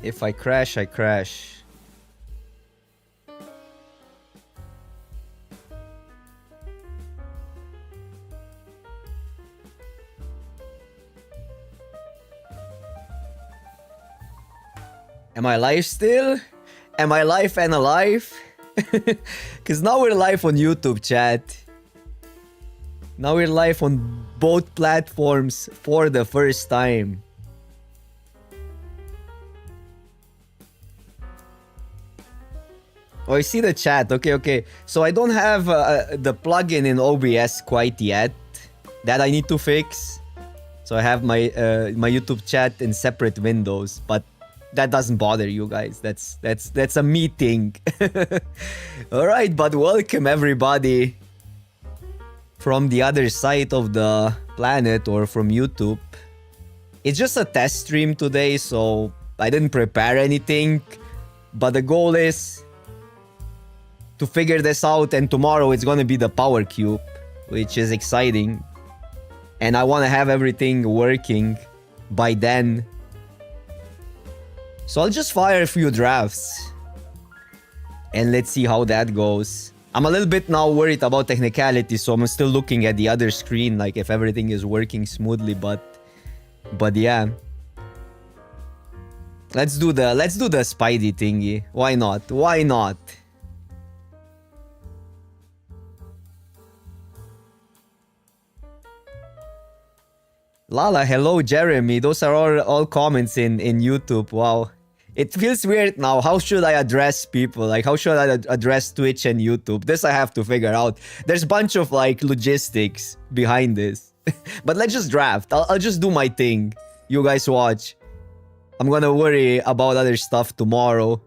If I crash, I crash. Am I live still? Am I live and alive? Because now we're live on YouTube, chat. Now we're live on both platforms for the first time. Oh, I see the chat. Okay. So I don't have the plugin in OBS quite yet. That I need to fix. So I have my my YouTube chat in separate windows, but that doesn't bother you guys. That's a meeting. All right, but welcome everybody from the other side of the planet or from YouTube. It's just a test stream today, so I didn't prepare anything, but the goal is to figure this out, and tomorrow it's gonna be the power cube, which is exciting, and I want to have everything working by then. So I'll just fire a few drafts and let's see how that goes. I'm a little bit now worried about technicality, so I'm still looking at the other screen, like if everything is working smoothly, but yeah. Let's do the Spidey thingy. Why not? Why not? Lala, hello Jeremy. Those are all comments in YouTube. Wow. It feels weird now. How should I address people? Like, how should I address Twitch and YouTube? This I have to figure out. There's a bunch of, like, logistics behind this. But let's just draft. I'll just do my thing. You guys watch. I'm gonna worry about other stuff tomorrow.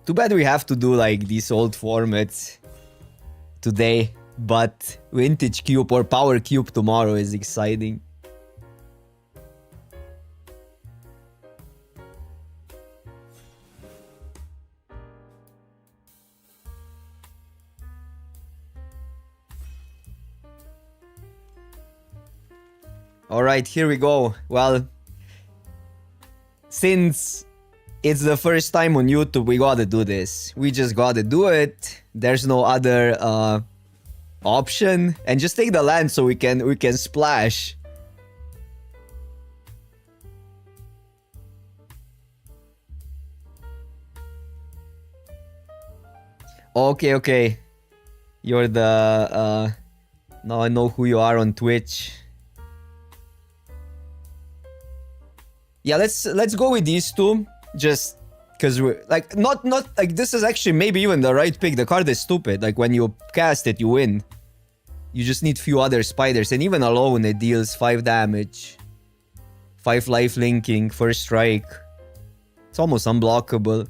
Too bad we have to do, like, these old formats today, but Vintage Cube or Power Cube tomorrow is exciting. Alright, here we go. Well, since it's the first time on YouTube, we gotta do this. We just gotta do it. There's no other option. And just take the land so we can splash. Okay. You're the now I know who you are on Twitch. Yeah, let's go with these two. Just because we're like not like this is actually maybe even the right pick. The card is stupid. Like when you cast it, you win. You just need few other spiders, and even alone it deals 5 damage, 5 life linking, first strike. It's almost unblockable.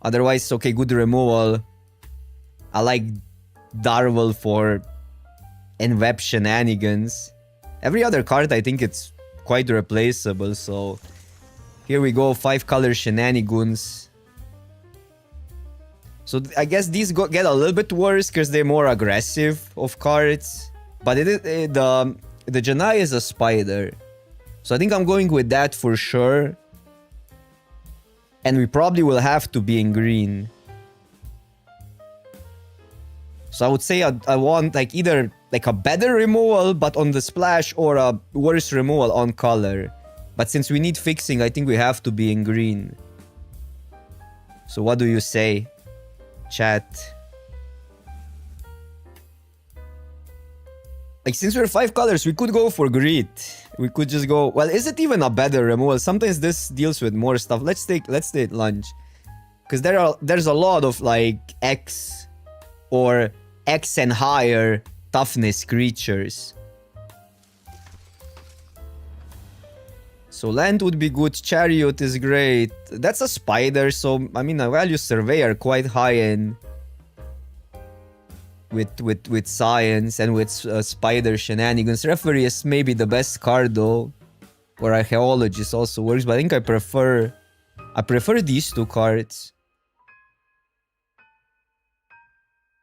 Otherwise, okay, good removal. I like Darvel for Enweb shenanigans. Every other card I think it's quite replaceable, so here we go, 5 color shenanigans. So I guess these get a little bit worse because they're more aggressive of cards. But the Janai is a spider. So I think I'm going with that for sure. And we probably will have to be in green. So I would say I want like either like a better removal but on the splash, or a worse removal on color. But since we need fixing, I think we have to be in green. So what do you say, chat? Like, since we're 5 colors, we could go for greed. We could just go... Well, is it even a better removal? Sometimes this deals with more stuff. Let's take lunge. Because there's a lot of, like, X or X and higher toughness creatures. So land would be good. Chariot is great. That's a spider, so I mean, I value Surveyor quite high in with science and with spider shenanigans. Referee is maybe the best card though, or Archaeologist also works, but I think I prefer these two cards.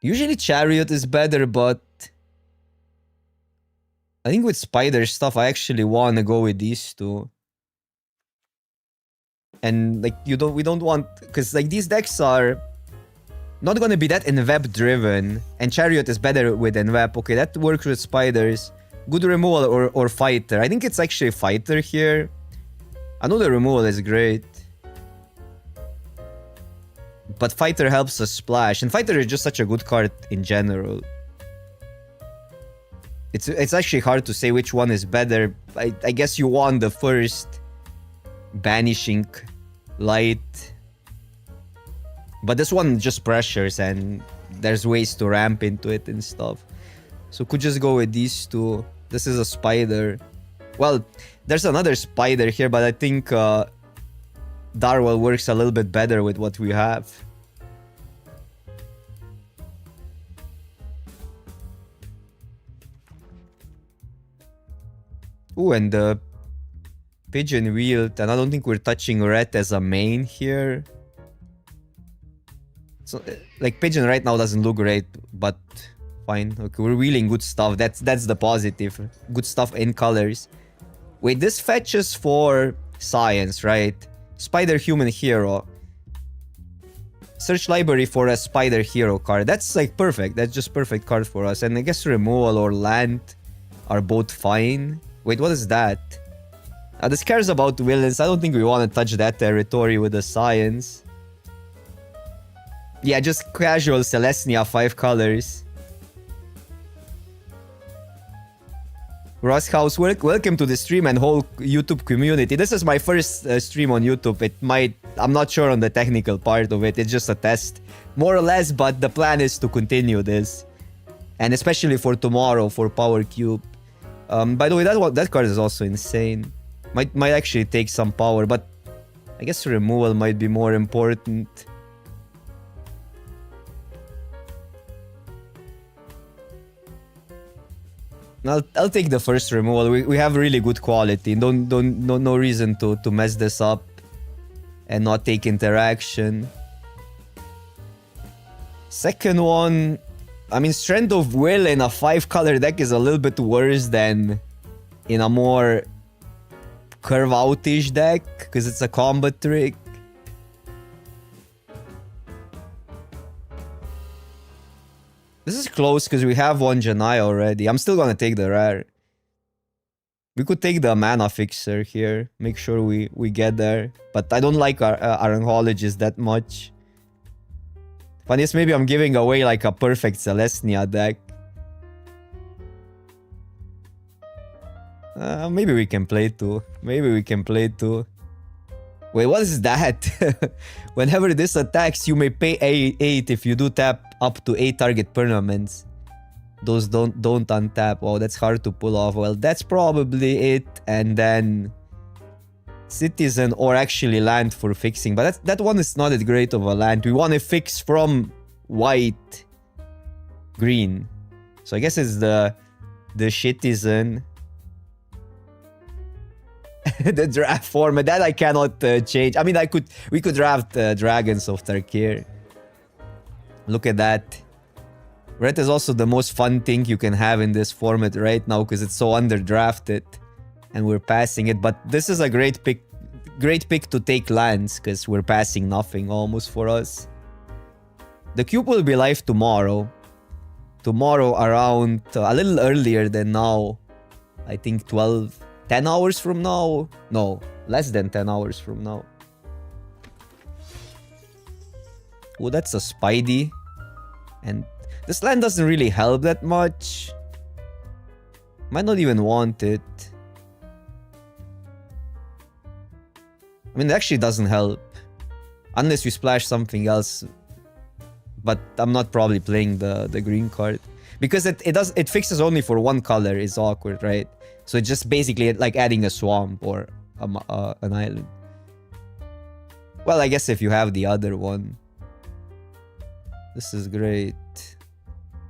Usually Chariot is better, but I think with Spider stuff, I actually want to go with these two. And like we don't want, because like these decks are not going to be that Enweb driven, and Chariot is better with Enweb. Okay, that works with Spiders. Good removal or Fighter. I think it's actually Fighter here. I know the removal is great, but Fighter helps us splash, and Fighter is just such a good card in general. It's actually hard to say which one is better. I guess you want the first Banishing Light, but this one just pressures and there's ways to ramp into it and stuff. So could just go with these two. This is a Spider. Well, there's another Spider here, but I think Darwell works a little bit better with what we have. Ooh, and the Pigeon Wheel, and I don't think we're touching Red as a main here. So, like, Pigeon right now doesn't look great, but fine. Okay, we're wheeling good stuff. That's the positive. Good stuff in colors. Wait, this fetches for Science, right? Spider Human Hero. Search library for a Spider Hero card. That's like perfect. That's just perfect card for us. And I guess removal or land are both fine. Wait, what is that? This cares about villains. I don't think we want to touch that territory with the Science. Yeah, just casual Celestia, 5 colors. Ross House, welcome to the stream and whole YouTube community. This is my first stream on YouTube. It might... I'm not sure on the technical part of it. It's just a test, more or less, but the plan is to continue this. And especially for tomorrow, for Power Cube. By the way, that card is also insane. Might actually take some power, but I guess removal might be more important. I'll take the first removal. We have really good quality. No reason to mess this up and not take interaction. Second one, I mean, Strength of Will in a 5-color deck is a little bit worse than in a more curve out-ish deck, because it's a combat trick. This is close because we have one Janai already. I'm still gonna take the rare. We could take the Mana Fixer here. Make sure we get there. But I don't like our Oncologist that much. Funniest, maybe I'm giving away like a perfect Celestia deck. Maybe we can play two. Maybe we can play two. Wait, what is that? Whenever this attacks, you may pay 8 if you do tap up to 8 target permanents. Those don't untap. Oh, that's hard to pull off. Well, that's probably it. And then Citizen or actually land for fixing. But that one is not that great of a land. We want to fix from white, green. So I guess it's the Citizen. The draft format that I cannot change. I mean, we could draft Dragons of Tarkir. Look at that. Red is also the most fun thing you can have in this format right now because it's so underdrafted, and we're passing it. But this is a great pick to take lands because we're passing nothing almost for us. The cube will be live tomorrow. Tomorrow around a little earlier than now. I think 10 hours from now? No, less than 10 hours from now. Oh, that's a Spidey. And this land doesn't really help that much. Might not even want it. I mean, it actually doesn't help. Unless we splash something else. But I'm not probably playing the green card. Because it fixes only for one color. It's awkward, right? So it's just basically like adding a swamp or an island. Well, I guess if you have the other one. This is great.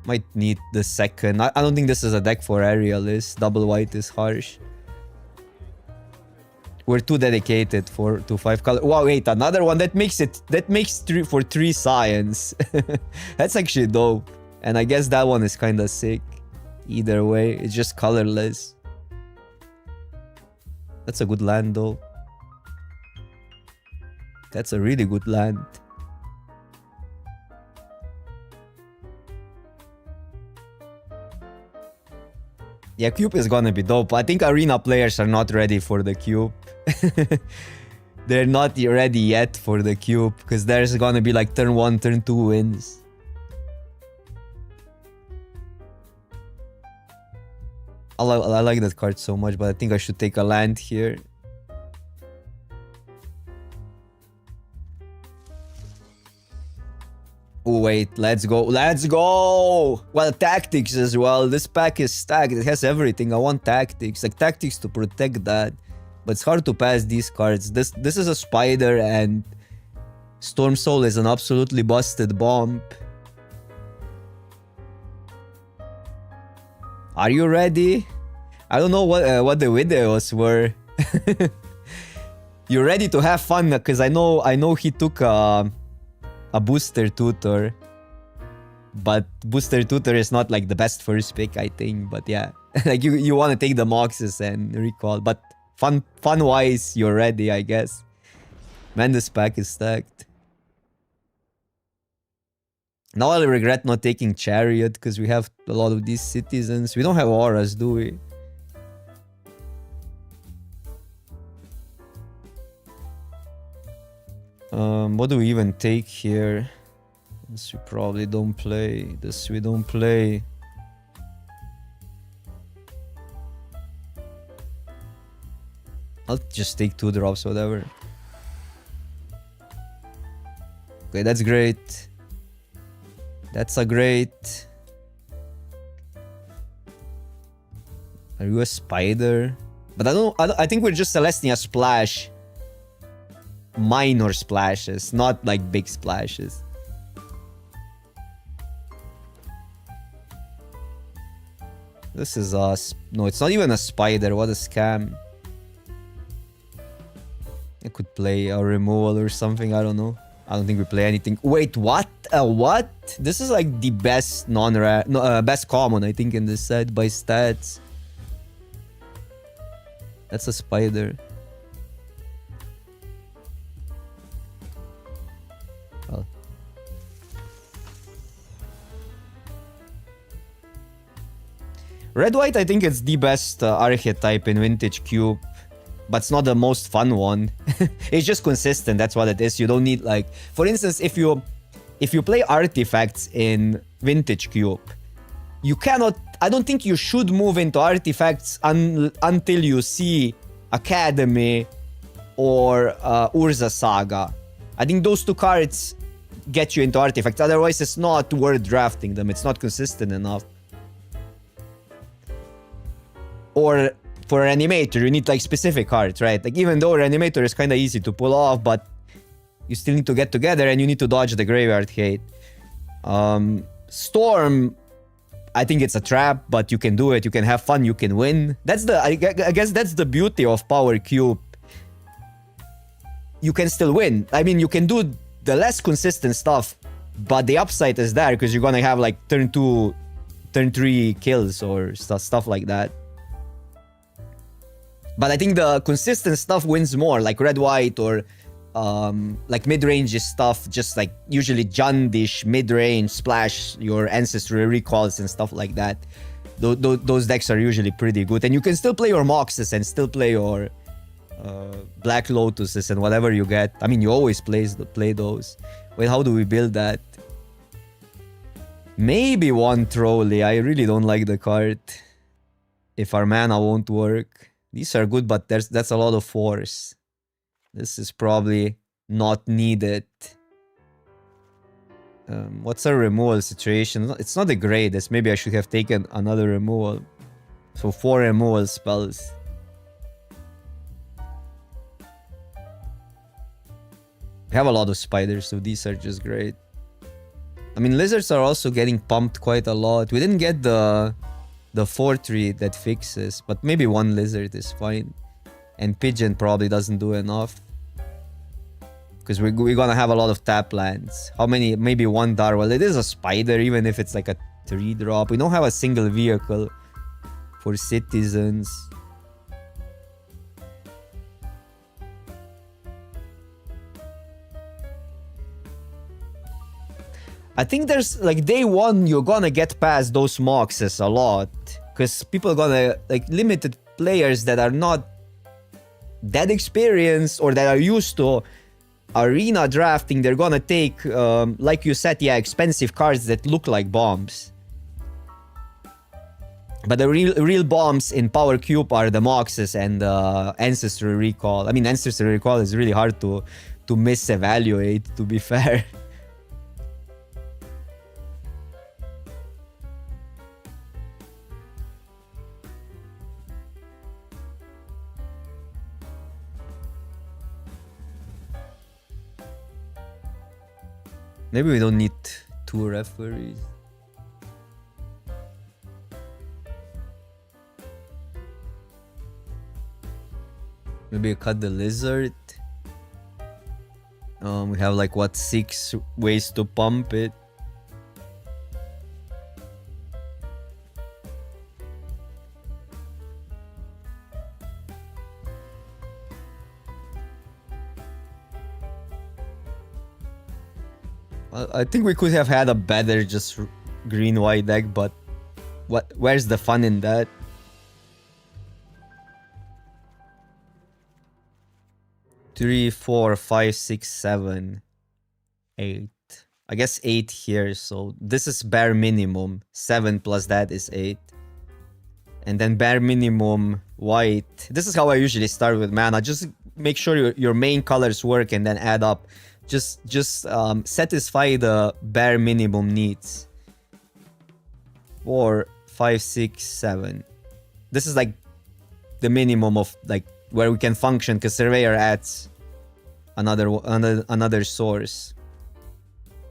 Might need the second. I don't think this is a deck for Aerialist. Double white is harsh. We're too dedicated to 5 color. Wow, wait, another one that makes 3 for 3 science. That's actually dope. And I guess that one is kind of sick. Either way, it's just colorless. That's a good land though. That's a really good land. Yeah, cube is gonna be dope. I think arena players are not ready for the cube. They're not ready yet for the cube because there's gonna be like turn 1, turn 2 wins. I like that card so much, but I think I should take a land here. Oh wait, let's go. Let's go! Well, tactics as well. This pack is stacked. It has everything. I want tactics. Like tactics to protect that. But it's hard to pass these cards. This is a spider and Storm Soul is an absolutely busted bomb. Are you ready? I don't know what the videos were. You're ready to have fun because I know he took a booster tutor, but booster tutor is not like the best first pick, I think. But yeah, like you want to take the Moxes and recall, but fun wise, you're ready, I guess. Man, this pack is stacked. Now I regret not taking Chariot because we have a lot of these citizens. We don't have auras, do we? What do we even take here? This we probably don't play. This we don't play. I'll just take 2 drops, whatever. Okay, that's great. That's a great. Are you a spider? But I think we're just Celestia splash. Minor splashes, not like big splashes. This is us. No, it's not even a spider. What a scam. I could play a removal or something. I don't know. I don't think we play anything. Wait, what? What? This is like the best non-rare, best common, I think, in this set by stats. That's a spider. Well. Red-white, I think it's the best archetype in Vintage Cube. But it's not the most fun one. It's just consistent, that's what it is. You don't need like... For instance, if you play artifacts in Vintage Cube, you cannot... I don't think you should move into artifacts until you see Academy or Urza Saga. I think those 2 cards get you into artifacts. Otherwise, it's not worth drafting them. It's not consistent enough. Or... For an animator, you need like specific cards, right? Like even though an animator is kind of easy to pull off, but you still need to get together and you need to dodge the graveyard hate. Storm, I think it's a trap, but you can do it. You can have fun. You can win. That's the I guess that's the beauty of Power Cube. You can still win. I mean, you can do the less consistent stuff, but the upside is there because you're gonna have like turn 2, turn 3 kills or stuff like that. But I think the consistent stuff wins more, like red-white or like mid-range stuff, just like usually Jundish, mid-range, splash, your ancestry recalls and stuff like that. Those decks are usually pretty good. And you can still play your Moxes and still play your Black Lotuses and whatever you get. I mean, you always play those. Wait, how do we build that? Maybe 1 Trolley. I really don't like the card. If our mana won't work. These are good, but that's a lot of force. This is probably not needed. What's our removal situation? It's not the greatest. Maybe I should have taken another removal. So 4 removal spells. We have a lot of spiders, so these are just great. I mean, lizards are also getting pumped quite a lot. We didn't get the 4-3 that fixes, but maybe 1 lizard is fine. And pigeon probably doesn't do enough. Because we're gonna have a lot of tap lands. How many? Maybe 1 Darwell. It is a spider, even if it's like a 3-drop. We don't have a single vehicle for citizens. I think there's like day one, you're gonna get past those moxes a lot. Because people are gonna, like, limited players that are not that experienced or that are used to arena drafting, they're gonna take, like you said, yeah, expensive cards that look like bombs. But the real bombs in Power Cube are the moxes and Ancestry Recall. I mean, Ancestry Recall is really hard to misevaluate, to be fair. Maybe we don't need 2 referees. Maybe cut the lizard. We have like what, 6 ways to pump it. I think we could have had a better just green-white deck, but where's the fun in that? Three, 4, 5, 6, 7, 8. I guess 8 here, so this is bare minimum. 7 plus that is 8. And then bare minimum white. This is how I usually start with mana. Just make sure your main colors work and then add up. Just satisfy the bare minimum needs. 4, 5, 6, 7. This is like the minimum of like where we can function, because Surveyor adds another source.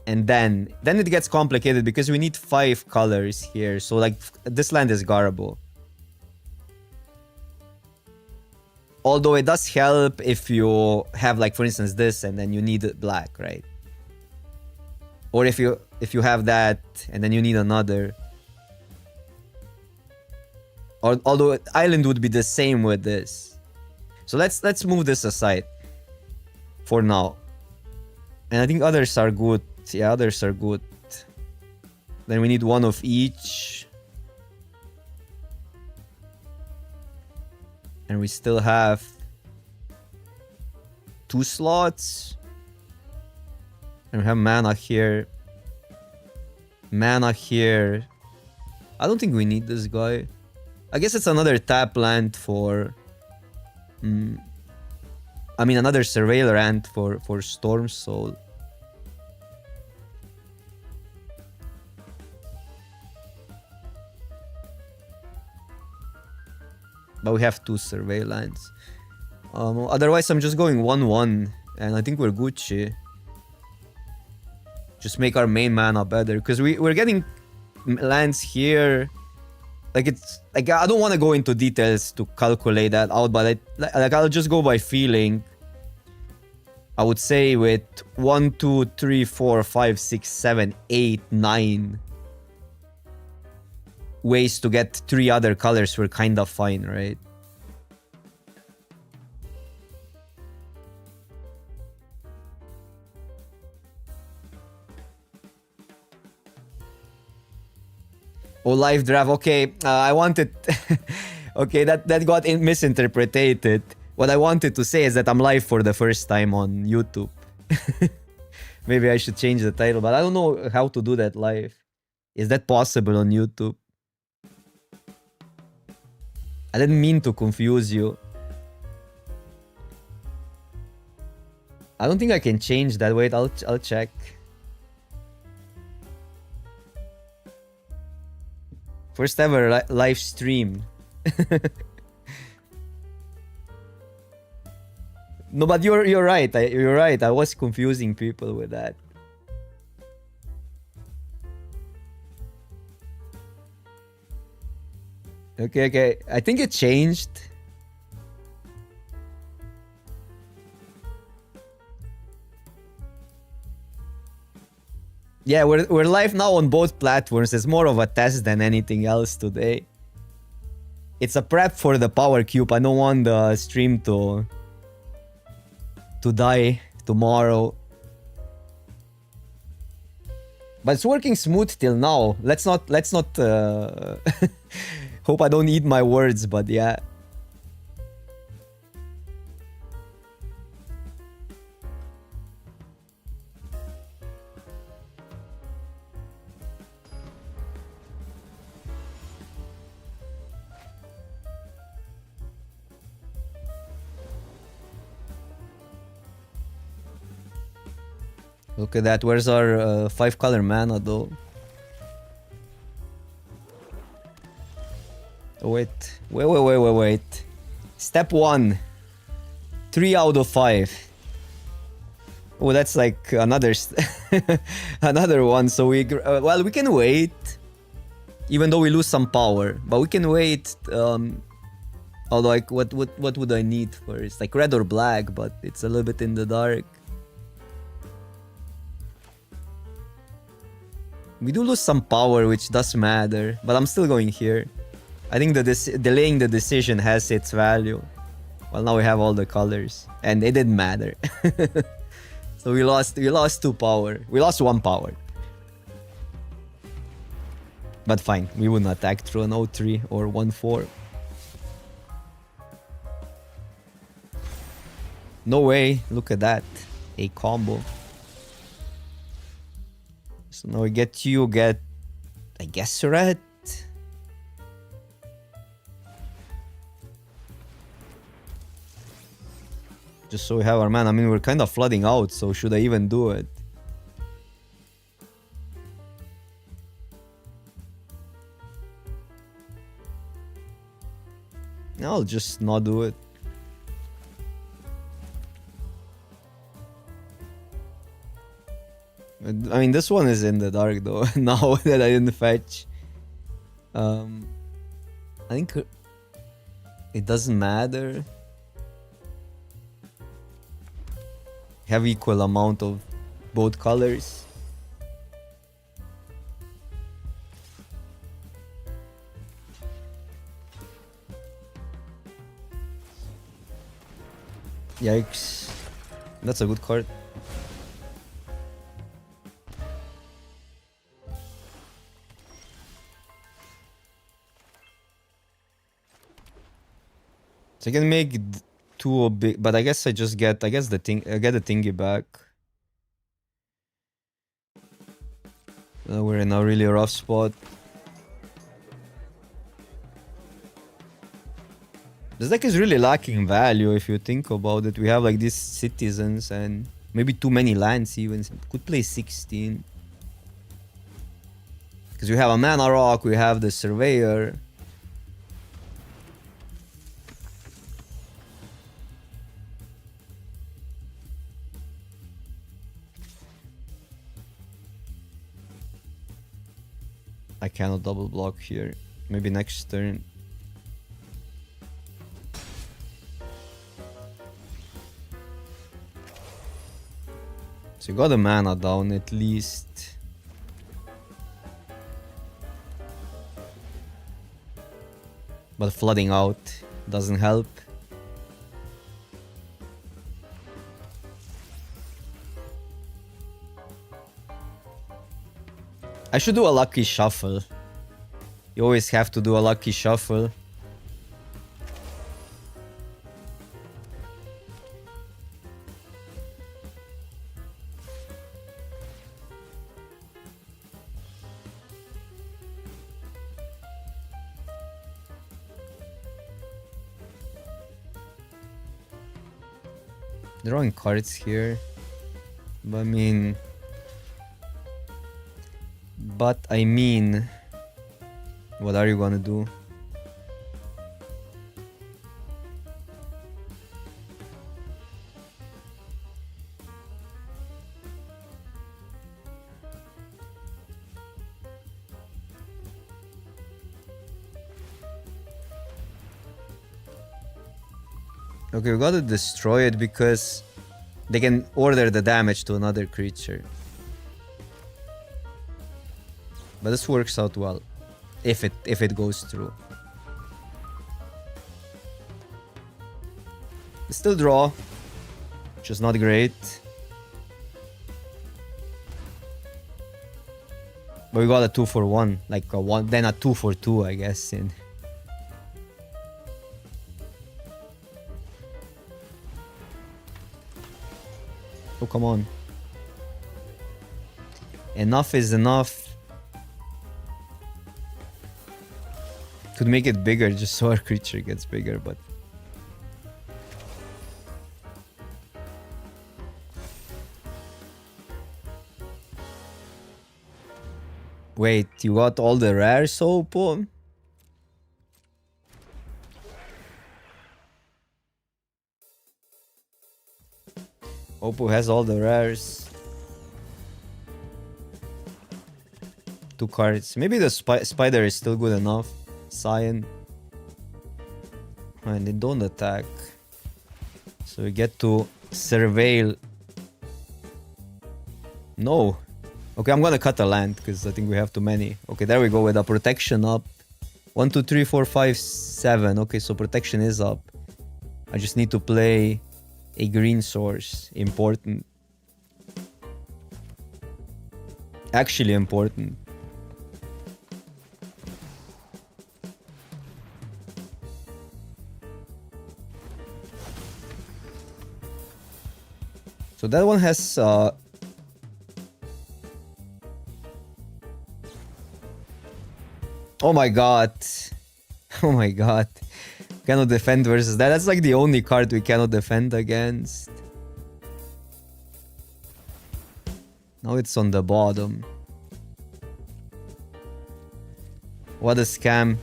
And then it gets complicated because we need 5 colors here. So like this land is garble. Although it does help if you have, like, for instance, this and then you need black, right? Or if you have that and then you need another. Although island would be the same with this. So let's move this aside for now. And I think others are good. Yeah, others are good. Then we need 1 of each. And we still have 2 slots. And we have mana here. Mana here. I don't think we need this guy. I guess it's another tap land for... I mean, another Surveiller Ant for Storm Soul. But we have 2 Surveillance. Otherwise, I'm just going 1-1. And I think we're Gucci. Just make our main mana better. Because we're getting lands here. Like, it's... Like, I don't want to go into details to calculate that out. But I'll just go by feeling. I would say with 1, 2, 3, 4, 5, 6, 7, 8, 9... ways to get 3 other colors, we're kind of fine, right? Oh, live draft. Okay, I wanted... okay, that got misinterpreted. What I wanted to say is that I'm live for the first time on YouTube. Maybe I should change the title, but I don't know how to do that live. Is that possible on YouTube? I didn't mean to confuse you. I don't think I can change that. Wait, I'll check. First ever live stream. No, but you're right. You're right. I was confusing people with that. Okay. I think it changed. Yeah, we're live now on both platforms. It's more of a test than anything else today. It's a prep for the power cube. I don't want the stream to die tomorrow. But it's working smooth till now. Let's not hope I don't eat my words, but yeah. Look at that. Where's our 5-color mana though? Oh, wait. Step 1. 3 out of 5. Oh, that's like another another one. So we well, we can wait, even though we lose some power, but we can wait. Although, like, what would I need first? Like red or black, but it's a little bit in the dark. We do lose some power, which does matter, but I'm still going here. I think delaying the decision has its value. Well, now we have all the colors, and it didn't matter. So we lost 2 power. We lost 1 power. But fine, we would not attack through an 0-3 or 1-4. No way, look at that. A combo. So now we get I guess, red. Just so we have our mana. I mean, we're kind of flooding out, so should I even do it? No, I'll just not do it. I mean, this one is in the dark though. Now that I didn't fetch. I think it doesn't matter. Have equal amount of both colors. Yikes. That's a good card. So I can make 2 big, but I guess I just get I get the thingy back. We're in a really rough spot. This deck is really lacking value if you think about it. We have like these citizens and maybe too many lands even. Could play 16. Because we have a mana rock, we have the surveyor. I cannot double block here. Maybe next turn. So you got the mana down at least. But flooding out doesn't help. I should do a lucky shuffle. You always have to do a lucky shuffle. Drawing cards here. But I mean, what are you gonna do? Okay, we gotta destroy it because they can order the damage to another creature. But this works out well. If it goes through. Still draw. Which is not great. But we got a 2 for 1. Like a 1, then a 2 for 2, I guess. And oh, come on. Enough is enough. Could make it bigger just so our creature gets bigger, but wait, you got all the rares, Oppo? Oppo has all the rares. 2 cards. Maybe the spider is still good enough. Cyan. And they don't attack. So we get to surveil. No. Okay, I'm gonna cut a land because I think we have too many. Okay, there we go with a protection up. 1, 2, 3, 4, 5, 7. Okay, so protection is up. I just need to play a green source. Important. Actually important. So that one has oh my god. Oh my god. Cannot defend versus that. That's like the only card we cannot defend against. Now it's on the bottom. What a scam.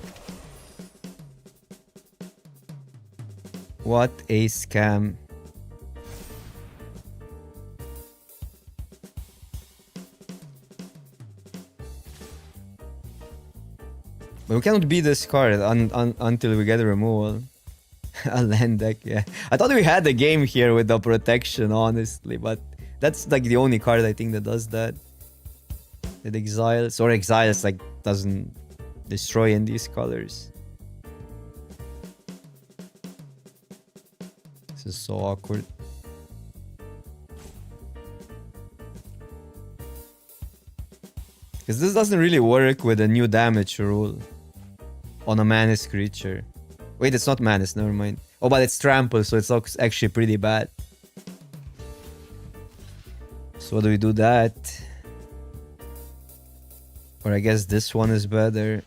What a scam. But we cannot beat this card until we get a removal. A land deck, yeah. I thought we had the game here with the protection, honestly, but that's like the only card I think that does that. It exiles, or exiles like doesn't destroy in these colors. This is so awkward. Because this doesn't really work with a new damage rule on a Manus creature. Wait, it's not Manus, never mind. Oh, but it's Trample, so it's actually pretty bad. So what do we do that? Or I guess this one is better.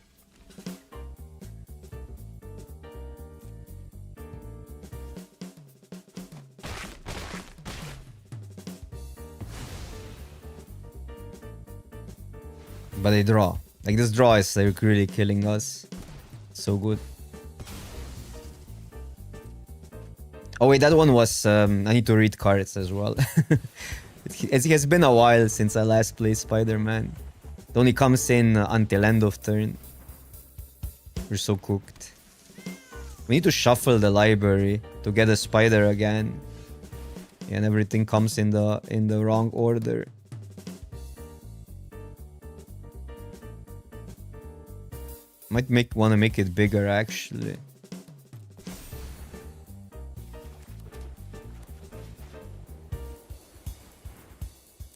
But they draw. Like this draw is like really killing us. So good. Oh wait, that one was I need to read cards as well. It has been a while since I last played Spider-Man. It only comes in until end of turn. We're so cooked. We need to shuffle the library to get a spider again. And everything comes in the wrong order. Might want to make it bigger actually.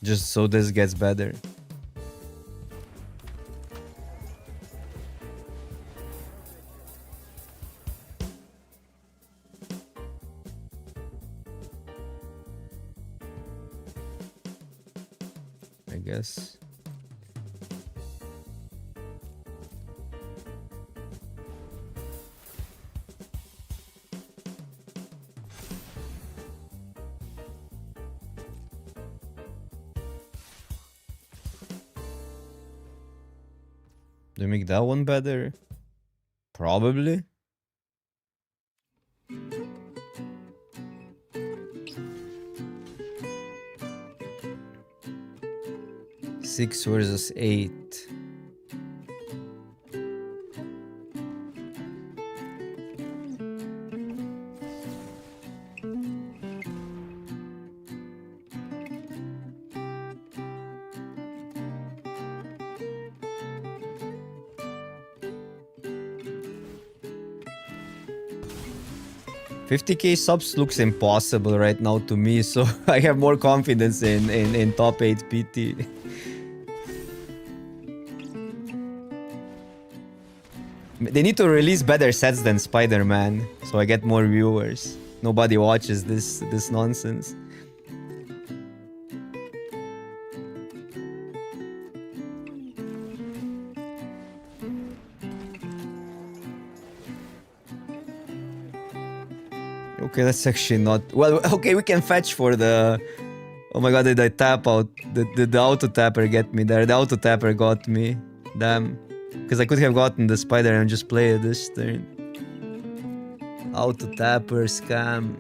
Just so this gets better. I guess. Do we make that one better? Probably. Six versus 8. 50k subs looks impossible right now to me, so I have more confidence in top 8 PT. They need to release better sets than Spider-Man, so I get more viewers. Nobody watches this nonsense. Okay, that's actually not... Well, okay, we can fetch for the... Oh my god, did I tap out? Did the auto-tapper get me there? The auto-tapper got me. Damn. Because I could have gotten the spider and just play it this turn. Auto-tapper, scam.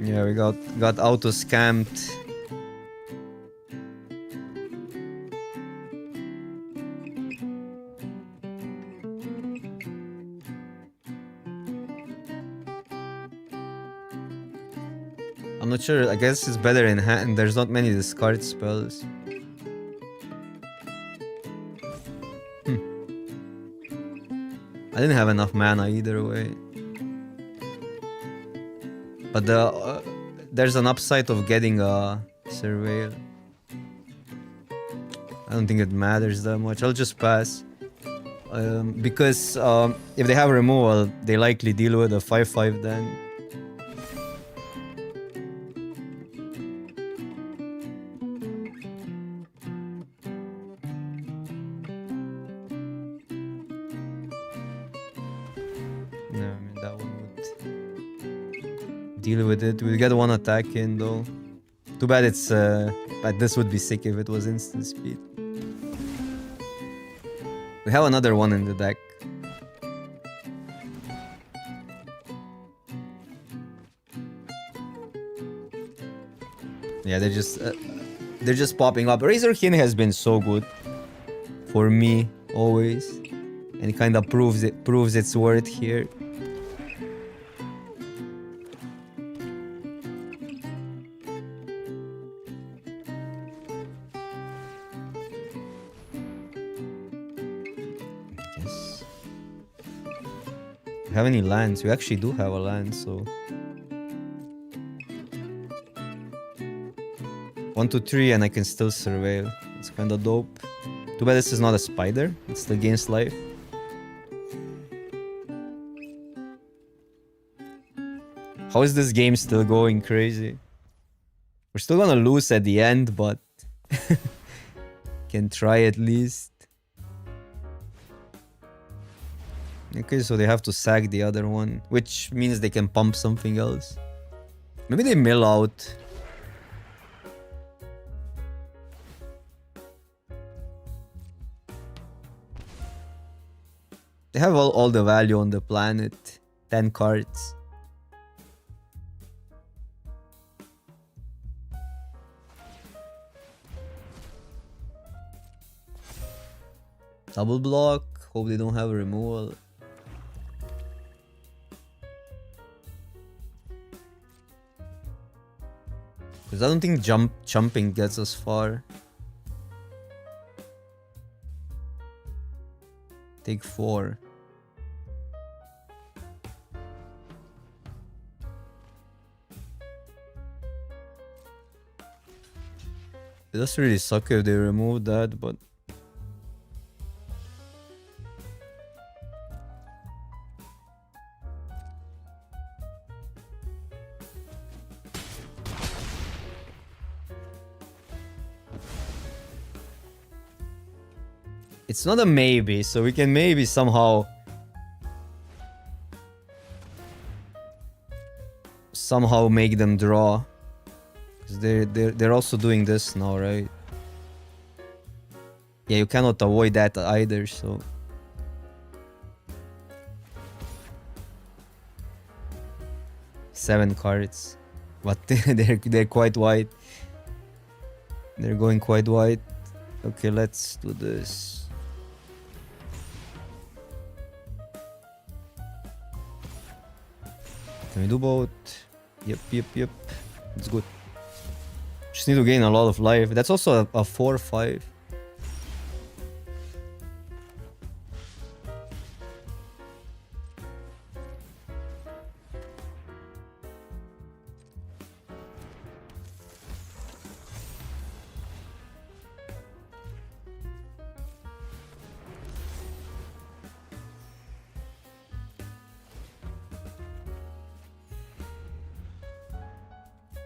Yeah, we got auto-scammed. I'm not sure, I guess it's better in hand. There's not many discard spells. I didn't have enough mana either way. But there's an upside of getting a Surveil. I don't think it matters that much. I'll just pass. Because if they have removal, they likely deal with a 5/5 then. Deal with it. We'll get one attack in though. Too bad it's but this would be sick if it was instant speed. We have another one in the deck. Yeah, they're just popping up. Razorkin has been so good for me always, and it kind of proves its worth here. Have any lands? We actually do have a land, so 1, 2, 3, and I can still surveil. It's kind of dope. Too bad this is not a spider. It still gains life. How is this game still going crazy? We're still gonna lose at the end, but can try at least. Okay, so they have to sack the other one, which means they can pump something else. Maybe they mill out. They have all the value on the planet. 10 cards. Double block. Hope they don't have a removal. Because I don't think jumping gets us far. Take 4. It does really suck if they remove that, but... It's not a maybe, so we can maybe somehow make them draw. Because they're also doing this now, right? Yeah, you cannot avoid that either, so... Seven cards. But they're quite wide. They're going quite wide. Okay, let's do this. Can we do both? Yep. It's good. Just need to gain a lot of life. That's also a 4-5.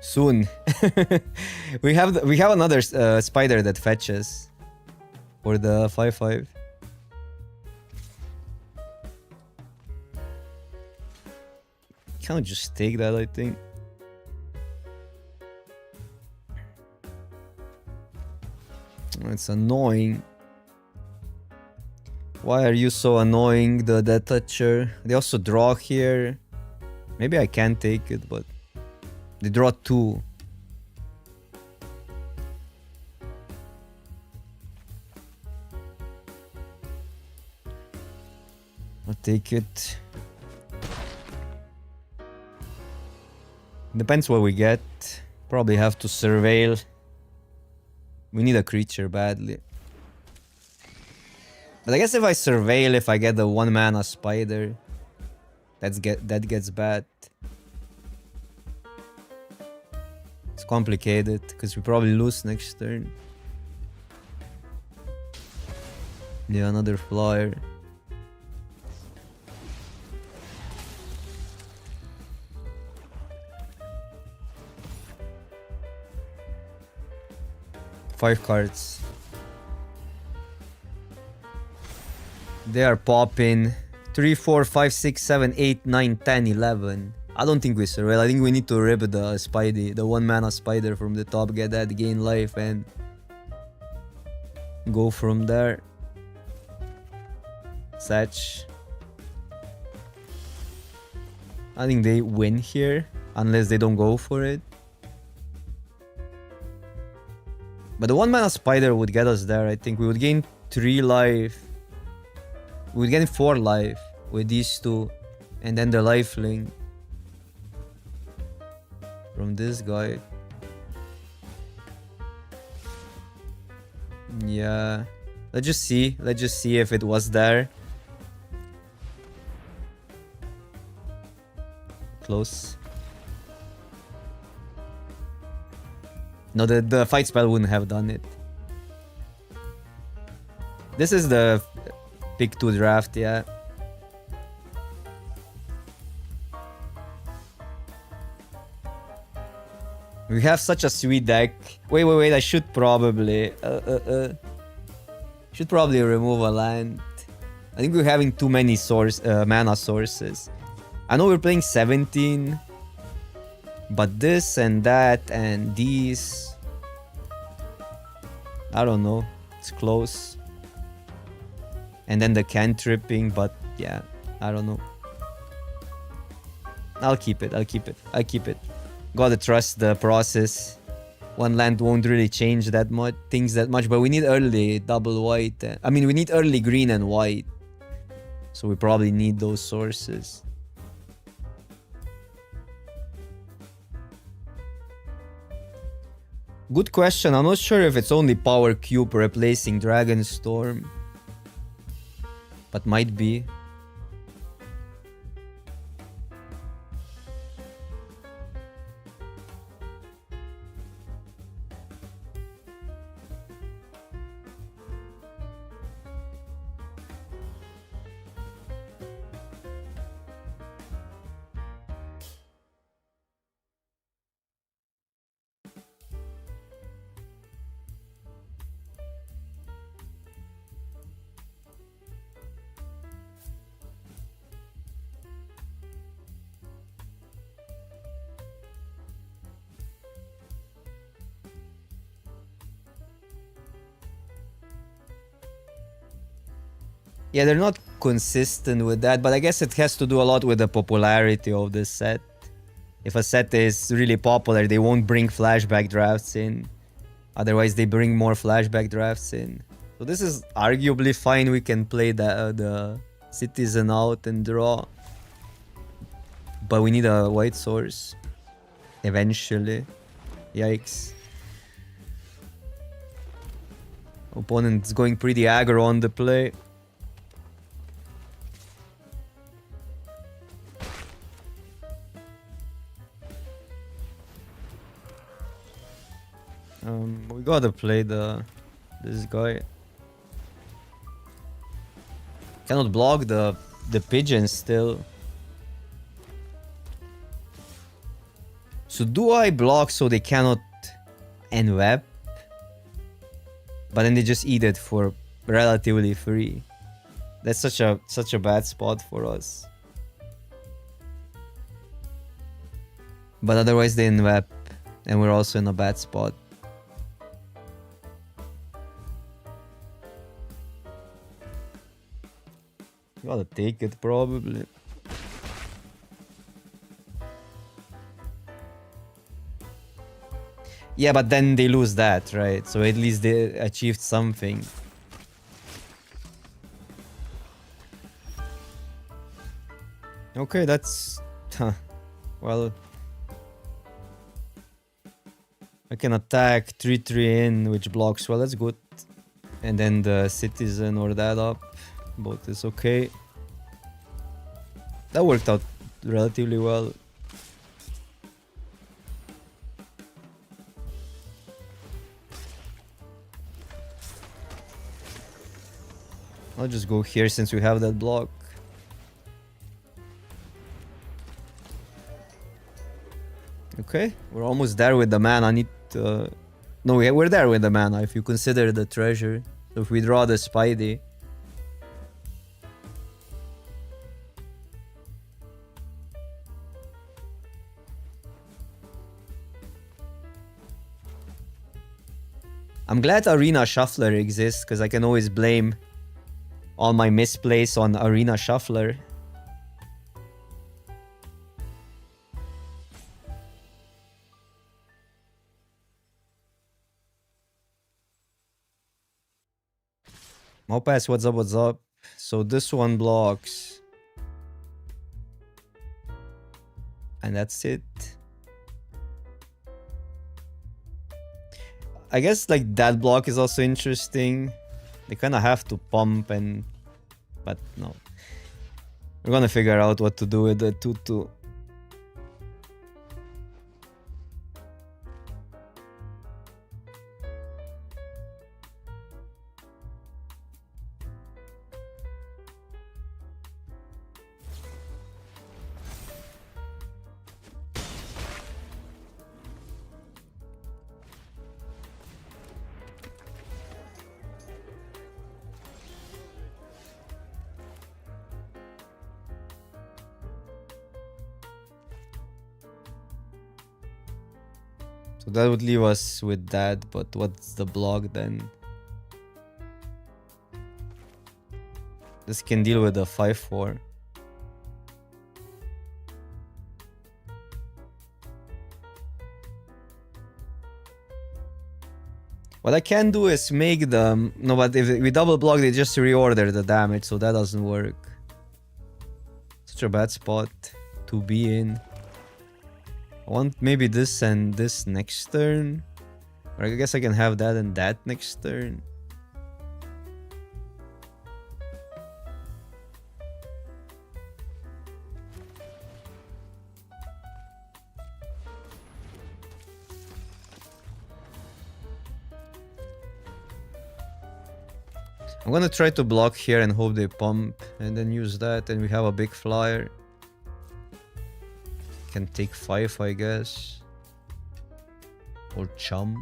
Soon. we have another spider that fetches for the 5-5. Can't just take that, I think. It's annoying. Why are you so annoying, the Death Toucher? They also draw here. Maybe I can take it, but they draw 2. I'll take it. Depends what we get. Probably have to surveil. We need a creature badly. But I guess if I surveil, if I get the 1-mana spider, that gets bad. It's complicated because we probably lose next turn. Yeah, another flyer. Five cards. They are popping 3, 4, 5, 6, 7, 8, 9, 10, 11. I don't think we surveil. I think we need to rip the Spidey, the 1-mana spider from the top, get that, gain life, and go from there. Satch. I think they win here, unless they don't go for it. But the 1-mana spider would get us there, I think. We would gain 3 life. We would gain 4 life with these two. And then the lifelink from this guy. Yeah. Let's just see. Let's just see if it was there. Close. No, the fight spell wouldn't have done it. This is the pick 2 draft, yeah. We have such a sweet deck. Wait, I should probably... should probably remove a land. I think we're having too many mana sources. I know we're playing 17. But this and that and these... I don't know. It's close. And then the cantripping, but yeah, I don't know. I'll keep it. Gotta trust the process. One land won't really change that much, but we need early double white. I mean, we need early green and white. So we probably need those sources. Good question. I'm not sure if it's only Power Cube replacing Dragonstorm. But might be. Yeah, they're not consistent with that, but I guess it has to do a lot with the popularity of this set. If a set is really popular, they won't bring flashback drafts in. Otherwise, they bring more flashback drafts in. So this is arguably fine. We can play the Citizen out and draw. But we need a white source. Eventually. Yikes. Opponent's going pretty aggro on the play. We gotta play this guy. Cannot block the pigeon still. So do I block so they cannot enweb? But then they just eat it for relatively free. That's such a bad spot for us. But otherwise they enweb, and we're also in a bad spot. Gotta take it probably. Yeah, but then they lose that, right? So at least they achieved something. Okay, that's... well... I can attack 3-3 in, which blocks well, that's good. And then the citizen or that up. Both is okay. That worked out relatively well. I'll just go here since we have that block. Okay, we're almost there with the mana. I need to... No, we're there with the mana if you consider the treasure. So if we draw the Spidey... I'm glad Arena Shuffler exists, because I can always blame all my misplays on Arena Shuffler. Mopass, what's up, what's up? So this one blocks. And that's it. I guess like that block is also interesting. They kind of have to pump and... But no. We're gonna figure out what to do with the 2-2. So that would leave us with that, but what's the block then? This can deal with a 5-4. What I can do is make them... No, but if we double block, they just reorder the damage, so that doesn't work. Such a bad spot to be in. I want maybe this and this next turn. Or I guess I can have that and that next turn. I'm gonna try to block here and hope they pump, and then use that, and we have a big flyer. Can take 5, I guess. Or chump.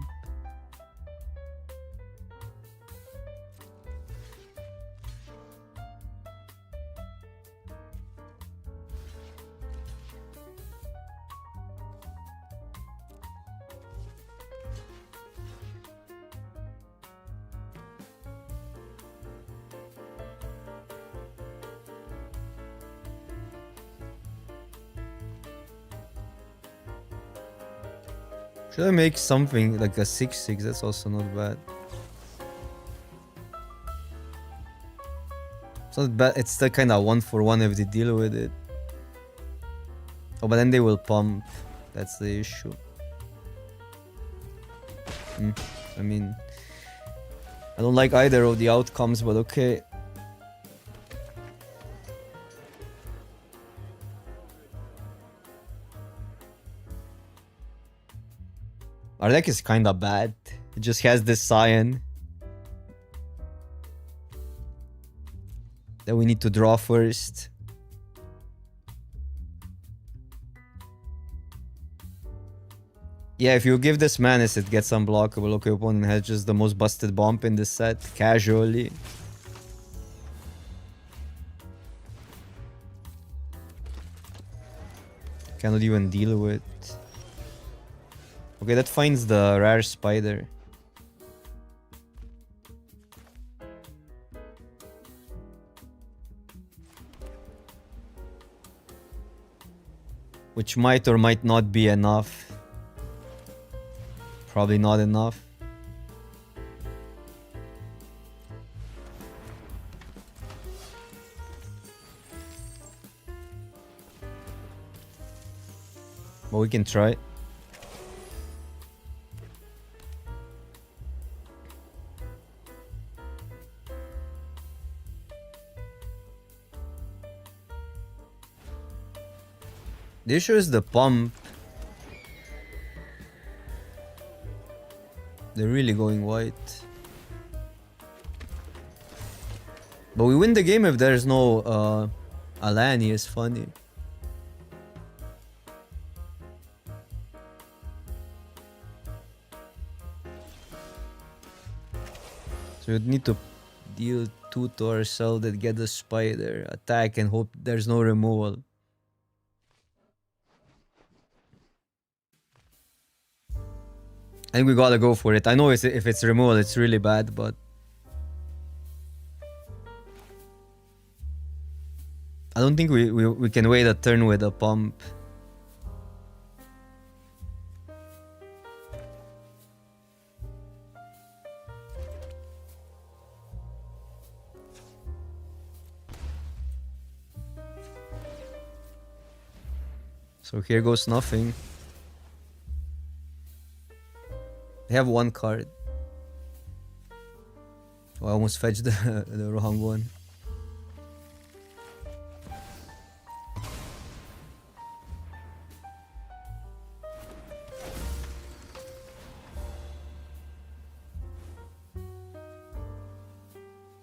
Should I make something like a 6-6? That's also not bad. It's not bad. It's still kind of 1-for-1 if they deal with it. Oh, but then they will pump. That's the issue. I mean, I don't like either of the outcomes, but okay. Our deck is kinda bad. It just has this Cyan that we need to draw first. Yeah, if you give this Menace, it gets unblockable. Okay, opponent has just the most busted bump in this set, casually. Cannot even deal with. Okay, that finds the rare spider. Which might or might not be enough. Probably not enough. But we can try. The issue is the pump. They're really going white. But we win the game if there's no Alani, is funny. So you'd need to deal 2 to ourselves that get the spider, attack and hope there's no removal. I think we gotta go for it. I know if it's removal, it's really bad, but I don't think we can wait a turn with a pump. So here goes nothing. They have 1 card. Oh, I almost fetched the wrong one.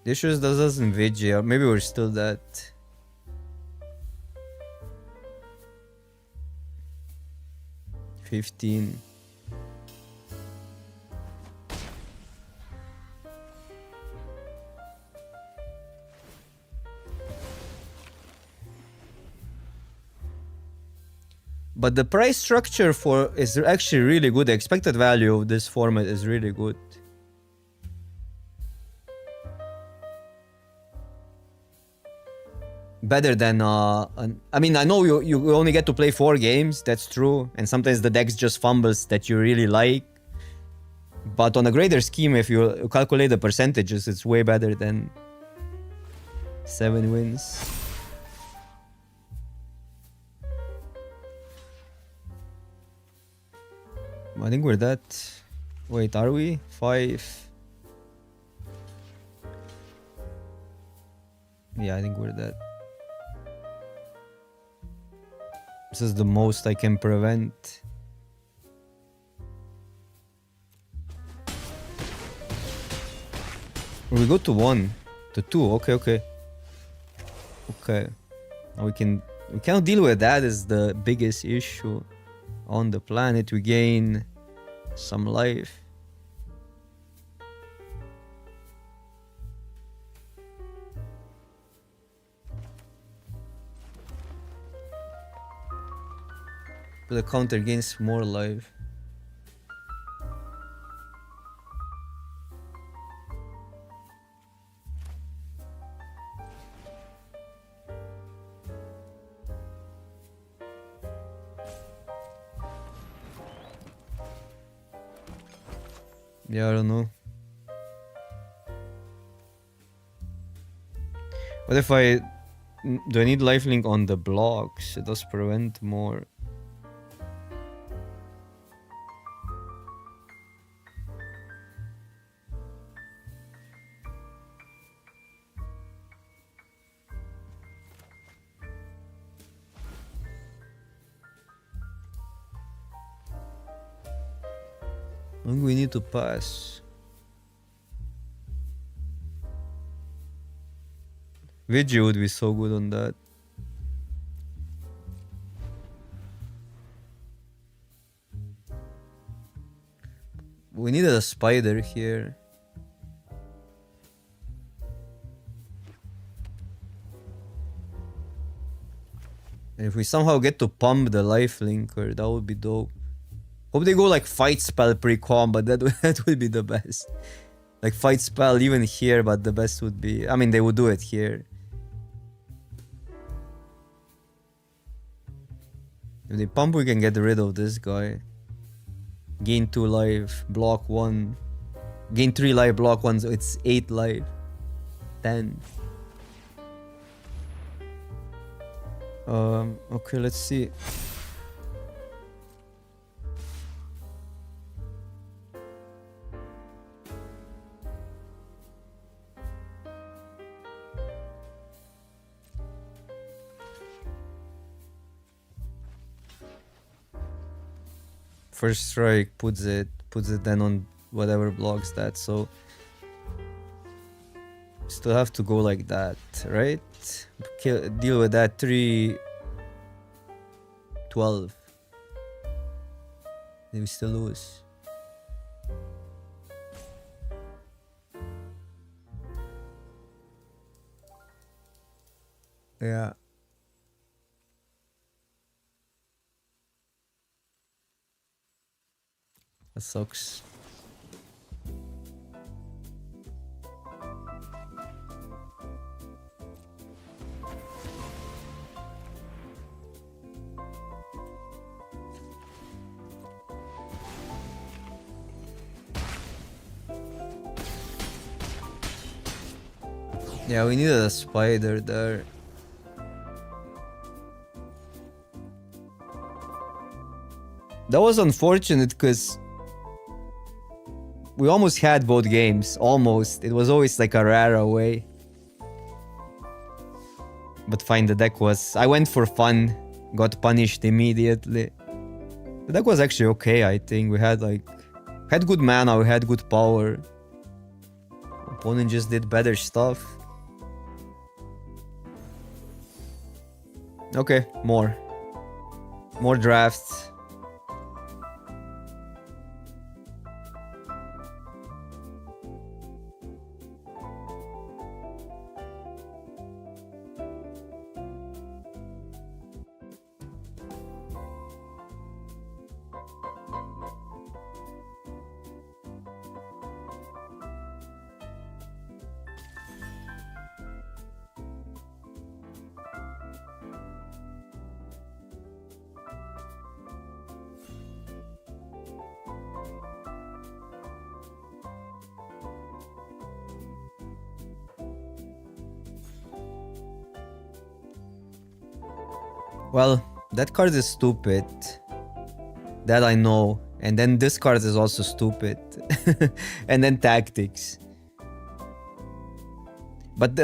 The issue is that doesn't VG, or maybe we're still that. $15. But the price structure for is actually really good. The expected value of this format is really good. Better than I mean, I know you only get to play 4 games, that's true, and sometimes the decks just fumbles that you really like. But on a greater scheme, if you calculate the percentages, it's way better than 7 wins. I think we're that. Wait, are we? 5. Yeah, I think we're that. This is the most I can prevent. We go to 1. To 2. Okay, okay. Okay. Now we cannot deal with that is the biggest issue. On the planet, we gain some life. But the counter gains more life. Yeah, I don't know. What if do I need lifelink on the blocks? It does prevent more. I think we need to pass. Vigi would be so good on that. We needed a spider here. And if we somehow get to pump the life linker, that would be dope. Hope they go like fight spell pre-combat, that would be the best. Like fight spell even here, but the best would be... I mean, they would do it here. If they pump, we can get rid of this guy. Gain 2 life, block 1. Gain 3 life, block 1, so it's 8 life. 10. Okay, let's see. First strike puts it then on whatever blocks that, so still have to go like that, right? Deal with that 3 12. Then we still lose. Yeah. That sucks. Yeah, we needed a spider there. That was unfortunate because we almost had both games. Almost. It was always like a rare away. But fine, the deck was... I went for fun. Got punished immediately. The deck was actually okay, I think. We had like... Had good mana, we had good power. Opponent just did better stuff. Okay, more. More drafts. Well, that card is stupid. That I know. And then this card is also stupid. And then tactics. But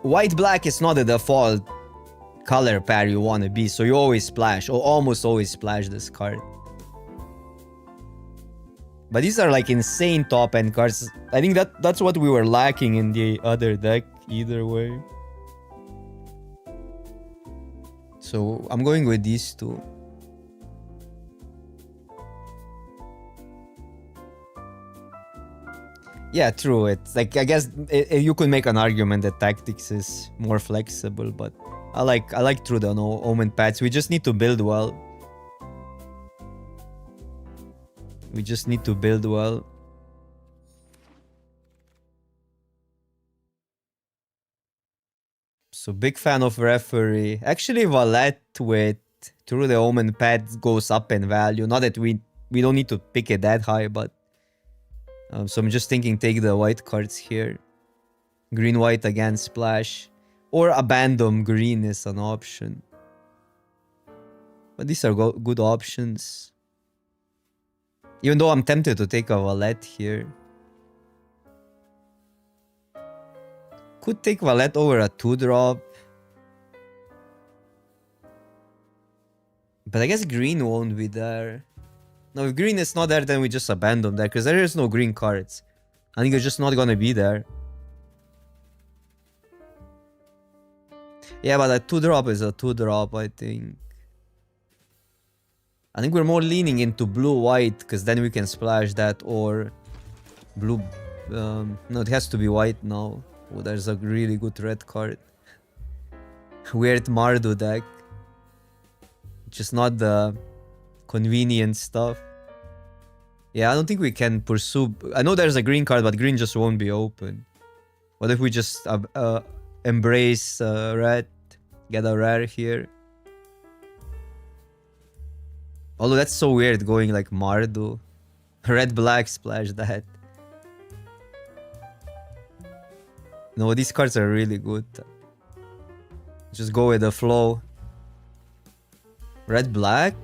white-black is not the default color pair you want to be. So you always splash, or almost always splash this card. But these are like insane top-end cards. I think that's what we were lacking in the other deck, either way. So I'm going with these two. Yeah, true. It's like, I guess you could make an argument that tactics is more flexible, but I like through the Omen pads. We just need to build well. We just need to build well. So big fan of referee. Actually, Valette with through the Omen pads goes up in value. Not that we don't need to pick it that high, but so I'm just thinking take the white cards here. Green white again splash, or abandon green is an option. But these are good options. Even though I'm tempted to take a Valette here. Could take Valette over a 2-drop. But I guess green won't be there. No, if green is not there, then we just abandon that, because there is no green cards. I think it's just not gonna be there. Yeah, but a 2-drop is a 2-drop, I think. I think we're more leaning into blue-white, because then we can splash that, or blue... no, it has to be white now. Oh, there's a really good red card. Weird Mardu deck. Just not the convenient stuff. Yeah, I don't think we can pursue... I know there's a green card, but green just won't be open. What if we just embrace red? Get a rare here. Although that's so weird going like Mardu. Red-black splash that. No, these cards are really good. Just go with the flow. Red-black?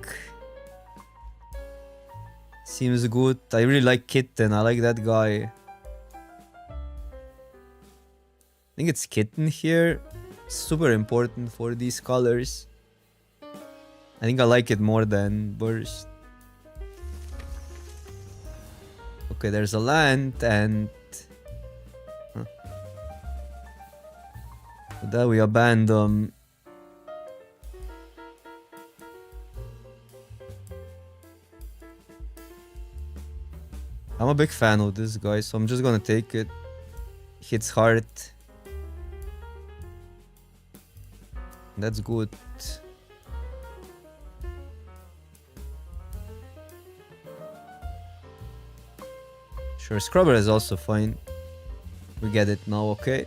Seems good. I really like Kitten. I like that guy. I think it's Kitten here. Super important for these colors. I think I like it more than Burst. Okay, there's a land and... Huh. That we abandon. I'm a big fan of this guy, so I'm just gonna take it. Hits hard. That's good. Sure, Scrubber is also fine. We get it now, okay.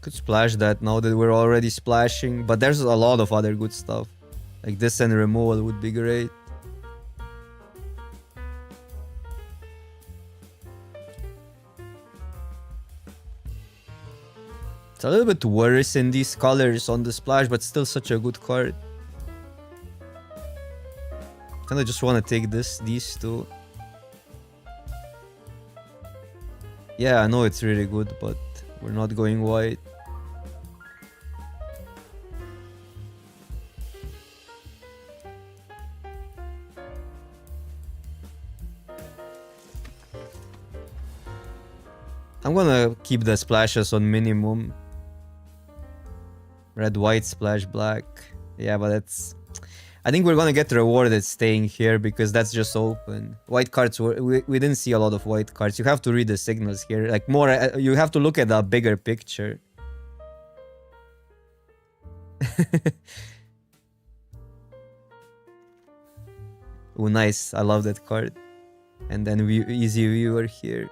Could splash that now that we're already splashing, but there's a lot of other good stuff. Like this and removal would be great. It's a little bit worse in these colors on the splash, but still such a good card. Kinda just wanna take these two. Yeah, I know it's really good, but we're not going white. I'm gonna keep the splashes on minimum. Red, white, splash, black. Yeah, but that's... I think we're gonna get rewarded staying here because that's just open. White cards, we didn't see a lot of white cards. You have to read the signals here. Like more, you have to look at the bigger picture. Oh, nice. I love that card. And then easy viewer here.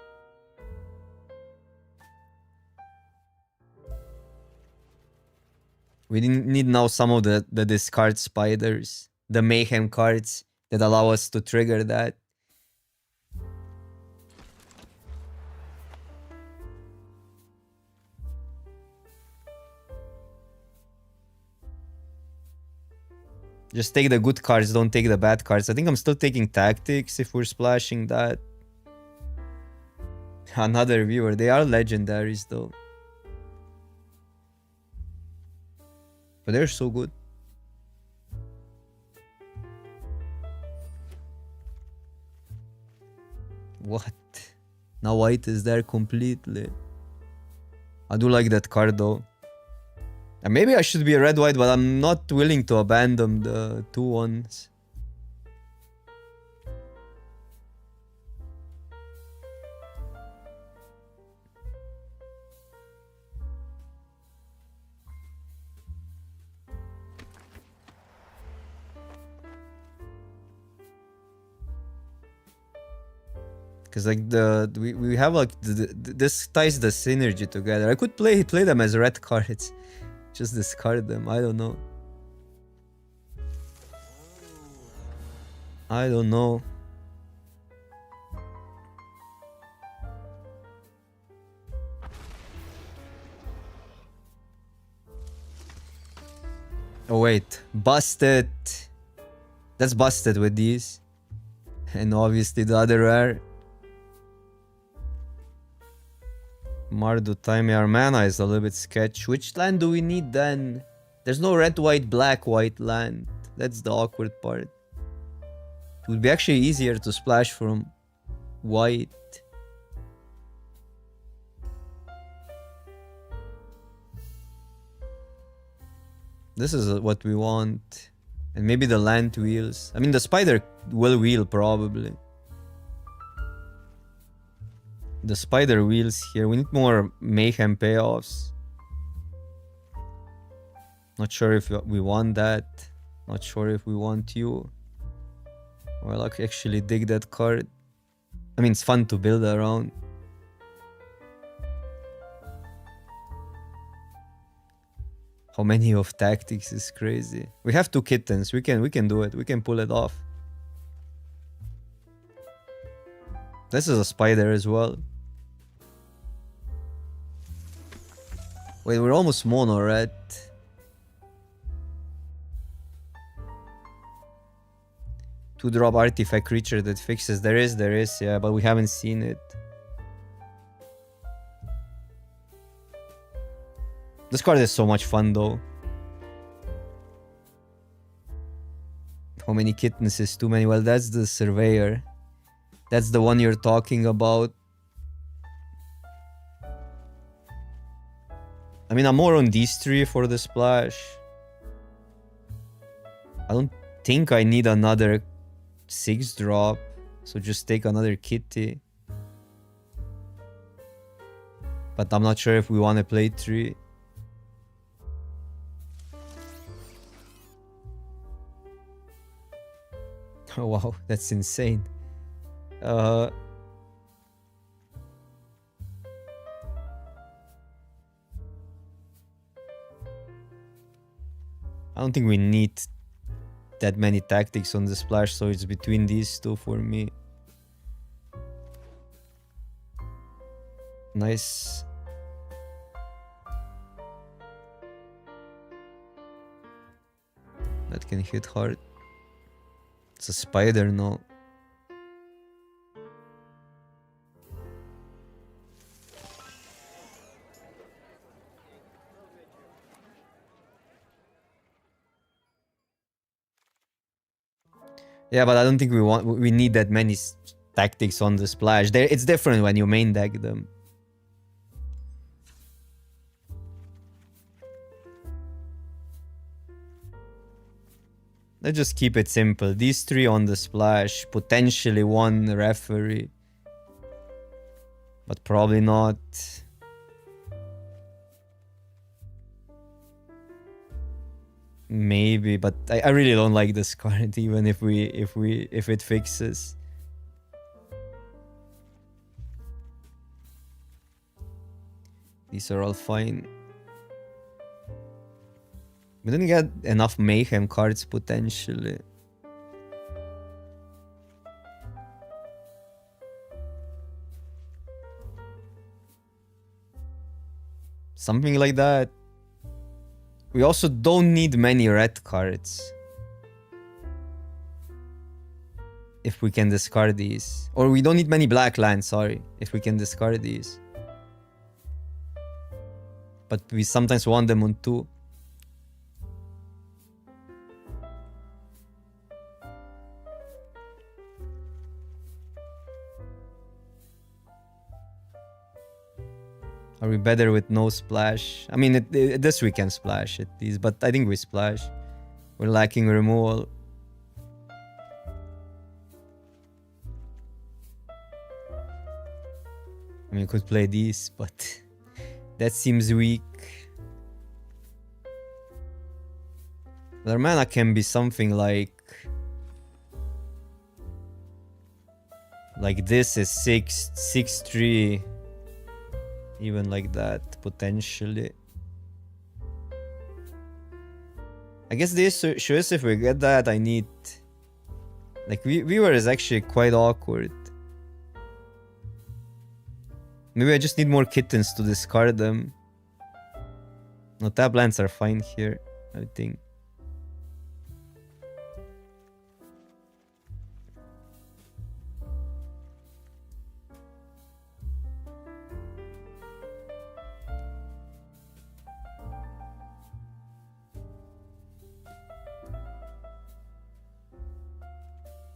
We need now some of the discard spiders, the mayhem cards that allow us to trigger that. Just take the good cards, don't take the bad cards. I think I'm still taking tactics if we're splashing that. Another viewer. They are legendaries though. But they're so good. What? Now white is there completely. I do like that card though. And maybe I should be a red-white, but I'm not willing to abandon the 2-1s. Because like we have like this ties the synergy together. I could play them as red cards, just discard them. I don't know. I don't know. Oh wait, busted. That's busted with these, and obviously the other rare. Mardu time, our mana is a little bit sketch. Which land do we need then? There's no red, white, black, white land. That's the awkward part. It would be actually easier to splash from white. This is what we want. And maybe the land wheels. I mean, the spider will wheel probably. The spider wheels here. We need more mayhem payoffs. Not sure if we want that. Not sure if we want you. Well, I could actually dig that card. I mean, it's fun to build around. How many of tactics is crazy. We have 2 kittens. We can do it. We can pull it off. This is a spider as well. Wait, we're almost mono red. Two-drop artifact creature that fixes. There is, yeah, but we haven't seen it. This card is so much fun though. How many kittens is too many? Well, that's the surveyor. That's the one you're talking about. I mean, I'm more on these 3 for the splash. I don't think I need another 6-drop. So just take another kitty. But I'm not sure if we want to play 3. Oh wow, that's insane. I don't think we need that many tactics on the splash, so it's between these 2 for me. Nice. That can hit hard. It's a spider, no. Yeah, but I don't think we need that many tactics on the splash. It's different when you main deck them. Let's just keep it simple. These 3 on the splash, potentially 1 referee. But probably not. Maybe, but I really don't like this card, even if it fixes. These are all fine. We didn't get enough mayhem cards potentially. Something like that. We also don't need many red cards. If we can discard these. Or we don't need many black lands, sorry. If we can discard these. But we sometimes want them on 2. Are we better with no splash? I mean, this we can splash at least, but I think we splash. We're lacking removal. I mean, could play these, but that seems weak. Their mana can be something like this is 6/3. Even like that, potentially. I guess the issue is if we get that, I need... Like, Viewer is actually quite awkward. Maybe I just need more kittens to discard them. No, tab lands are fine here, I think.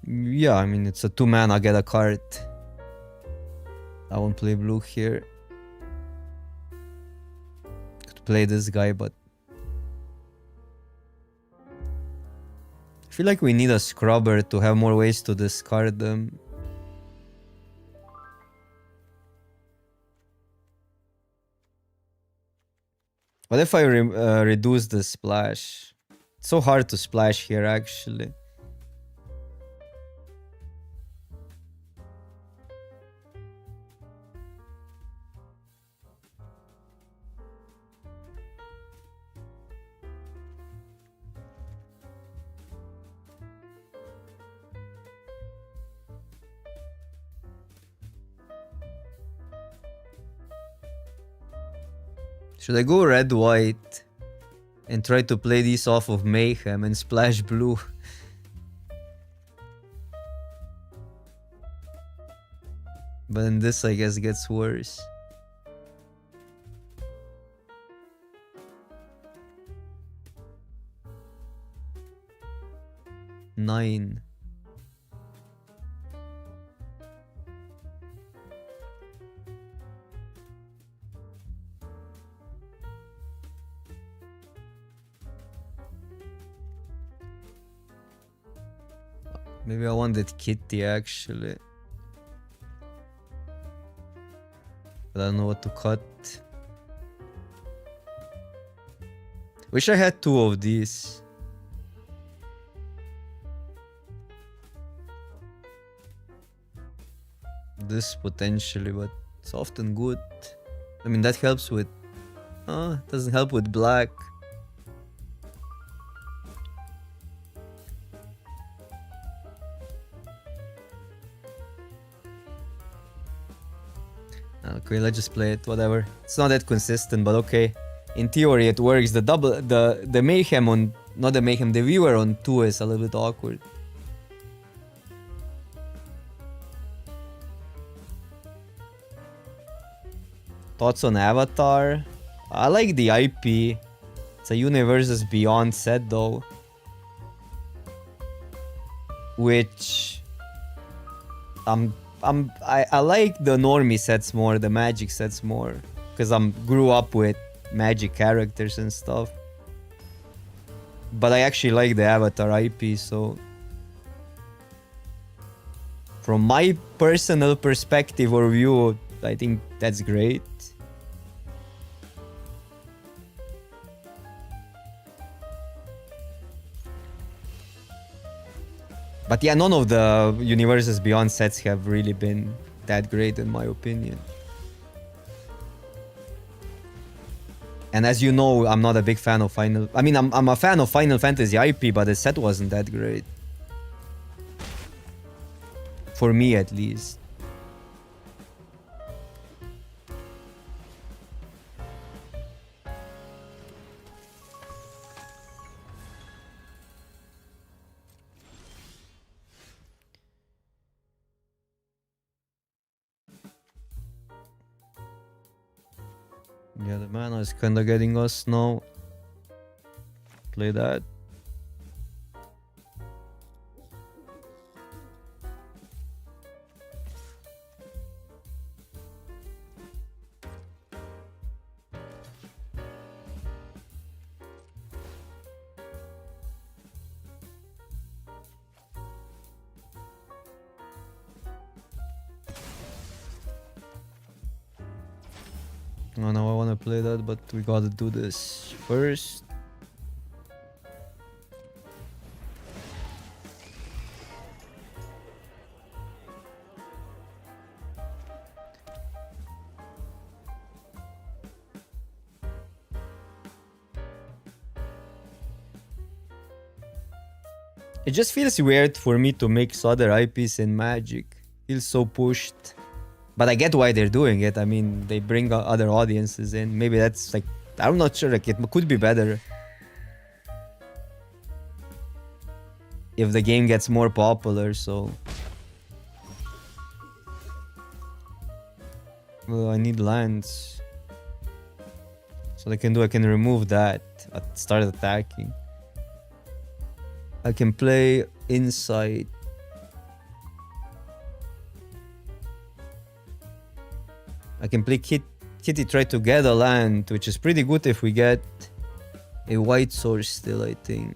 Yeah, I mean, it's a 2-mana, get a card. I won't play blue here. Could play this guy, but I feel like we need a scrubber to have more ways to discard them. What if I reduce the splash? It's so hard to splash here, actually. Should I go red-white and try to play these off of Mayhem and splash blue? But then this, I guess, gets worse. Nine. Maybe I wanted Kitty, actually. But I don't know what to cut. Wish I had 2 of these. This potentially, but it's often good. I mean, that helps with... it doesn't help with black. Okay, let's just play it, whatever. It's not that consistent, but okay. In theory, it works. The Mayhem on... Not the Mayhem, the Viewer on 2 is a little bit awkward. Thoughts on Avatar? I like the IP. It's a Universes Beyond set, though. Which... I like the normie sets more, the Magic sets more, because I grew up with Magic characters and stuff. But I actually like the Avatar IP, so from my personal perspective or view, I think that's great. But yeah, none of the Universes Beyond sets have really been that great in my opinion. And as you know, I'm not a big fan of Final... I mean, I'm a fan of Final Fantasy IP, but the set wasn't that great. For me, at least. Yeah, the mana is kinda getting us now. Play that. Oh, now I wanna play that, but we gotta do this first. It just feels weird for me to mix other IPs in Magic. Feels so pushed. But I get why they're doing it. I mean, they bring other audiences in. Maybe that's like... I'm not sure. Like, it could be better if the game gets more popular, so... Well, I need lands. So I can remove that. Start attacking. I can play Insight. I can play Kitty, try to get a land, which is pretty good if we get a white source still, I think.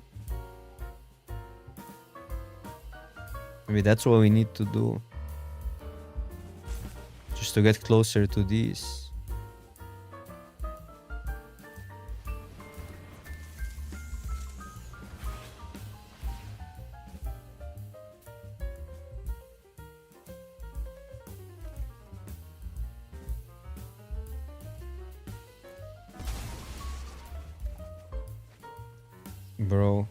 Maybe that's what we need to do. Just to get closer to these. Bro.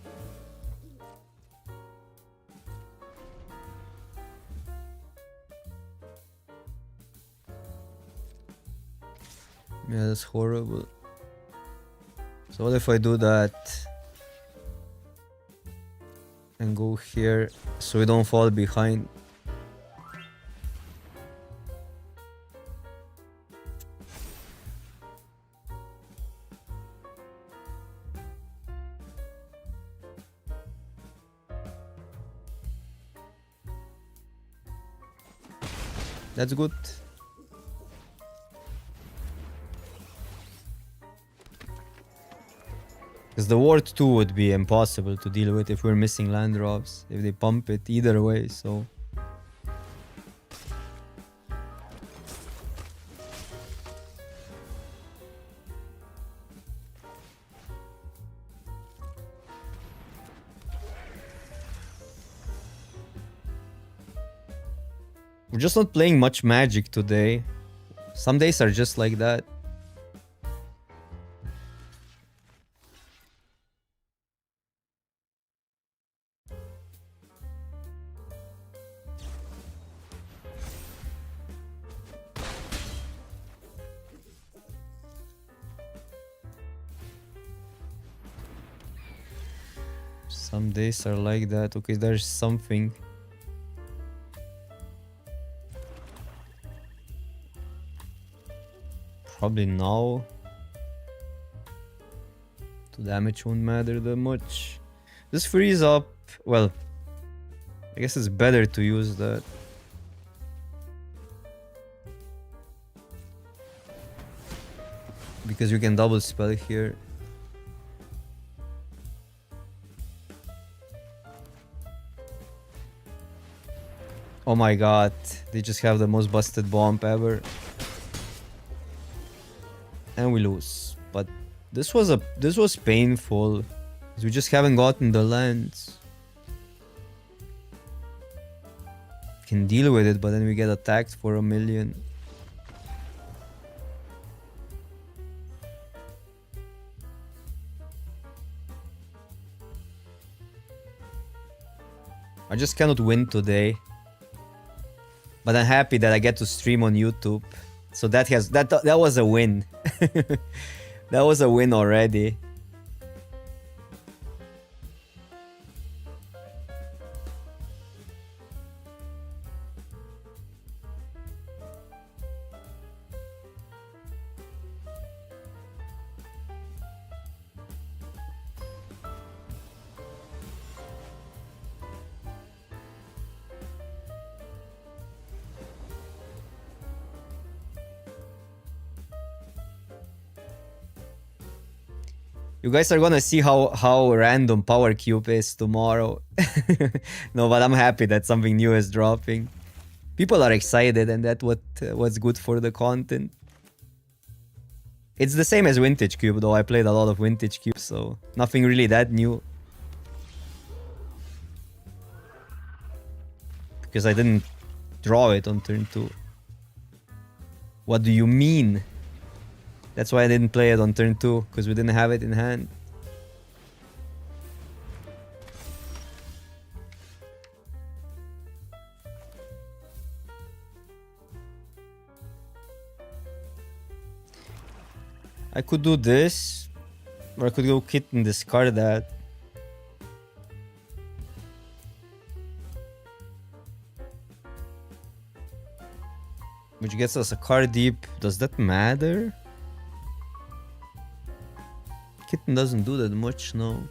Yeah, that's horrible. So what if I do that and go here so we don't fall behind? That's good. Because the ward 2 would be impossible to deal with if we're missing land drops. If they pump it either way, so... We're just not playing much Magic today. Some days are just like that. Some days are like that. Okay, there's something. Probably now. The damage won't matter that much. This frees up. Well, I guess it's better to use that. Because you can double spell here. Oh my god, they just have the most busted bomb ever. And we lose. But this was painful. We just haven't gotten the lands. Can deal with it, but then we get attacked for 1,000,000. I just cannot win today. But I'm happy that I get to stream on YouTube. So that was a win. That was a win already. You guys are gonna see how random Power Cube is tomorrow. No, but I'm happy that something new is dropping. People are excited, and that's what's good for the content. It's the same as Vintage Cube, though. I played a lot of Vintage Cube, so nothing really that new. Because I didn't draw it on turn 2. What do you mean? That's why I didn't play it on turn 2, because we didn't have it in hand. I could do this, or I could go Kit and discard that. Which gets us a card deep. Does that matter? Kitten doesn't do that much, no.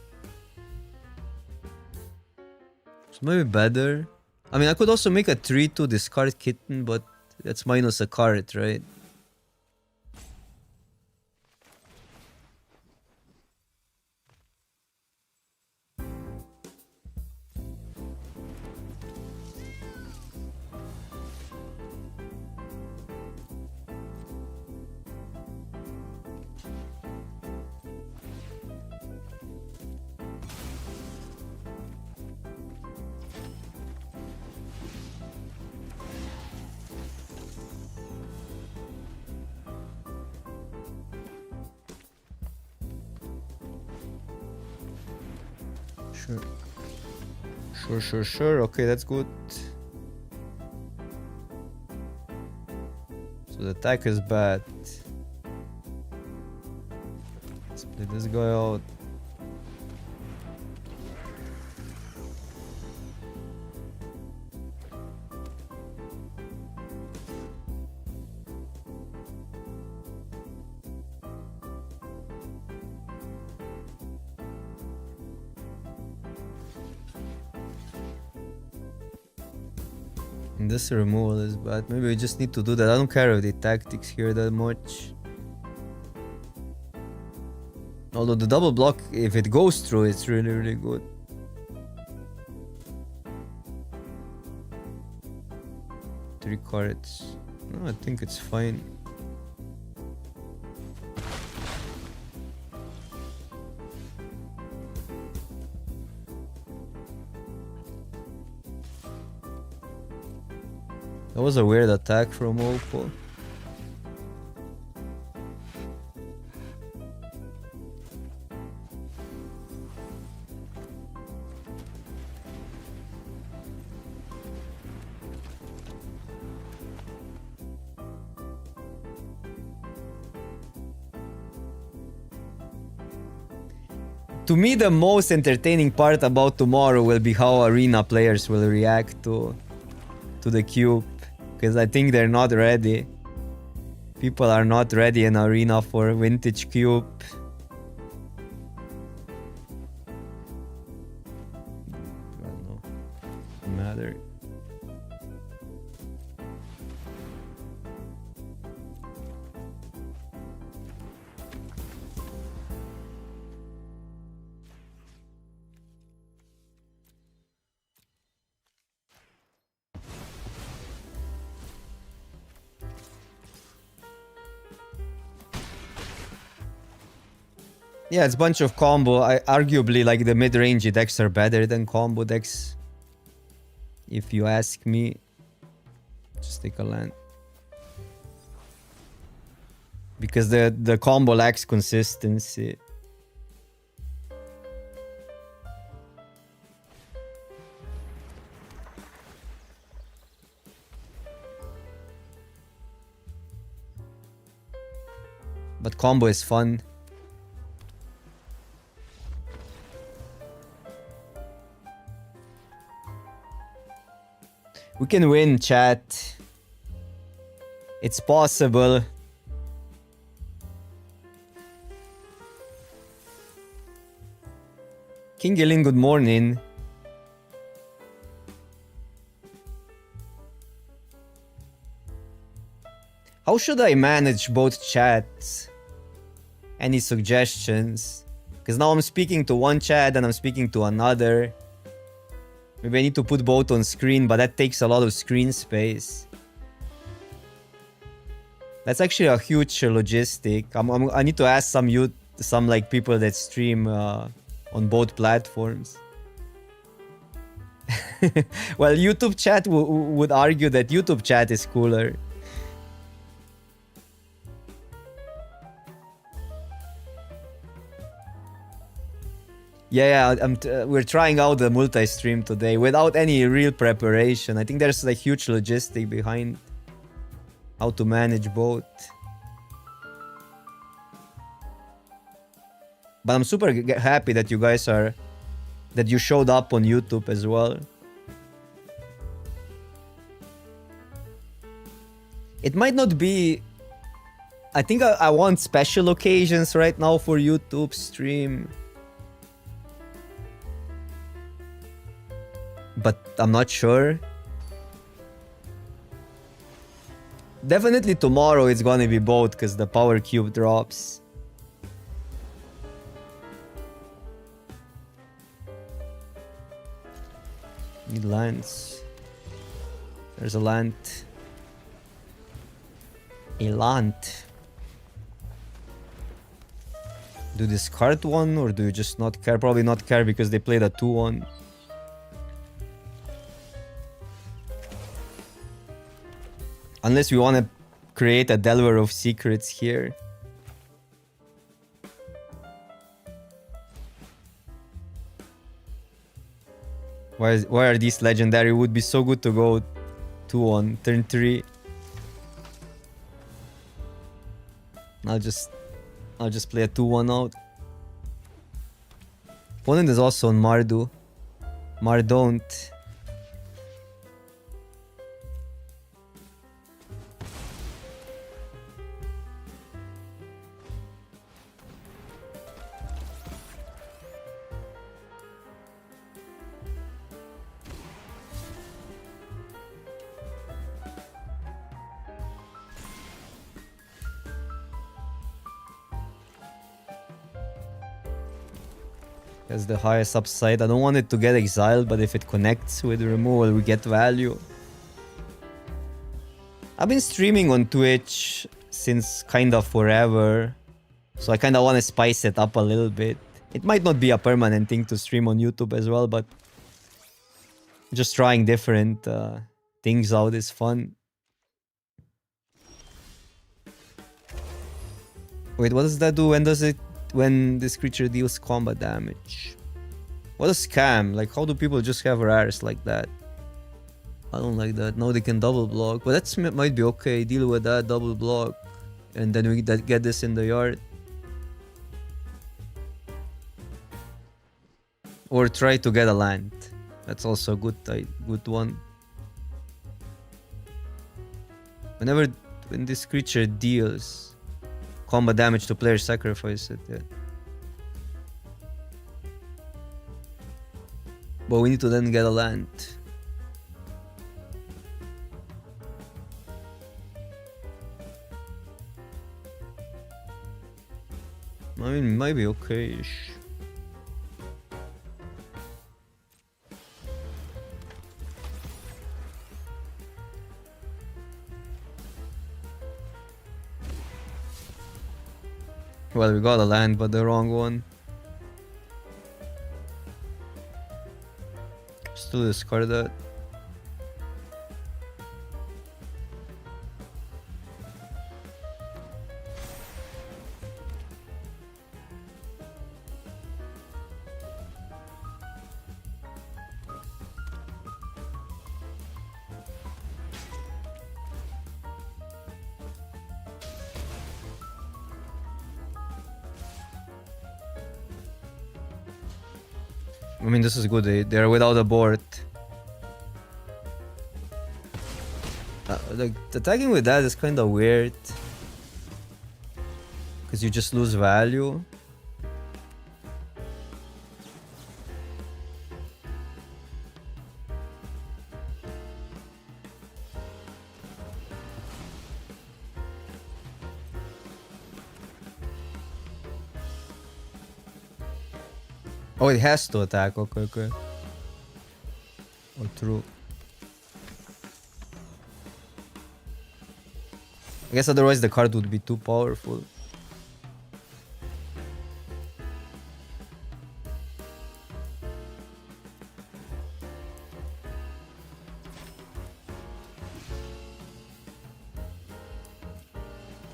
So maybe better. I mean, I could also make a 3-2 discard Kitten, but that's minus a card, right? Sure. Okay, that's good. So the attack is bad. Split this guy out. And this removal is bad. Maybe we just need to do that. I don't care with the tactics here that much. Although the double block, if it goes through, it's really good. Three cards. No, I think it's fine. That was a weird attack from Opal. To me, the most entertaining part about tomorrow will be how arena players will react to the cube. Because I think they're not ready. People are not ready in arena for vintage cube. I don't know. Doesn't matter. Yeah, it's a bunch of combo. Arguably, like the mid-range decks are better than combo decks. If you ask me, just take a land. Because the combo lacks consistency. But combo is fun. We can win, chat. It's possible. King Gillen, good morning. How should I manage both chats? Any suggestions? Because now I'm speaking to one chat and I'm speaking to another. Maybe I need to put both on screen, but that takes a lot of screen space. That's actually a huge logistic. I need to ask some like people that stream on both platforms. Well, YouTube chat would argue that YouTube chat is cooler. Yeah, we're trying out the multi-stream today without any real preparation. I think there's like huge logistic behind how to manage both. But I'm super happy that you guys that you showed up on YouTube as well. It might not be... I think I want special occasions right now for YouTube stream. But I'm not sure. Definitely tomorrow it's gonna be both because the power cube drops. Need lands. There's a land. A land. Do you discard one or do you just not care? Probably not care because they played a 2-1. Unless we want to create a Delver of Secrets here. Why are these legendary? It would be so good to go 2 on turn 3. I'll just play a 2-1 out. Opponent is also on Mardu. Mardon't. That's the highest upside. I don't want it to get exiled, but if it connects with removal, we get value. I've been streaming on Twitch since kind of forever, so I kind of want to spice it up a little bit. It might not be a permanent thing to stream on YouTube as well, but just trying different things out is fun. Wait, what does that do? When this creature deals combat damage? What a scam. Like, how do people just have rares like that? I don't like that. Now they can double block, but that might be okay. Deal with that double block, and then we get this in the yard. Or try to get a land. That's also a good one. When this creature deals combat damage to player, sacrifice it. Yeah. But we need to then get a land. I mean, it might be okay-ish. Well, we got a land, but the wrong one. Still discard that. I mean, this is good. They're without a board. Like, attacking with that is kind of weird. Because you just lose value. Oh, it has to attack. Okay. Oh, true. I guess otherwise the card would be too powerful.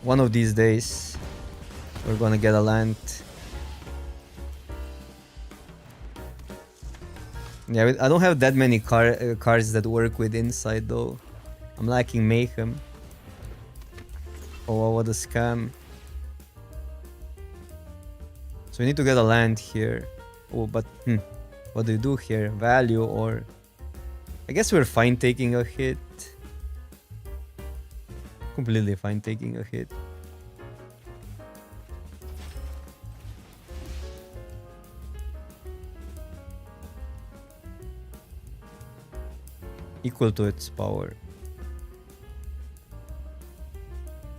One of these days, we're gonna get a land. Yeah, I don't have that many cards that work with Inside though. I'm lacking Mayhem. Oh, what a scam. So we need to get a land here. Oh, but what do you do here? Value or... I guess we're fine taking a hit. Completely fine taking a hit. Equal to its power.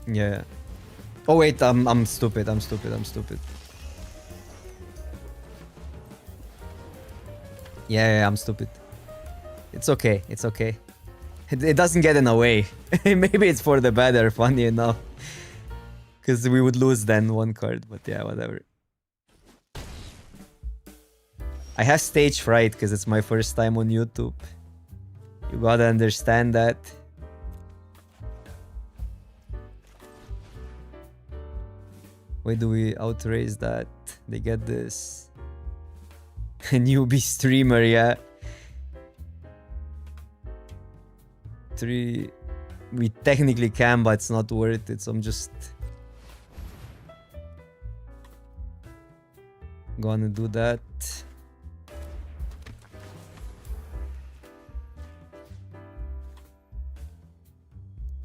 Yeah. Oh wait, I'm stupid. I'm stupid. Yeah, I'm stupid. It's okay. It doesn't get in the way. Maybe it's for the better, funny enough. Because we would lose then one card, but yeah, whatever. I have stage fright because it's my first time on YouTube. You gotta understand that. Why do we outraise that? They get this. A newbie streamer, yeah. 3. We technically can, but it's not worth it, so I'm just gonna do that.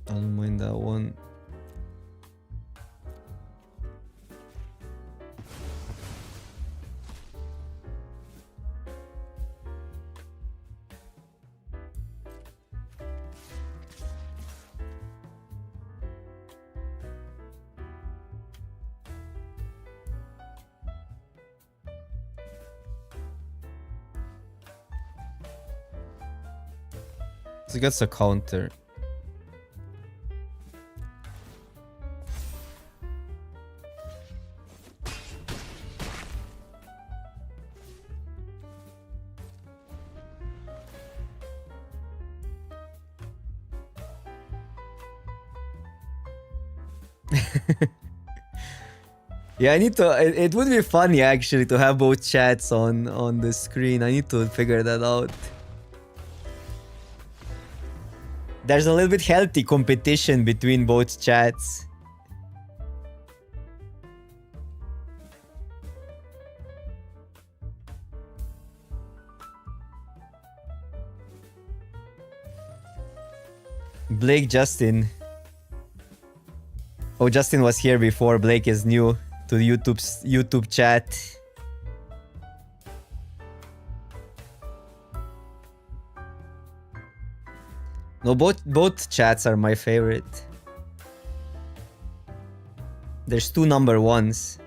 I don't mind that one. So it gets a counter. Yeah, I need to. It would be funny actually to have both chats on the screen. I need to figure that out. There's a little bit healthy competition between both chats. Blake, Justin. Oh, Justin was here before. Blake is new to the YouTube chat. No, both chats are my favorite. There's 2 number 1s.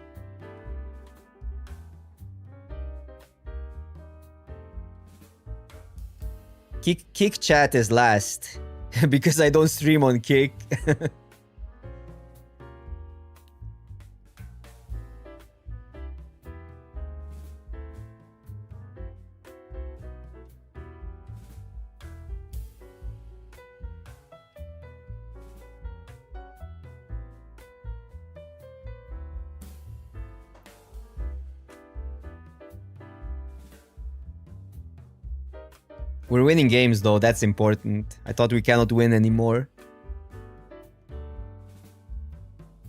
Kick chat is last because I don't stream on Kick. We're winning games though, that's important. I thought we cannot win anymore.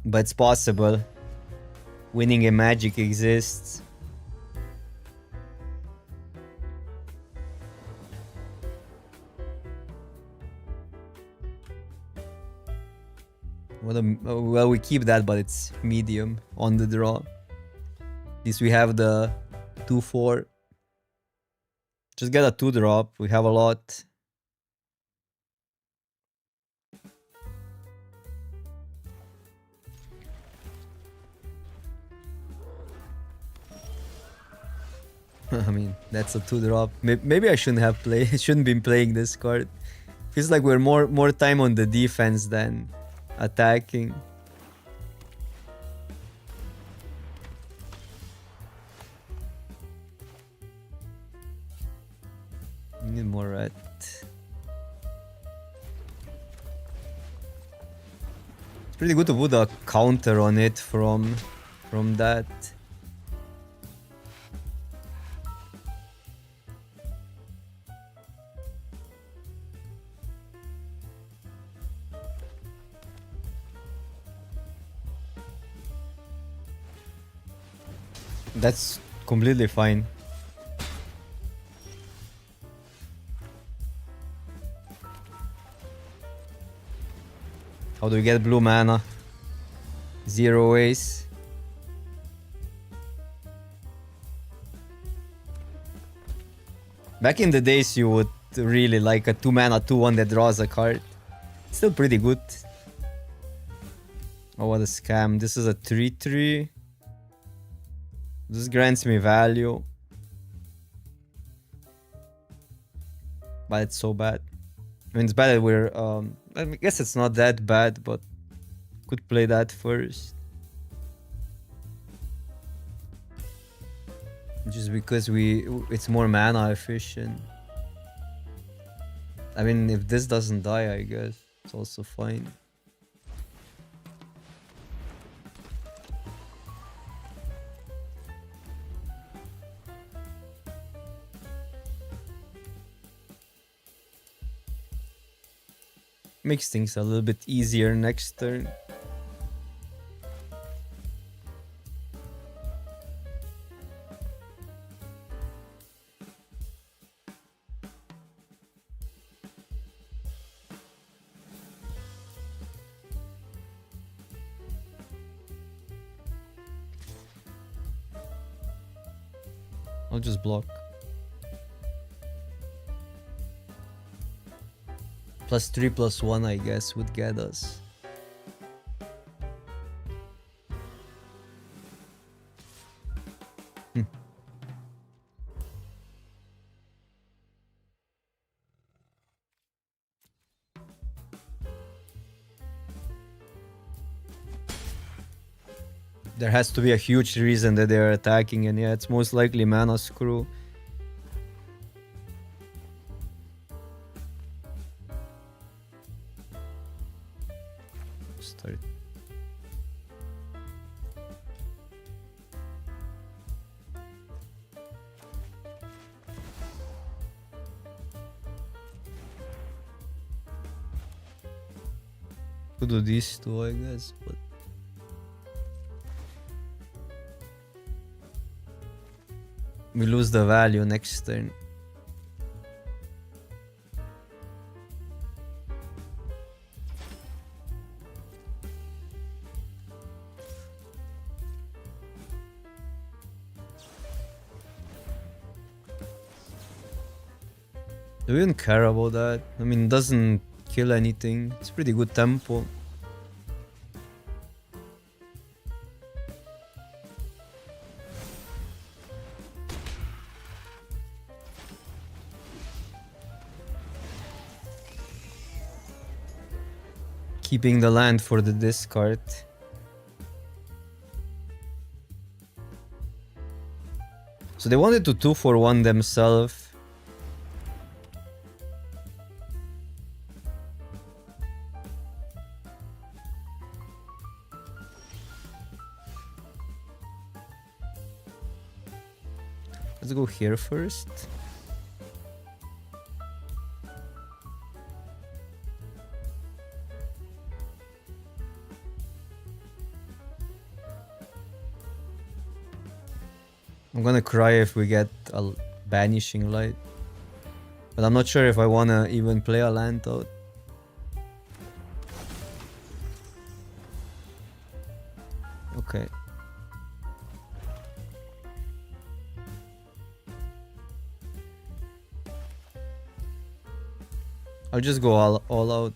But it's possible. Winning in Magic exists. Well, we keep that, but it's medium on the draw. At least we have the 2-4. Just get a 2-drop. We have a lot. I mean, that's a 2-drop. Maybe I shouldn't been playing this card. Feels like we're more time on the defense than attacking. We need more red. It's pretty good to put a counter on it from that. That's completely fine. How do we get blue mana? 0 ways. Back in the days, you would really like a 2 mana 2-1 that draws a card. Still pretty good. Oh, what a scam. This is a 3-3. This grants me value. But it's so bad. I mean, it's bad that we're... I guess it's not that bad, but could play that first. Just because it's more mana efficient. I mean, if this doesn't die, I guess it's also fine. Makes things a little bit easier next turn. I'll just block. +3/+1, I guess, would get us. There has to be a huge reason that they're attacking, and yeah, it's most likely mana screw. Start. Could do these two, I guess, but we lose the value next turn. Do we even care about that? I mean, it doesn't kill anything. It's pretty good tempo. Keeping the land for the discard. So they wanted to 2-for-1 themselves. Let's go here first. I'm gonna cry if we get a banishing light. But I'm not sure if I wanna even play a land out. Okay. I'll just go all out.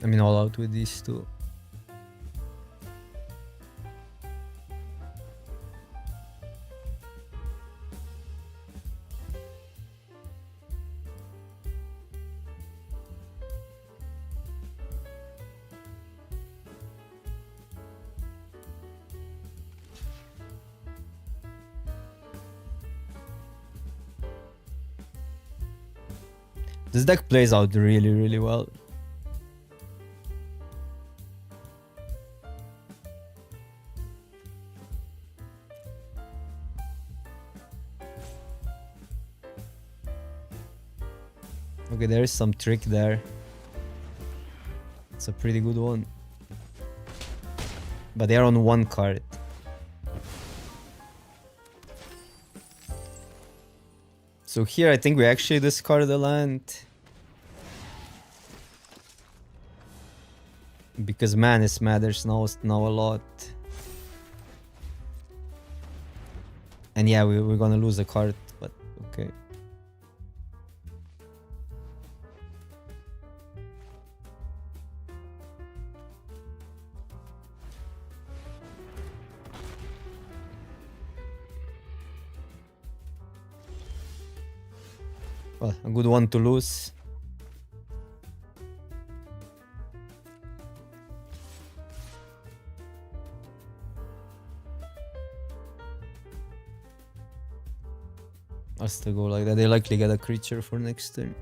I mean, all out with these two. This deck plays out really, really well. Okay, there is some trick there. It's a pretty good one. But they are on one card. So here I think we actually discard the land. Because madness matters now a lot. And yeah, we're gonna lose a card, but okay. Well, a good one to lose. us to go like that. They likely get a creature for next turn.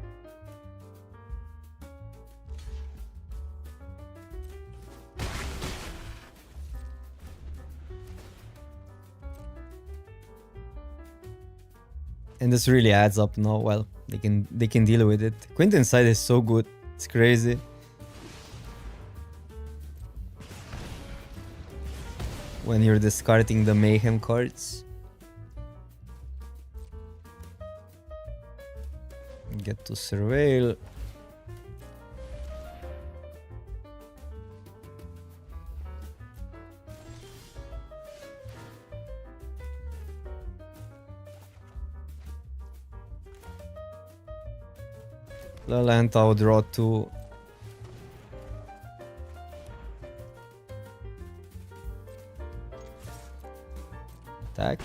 And this really adds up now. Well, they can deal with it. Quinton's side is so good. It's crazy. When you're discarding the mayhem cards. Get to surveil. La land, I'll draw 2. Attack.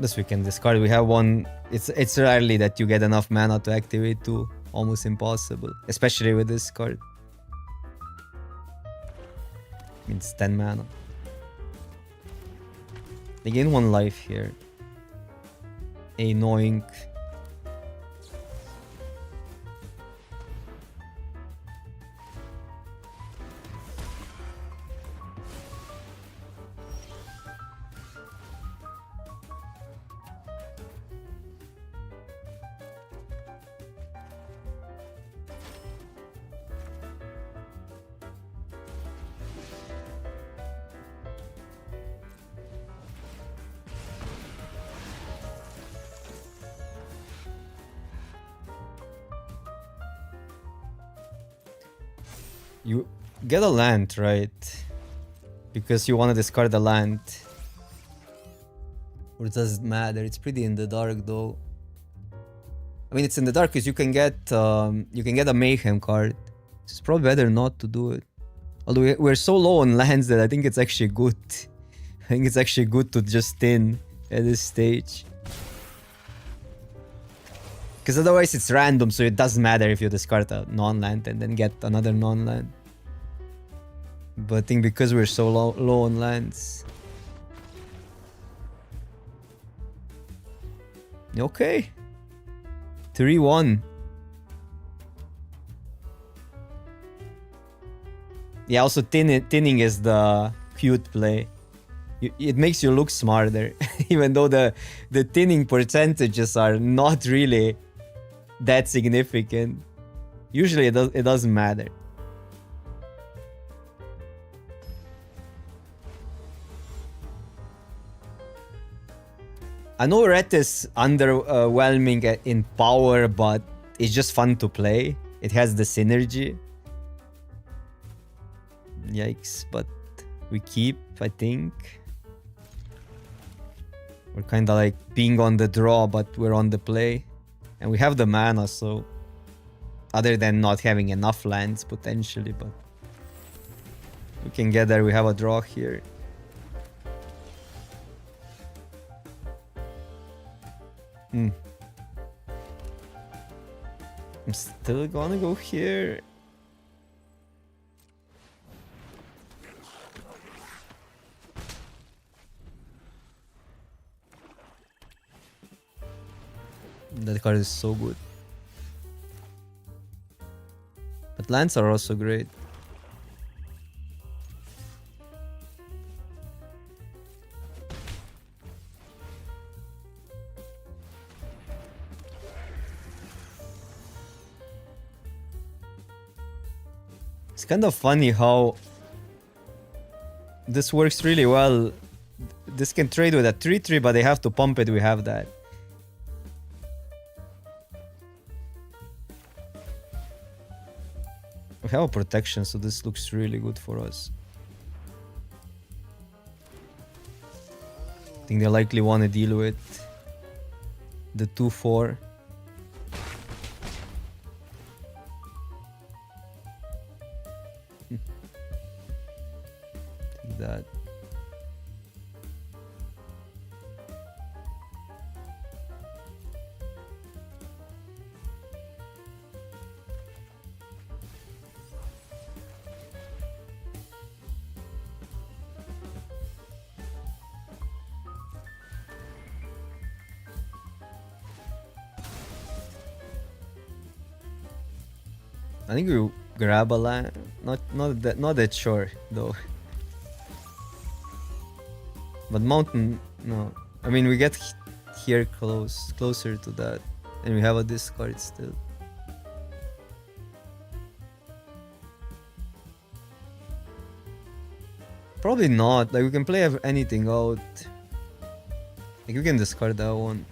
This we can discard. We have one. It's rarely that you get enough mana to activate 2. Almost impossible. Especially with this card. It's 10 mana. They gain 1 life here. Annoying. You get a land, right? Because you want to discard the land. Or does it matter? It's pretty in the dark though. I mean, it's in the dark because you can get a mayhem card. It's probably better not to do it. Although we're so low on lands that I think it's actually good. I think it's actually good to just tin at this stage. Because otherwise it's random, so it doesn't matter if you discard a non-land and then get another non-land. But I think because we're so low on lands. Okay. 3-1. Yeah, also tinning is the cute play. It makes you look smarter. Even though the tinning percentages are not really that significant. Usually it doesn't matter. I know Ret is underwhelming in power, but it's just fun to play. It has the synergy. Yikes, but we keep, I think. We're kind of like being on the draw, but we're on the play. And we have the mana, so... Other than not having enough lands, potentially, but... We can get there, we have a draw here. I'm still gonna go here. That card is so good. But lands are also great. It's kind of funny how this works really well. This can trade with a 3-3, but they have to pump it. We have that. We have a protection, so this looks really good for us. I think they likely want to deal with the 2-4. That. I think we grab a land. Not that sure though. But mountain, no. I mean, we get here closer to that, and we have a discard still. Probably not. Like, we can play anything out. Like, we can discard that one.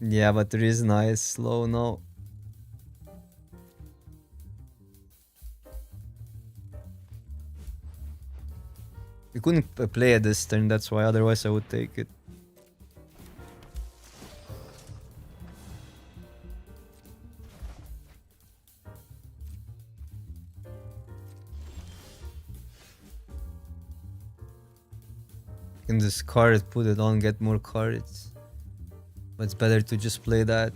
Yeah, but Rizna is slow now. We couldn't play at this turn, that's why, otherwise I would take it. You can discard it, put it on, get more cards. But it's better to just play that.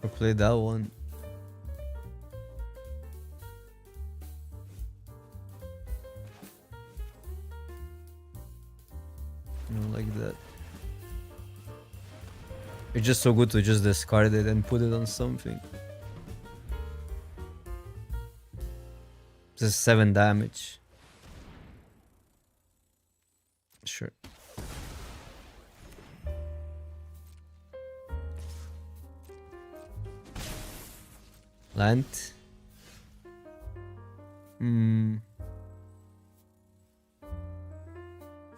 Or play that one. Like that. It's just so good to just discard it and put it on something. This is 7 damage. Sure. Land.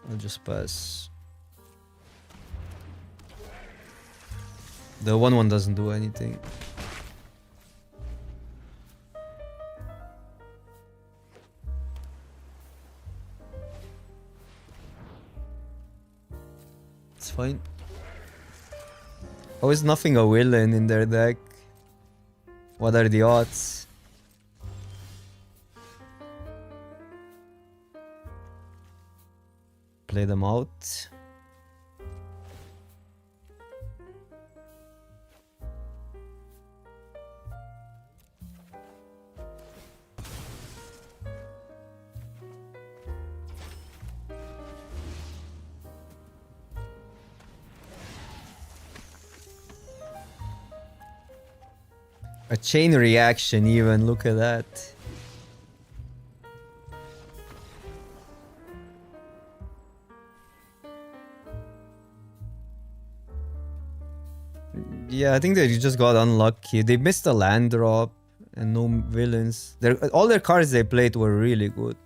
I'll just pass. The 1/1 doesn't do anything. It's fine. Oh, is nothing a villain in their deck? What are the odds? Play them out. A chain reaction even, look at that. Yeah, I think they just got unlucky. They missed a land drop and no villains. All their cards they played were really good.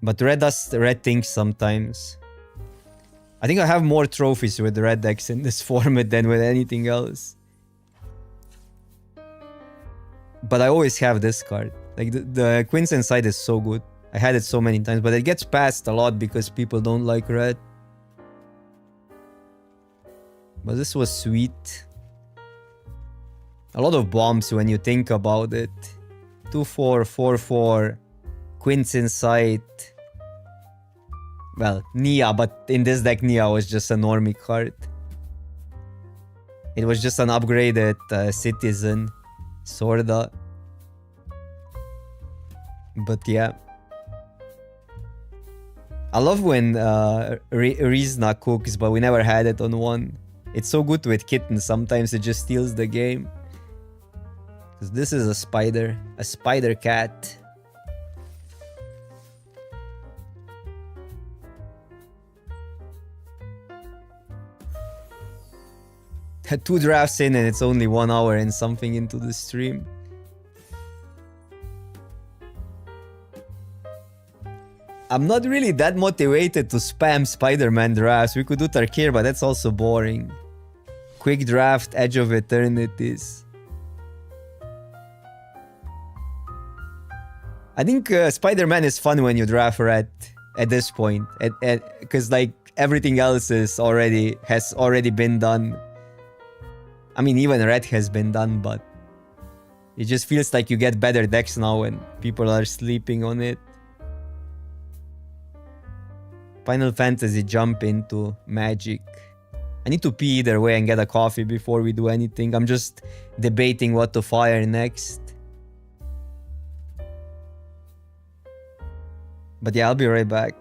But red does red things sometimes. I think I have more trophies with red decks in this format than with anything else. But I always have this card. Like the Queen's Inside is so good. I had it so many times, but it gets passed a lot because people don't like red. But this was sweet. A lot of bombs when you think about it. 2/4, 4/4, Queen's Inside. Well, Nia, but in this deck Nia was just a normie card. It was just an upgraded citizen, sorta. But yeah. I love when Rizna cooks, but we never had it on one. It's so good with kittens, sometimes it just steals the game. Because this is a spider cat. Had 2 drafts in and it's only 1 hour and something into the stream. I'm not really that motivated to spam Spider-Man drafts. We could do Tarkir, but that's also boring. Quick draft, Edge of Eternities. I think Spider-Man is fun when you draft red at this point. Because like everything else has already been done. I mean, even red has been done, but it just feels like you get better decks now when people are sleeping on it. Final Fantasy jump into Magic. I need to pee either way and get a coffee before we do anything. I'm just debating what to fire next. But yeah, I'll be right back.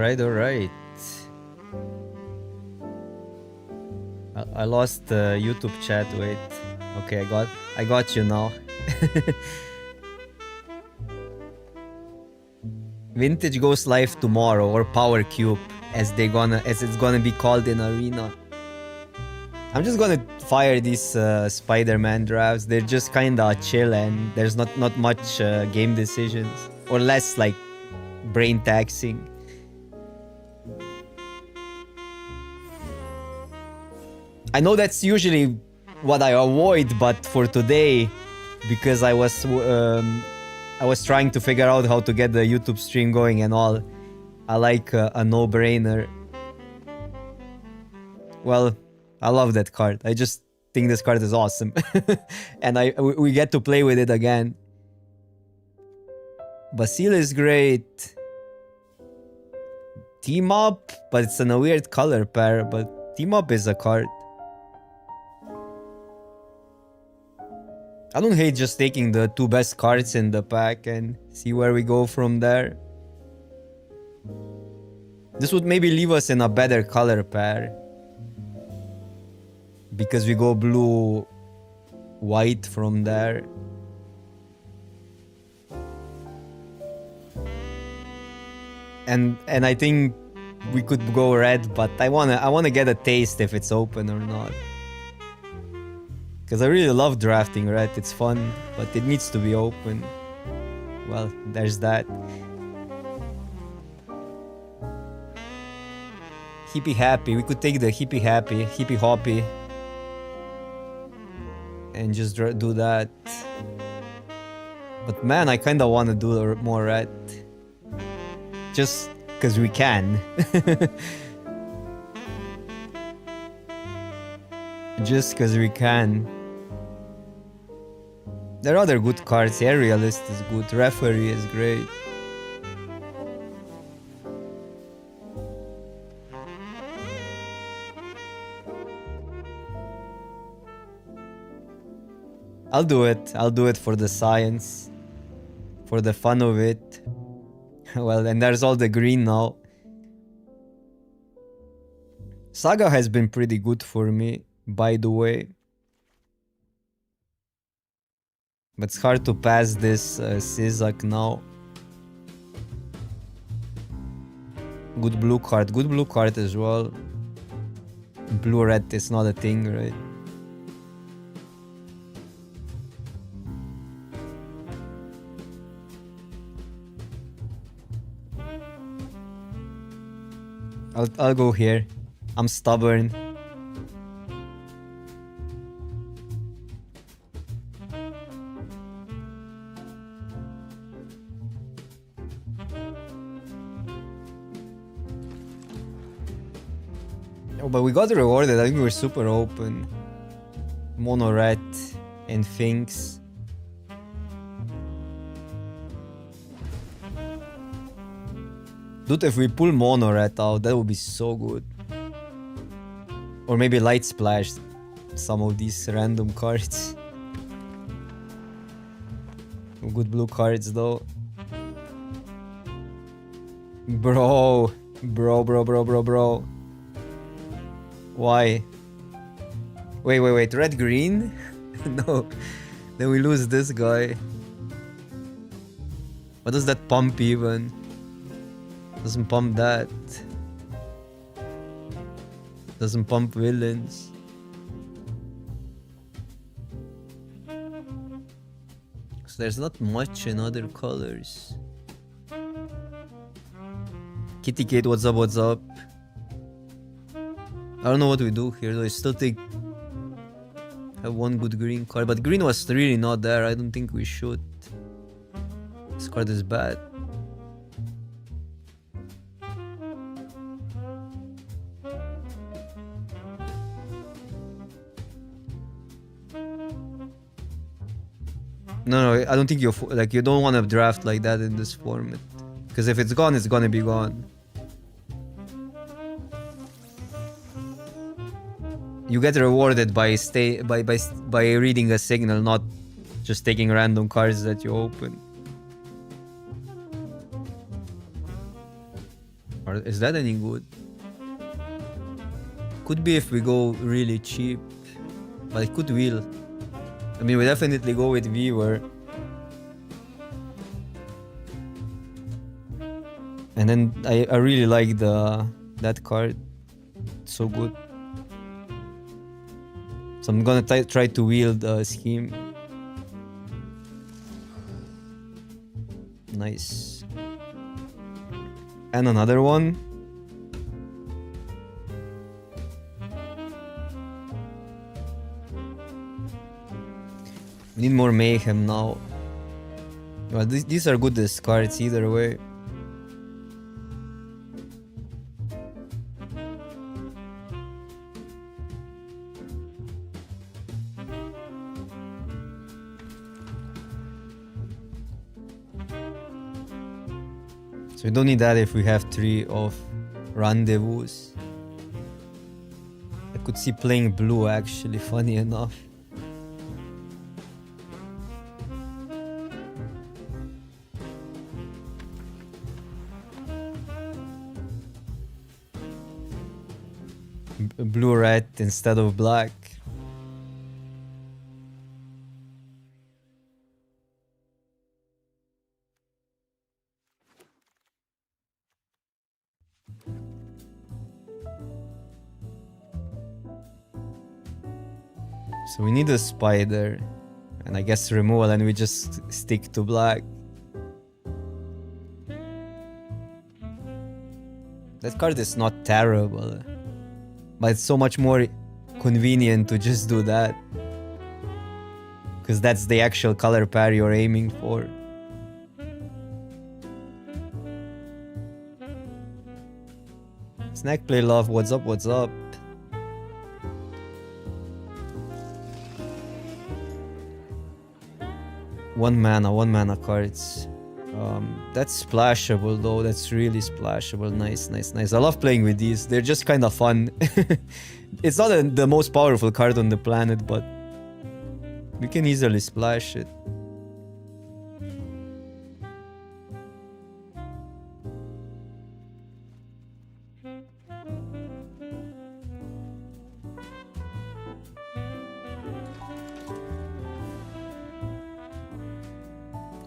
Alright. I lost the YouTube chat, wait. Okay, I got you now. Vintage goes live tomorrow, or Power Cube, as it's gonna be called in Arena. I'm just gonna fire these Spider-Man drafts. They're just kinda chill and there's not much game decisions, or less like brain taxing. I know that's usually what I avoid, but for today, because I was trying to figure out how to get the YouTube stream going and all, I like a no-brainer. Well, I love that card. I just think this card is awesome. And we get to play with it again. Basile is great. Team Up, but it's in a weird color pair, but Team Up is a card. I don't hate just taking the two best cards in the pack and see where we go from there. This would maybe leave us in a better color pair, because we go blue, white from there. And I think we could go red, but I wanna get a taste if it's open or not. Because I really love drafting red, it's fun, but it needs to be open. Well, there's that. Hippie Happy, we could take the Hippie Happy, Hippie Hoppy, and just do that. But man, I kinda wanna do more red. Just because we can. Just because we can. There are other good cards. Aerialist is good. Referee is great. I'll do it. I'll do it for the science. For the fun of it. Well, and there's all the green now. Saga has been pretty good for me, by the way. But it's hard to pass this Sizak now. Good blue card as well. Blue-red is not a thing, right? I'll go here. I'm stubborn. Oh, but we got rewarded. I think we were super open. Mono red and things. Dude, if we pull mono red out, that would be so good. Or maybe light splash some of these random cards. Good blue cards though. Bro. Why? Wait. Red green? No. Then we lose this guy. What does that pump even? Doesn't pump that. Doesn't pump villains. So there's not much in other colors. Kitty Kate, what's up? I don't know what we do here though. I still think have one good green card, but green was really not there. I don't think we should. This card is bad. No, I don't think you don't want to draft like that in this format. Because if it's gone, it's gonna be gone. You get rewarded by reading a signal, not just taking random cards that you open. Or is that any good? Could be if we go really cheap, but it could wheel. I mean, we definitely go with Weaver. And then I really like that card. It's so good. So I'm gonna try to wield the scheme. Nice. And another one. We need more mayhem now. Well, these are good discards either way. So we don't need that if we have 3 of rendezvous. I could see playing blue actually, funny enough. Blue red instead of black. So we need a spider, and I guess removal, and we just stick to black. That card is not terrible, but it's so much more convenient to just do that, because that's the actual color pair you're aiming for. Snack play love, what's up, what's up? One mana cards. That's splashable though. That's really splashable. Nice. I love playing with these. They're just kind of fun. It's not the most powerful card on the planet, but we can easily splash it.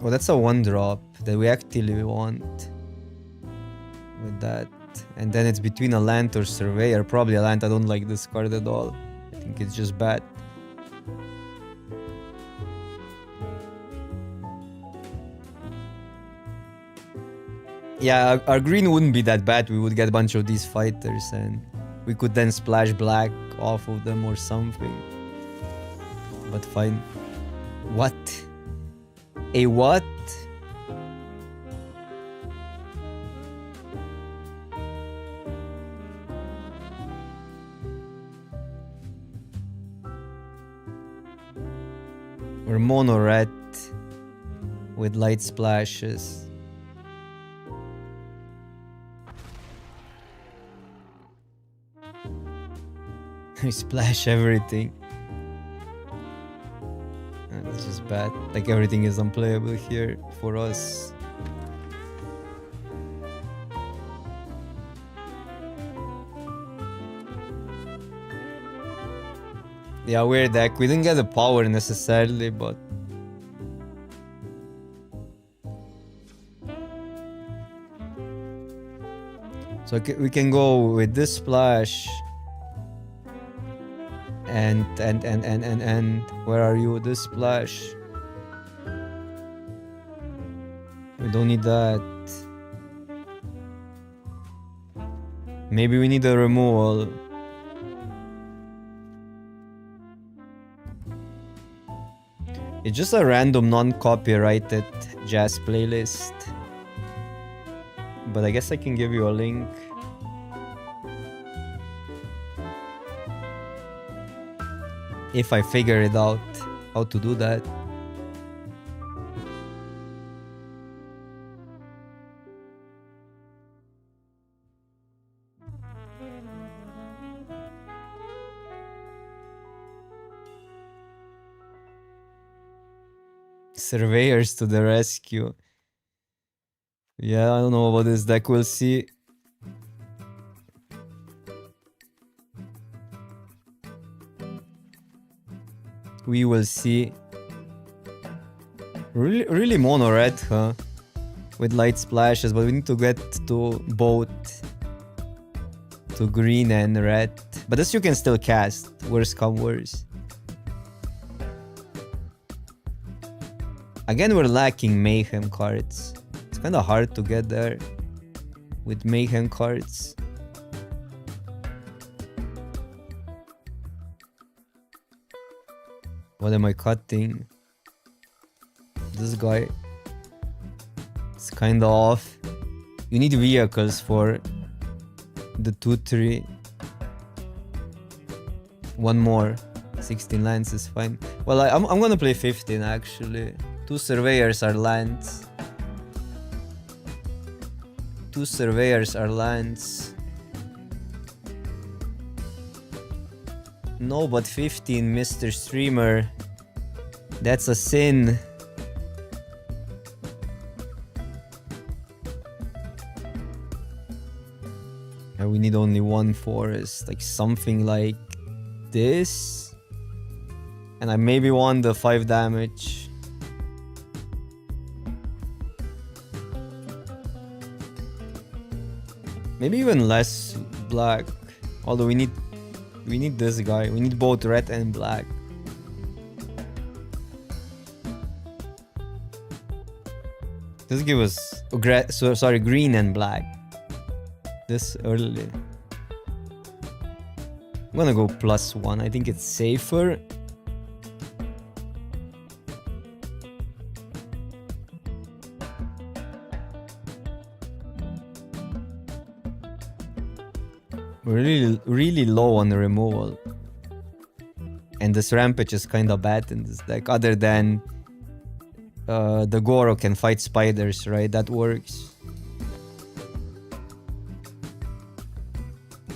Oh, that's a 1-drop that we actually want with that. And then it's between a land or surveyor. Probably a land. I don't like this card at all. I think it's just bad. Yeah, our green wouldn't be that bad. We would get a bunch of these fighters and we could then splash black off of them or something. But fine. What? A what? We're mono red with light splashes. We splash everything. This is bad. Like everything is unplayable here for us. Yeah, weird deck. We didn't get the power necessarily, but so we can go with this splash. And where are you? This splash. We don't need that. Maybe we need a removal. It's just a random non-copyrighted jazz playlist. But I guess I can give you a link. If I figure it out how to do that. Surveyors to the rescue. Yeah, I don't know about this deck. We'll see. We will see. Really mono red, huh? With light splashes, but we need to get to both. To green and red. But this you can still cast. Worst come worst. Again, we're lacking Mayhem cards. It's kind of hard to get there with Mayhem cards. What am I cutting? This guy. It's kind of off. You need vehicles for the 2-3. One more. 16 lands is fine. Well, I'm gonna play 15 actually. 2 surveyors are lands. 2 surveyors are lands. No, but 15, Mr. Streamer. That's a sin. And we need only one forest. Like something like this. And I maybe want the 5 damage. Maybe even less black. Although we need this guy. We need both red and black. This give us green and black. This early. I'm gonna go +1. I think it's safer. We're really low on the removal. And this Rampage is kinda bad in this deck. Other than the Goro can fight spiders, right? That works.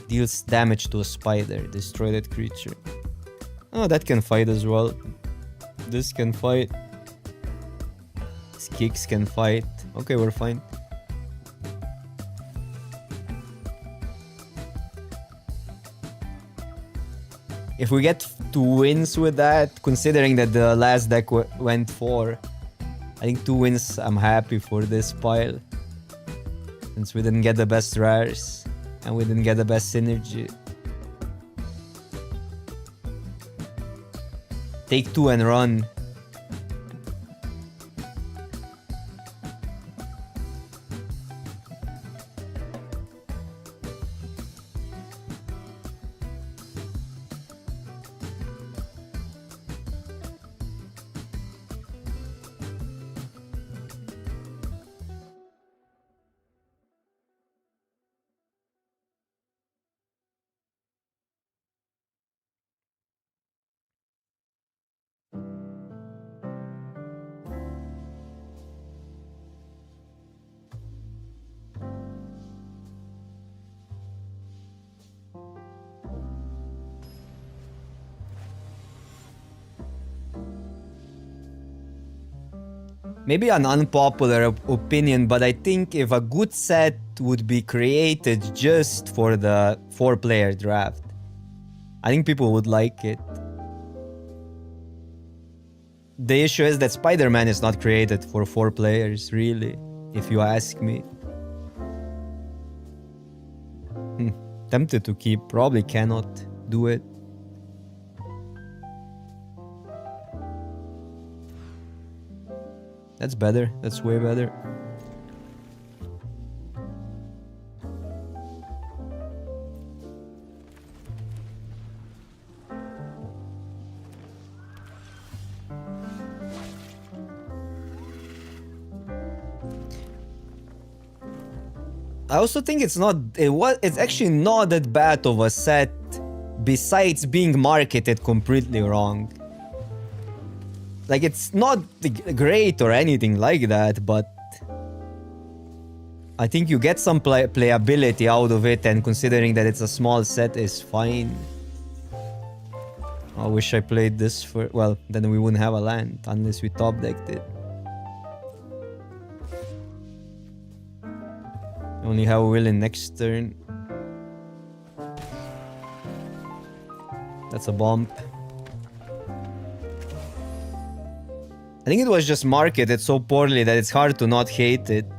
Deals damage to a spider. Destroy that creature. Oh, that can fight as well. This can fight. These kicks can fight. Okay, we're fine. If we get 2 wins with that, considering that the last deck went 4, I think 2 wins, I'm happy for this pile. Since we didn't get the best rares, and we didn't get the best synergy. Take 2 and run. Maybe an unpopular opinion, but I think if a good set would be created just for the 4-player draft, I think people would like it. The issue is that Spider-Man is not created for 4 players, really, if you ask me. Tempted to keep, probably cannot do it. That's better, that's way better. I also think it's actually not that bad of a set, besides being marketed completely wrong. Like, it's not great or anything like that, but I think you get some playability out of it, and considering that it's a small set is fine. I wish I played this for... well, then we wouldn't have a land, unless we top decked it. Only have a will in next turn. That's a bump. I think it was just marketed so poorly that it's hard to not hate it,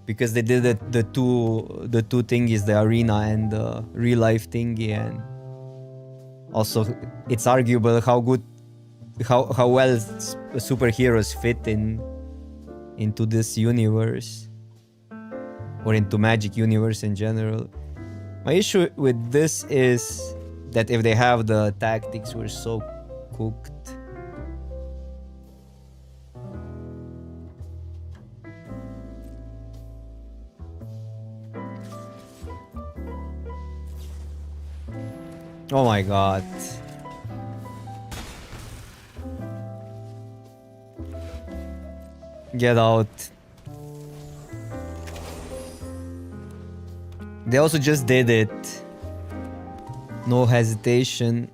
because they did the two thingies, the arena and the real life thingy, and also it's arguable how well superheroes fit into this universe, or into Magic universe in general. My issue with this is that if they have the tactics, we're so cooked. Oh my god. Get out. They also just did it. No hesitation.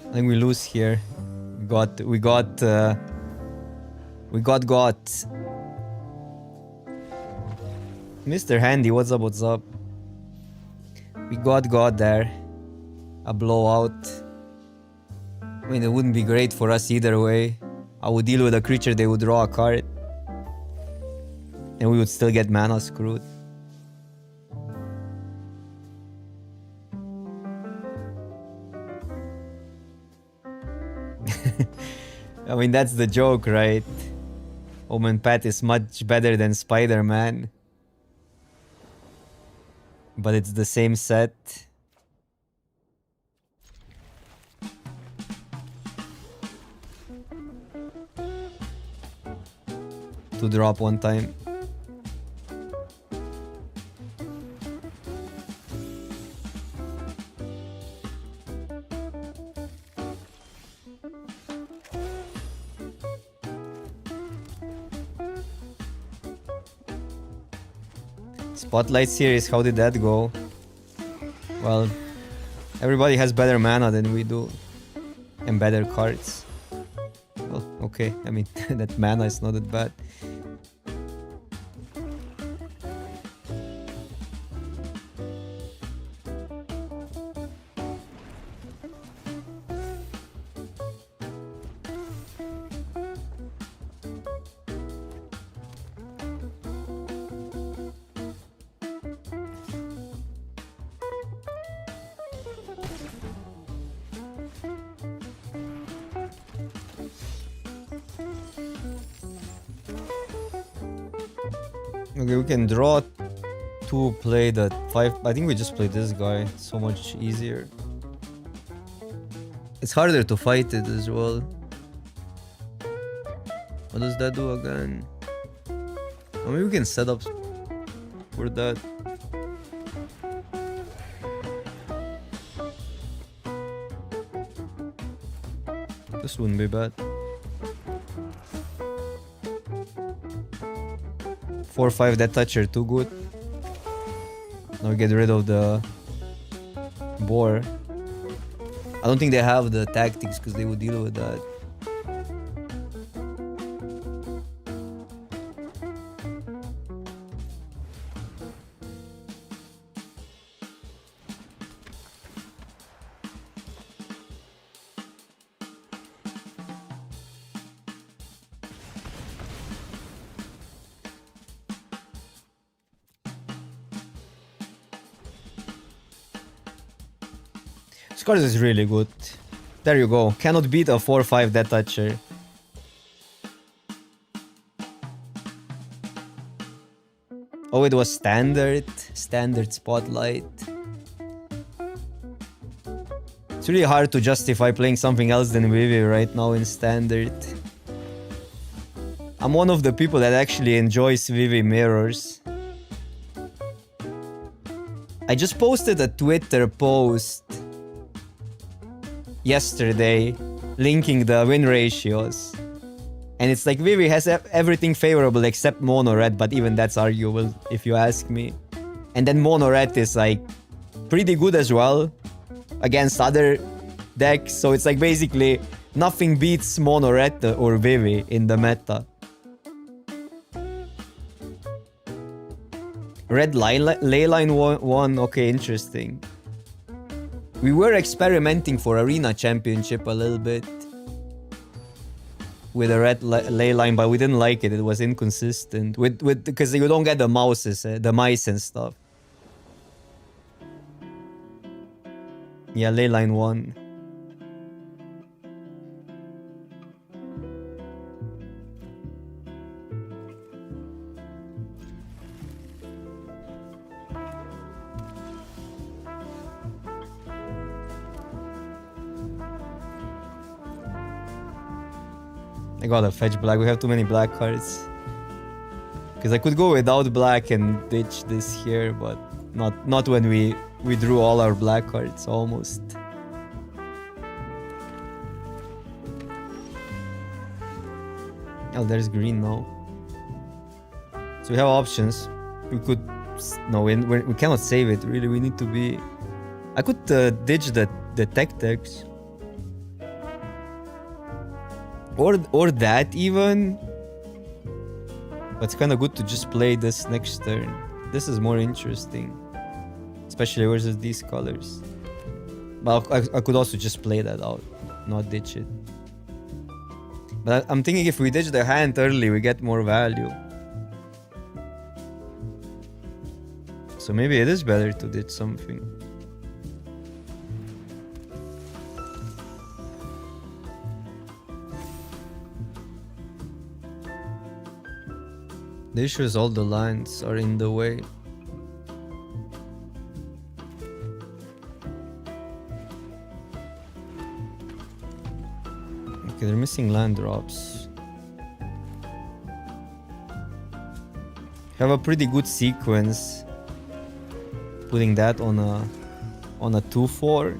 I think we lose here. We got Mr. Handy, what's up, what's up? We got there. A blowout. I mean, it wouldn't be great for us either way. I would deal with a creature, they would draw a card. And we would still get mana screwed. I mean, that's the joke, right? Omen Pat is much better than Spider-Man. But it's the same set. To drop one time. Spotlight series, how did that go? Well, everybody has better mana than we do. And better cards. Well, okay, I mean, that mana is not that bad. Okay, we can draw to play the 5. I think we just play this guy. It's so much easier. It's harder to fight it as well. What does that do again? Oh, maybe we can set up for that. This wouldn't be bad. 4/5 that toucher, too good. Now get rid of the boar. I don't think they have the tactics because they would deal with that. This card is really good. There you go. Cannot beat a 4-5 Death Toucher. Oh, it was standard. Standard Spotlight. It's really hard to justify playing something else than Vivi right now in standard. I'm one of the people that actually enjoys Vivi mirrors. I just posted a Twitter post yesterday linking the win ratios. And it's like Vivi has everything favorable except mono red, but even that's arguable if you ask me. And then mono red is like pretty good as well against other decks. So it's like basically nothing beats mono red or Vivi in the meta. Red Leyline won. Okay, interesting. We were experimenting for Arena Championship a little bit with a red ley line, but we didn't like it. It was inconsistent because you don't get the mouses, the mice and stuff. Yeah, ley line won. I gotta fetch black. We have too many black cards. Because I could go without black and ditch this here, but not when we drew all our black cards almost. Oh, there's green now. So we have options. We could... No, we cannot save it. Really, we need to be... I could ditch the tech decks. Or that even. But it's kind of good to just play this next turn. This is more interesting. Especially versus these colors. But I could also just play that out. Not ditch it. But I'm thinking if we ditch the hand early, we get more value. So maybe it is better to ditch something. The issue is all the lines are in the way. Okay, they're missing land drops. Have a pretty good sequence. Putting that on a 2-4.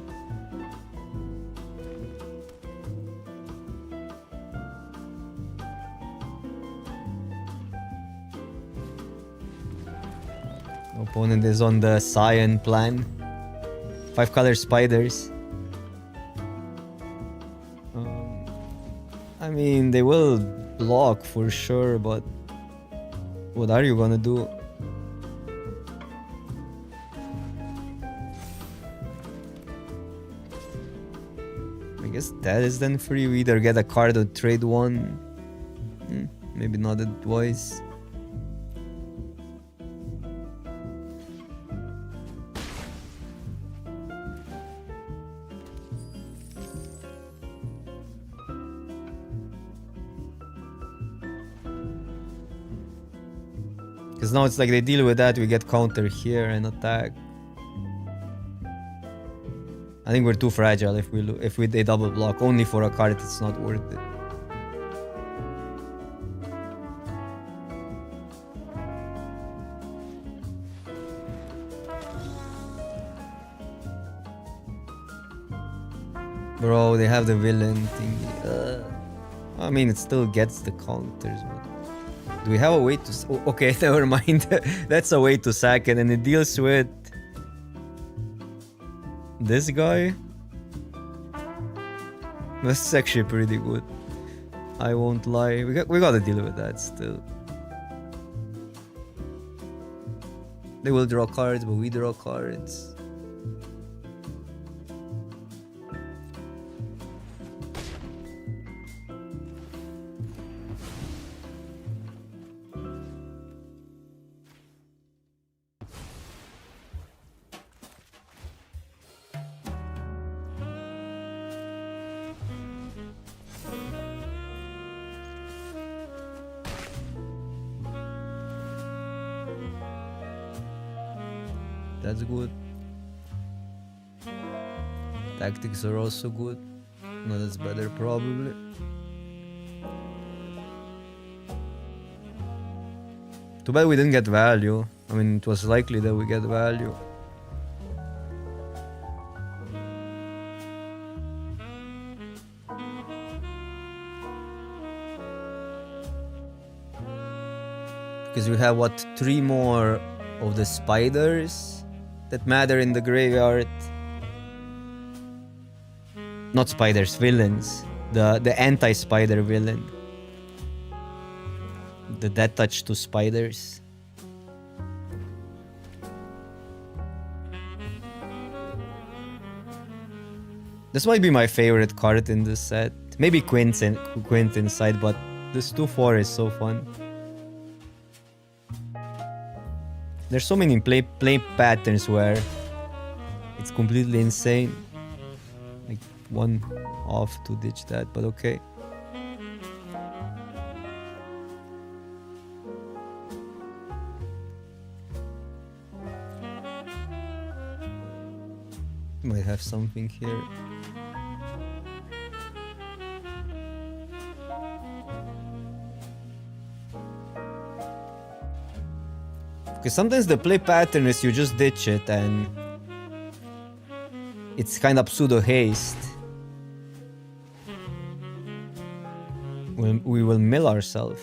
Opponent is on the cyan plan. 5-color spiders. I mean, they will block for sure, but what are you gonna do? I guess that is then free. We either get a card or trade one. Maybe not that wise. Because now it's like they deal with that, we get counter here and attack. I think we're too fragile if they double block. Only for a card, it's not worth it. Bro, they have the villain thingy. I mean, it still gets the counters. But do we have a way to... Okay, never mind. That's a way to sack it, and it deals with... This guy? This is actually pretty good. I won't lie. We gotta deal with that still. They will draw cards, but we draw cards. That's good. Tactics are also good. No, that's better probably. Too bad we didn't get value. I mean, it was likely that we get value. Because we have, what, 3 more of the spiders that matter in the graveyard. Not spiders, villains. The anti-spider villain. The death touch to spiders. This might be my favorite card in this set. Maybe Quint inside, but this 2/4 is so fun. There's so many play patterns where it's completely insane. Like 1 off to ditch that, but okay. Might have something here. Because sometimes the play pattern is you just ditch it and it's kind of pseudo haste. We will mill ourselves.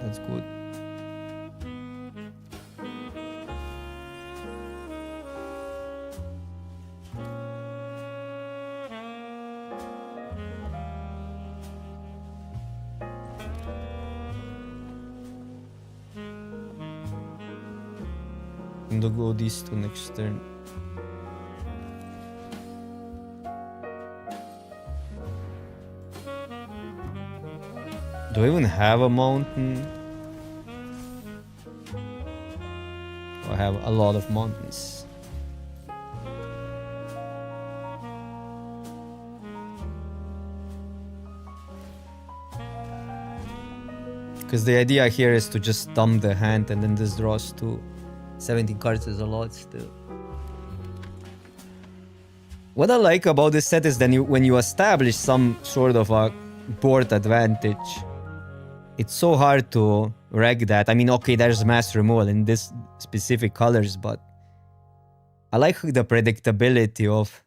That's good. I'm gonna go these 2 next turn. Do I even have a mountain? I have a lot of mountains. Because the idea here is to just dump the hand and then this draws 2. 17 cards is a lot still. What I like about this set is then when you establish some sort of a board advantage, it's so hard to wreck that. I mean, okay, there's mass removal in this specific colors, but I like the predictability of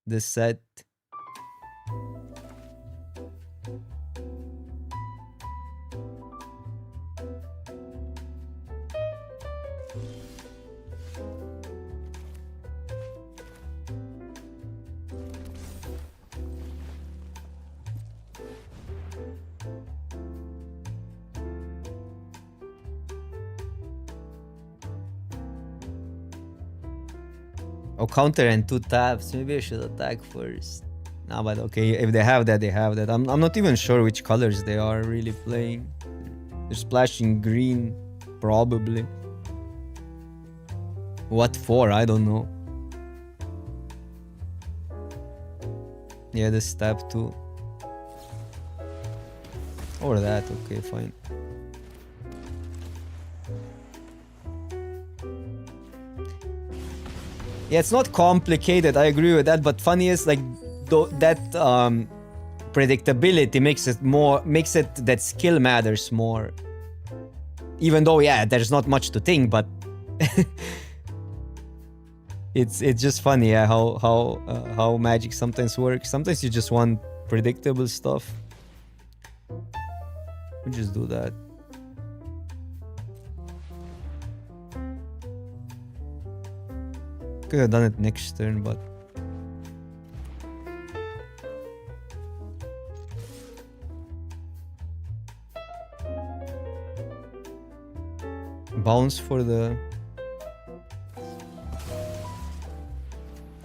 this set. Oh, counter and 2 taps. Maybe I should attack first. Nah, but okay, if they have that, they have that. I'm not even sure which colors they are really playing. They're splashing green, probably. What for? I don't know. Yeah, this step too. Or that, okay, fine. Yeah, it's not complicated, I agree with that, but funny is like that predictability makes it that skill matters more. Even though, yeah, there's not much to think, but it's just funny, yeah, how Magic sometimes works. Sometimes you just want predictable stuff. We just do that. Could have done it next turn, but bounce for the...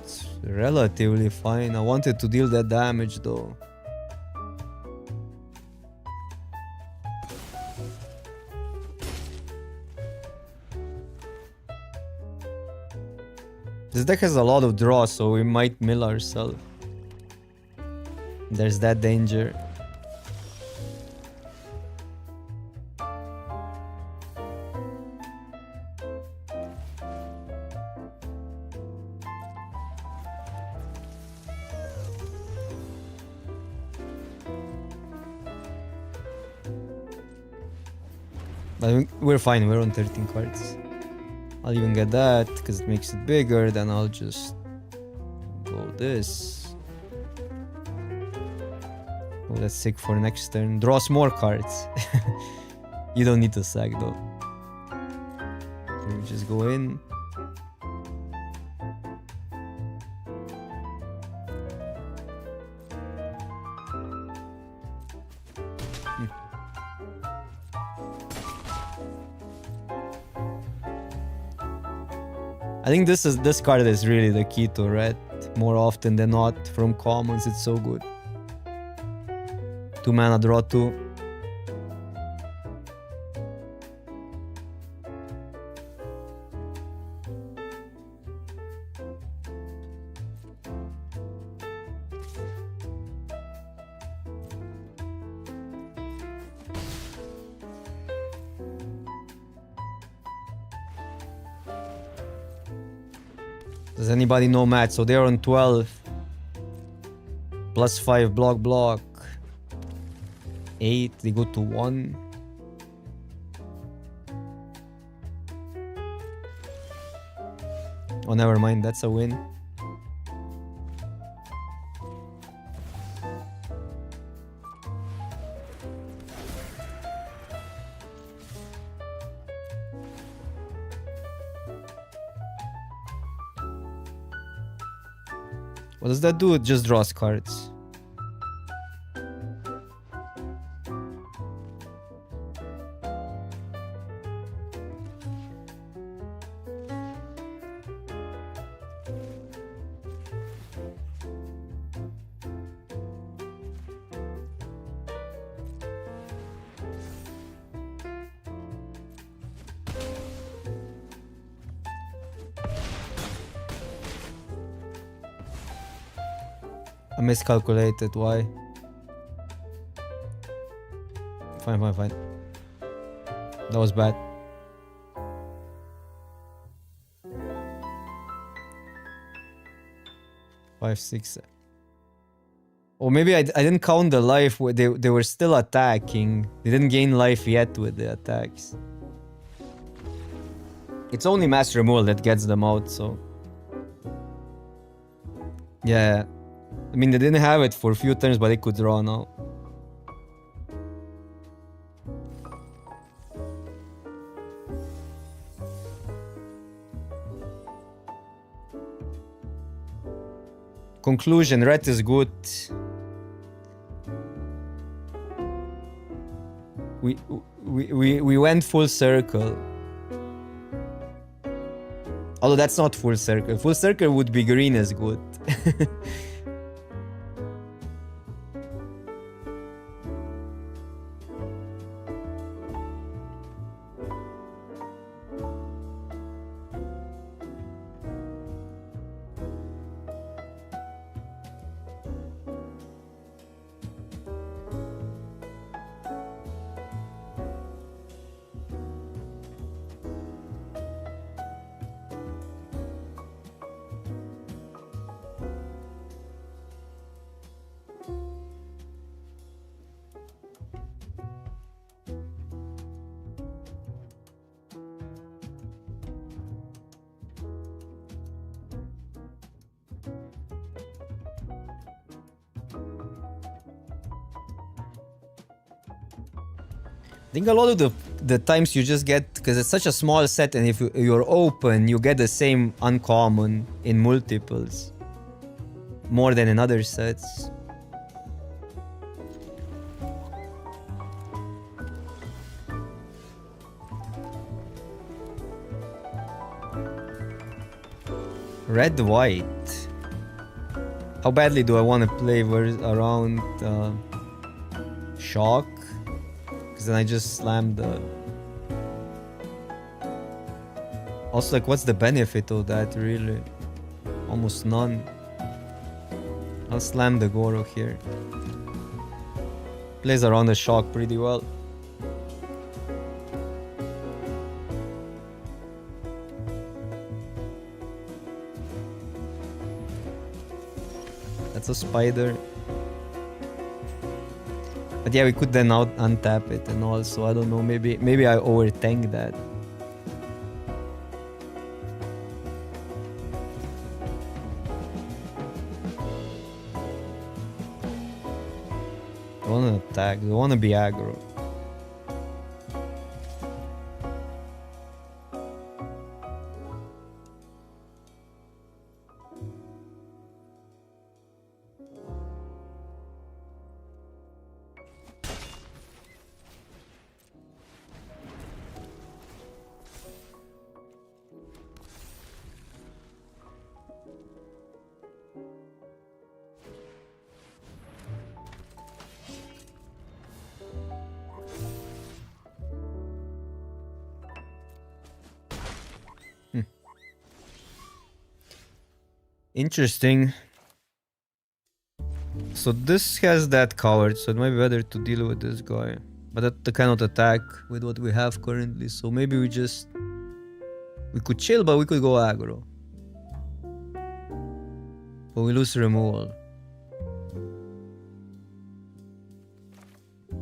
It's relatively fine. I wanted to deal that damage though. This deck has a lot of draw, so we might mill ourselves. There's that danger. But we're fine, we're on 13 cards. I'll even get that, because it makes it bigger, then I'll just go this. Oh, that's sick for next turn. Draw some more cards. You don't need to sack though. You just go in. I think this card is really the key to red. More often than not, from commons, it's so good. 2 mana, draw 2. Does anybody know math? So they're on 12. Plus 5 block. 8, they go to 1. Oh, never mind, that's a win. What does that do? It just draws cards. I miscalculated, why? Fine. That was bad. Five, six. Or maybe I didn't count the life where they were still attacking. They didn't gain life yet with the attacks. It's only mass removal that gets them out, so... Yeah. I mean, they didn't have it for a few turns, but they could draw now. Conclusion, red is good. We went full circle. Although that's not full circle. Full circle would be green is good. I think a lot of the the times you just get, because it's such a small set, and if you're open, you get the same uncommon in multiples more than in other sets. Red white. How badly do I want to play around shock? Because then I just slammed the... Also, like, what's the benefit of that, really? Almost none. I'll slam the Goro here. Plays around the shock pretty well. That's a spider. But yeah, we could then untap it and also, I don't know, maybe I overtank that. I wanna attack, I wanna be aggro. Interesting. So this has that covered, so it might be better to deal with this guy. But that cannot attack with what we have currently, so maybe we could chill, but we could go aggro. But we lose removal.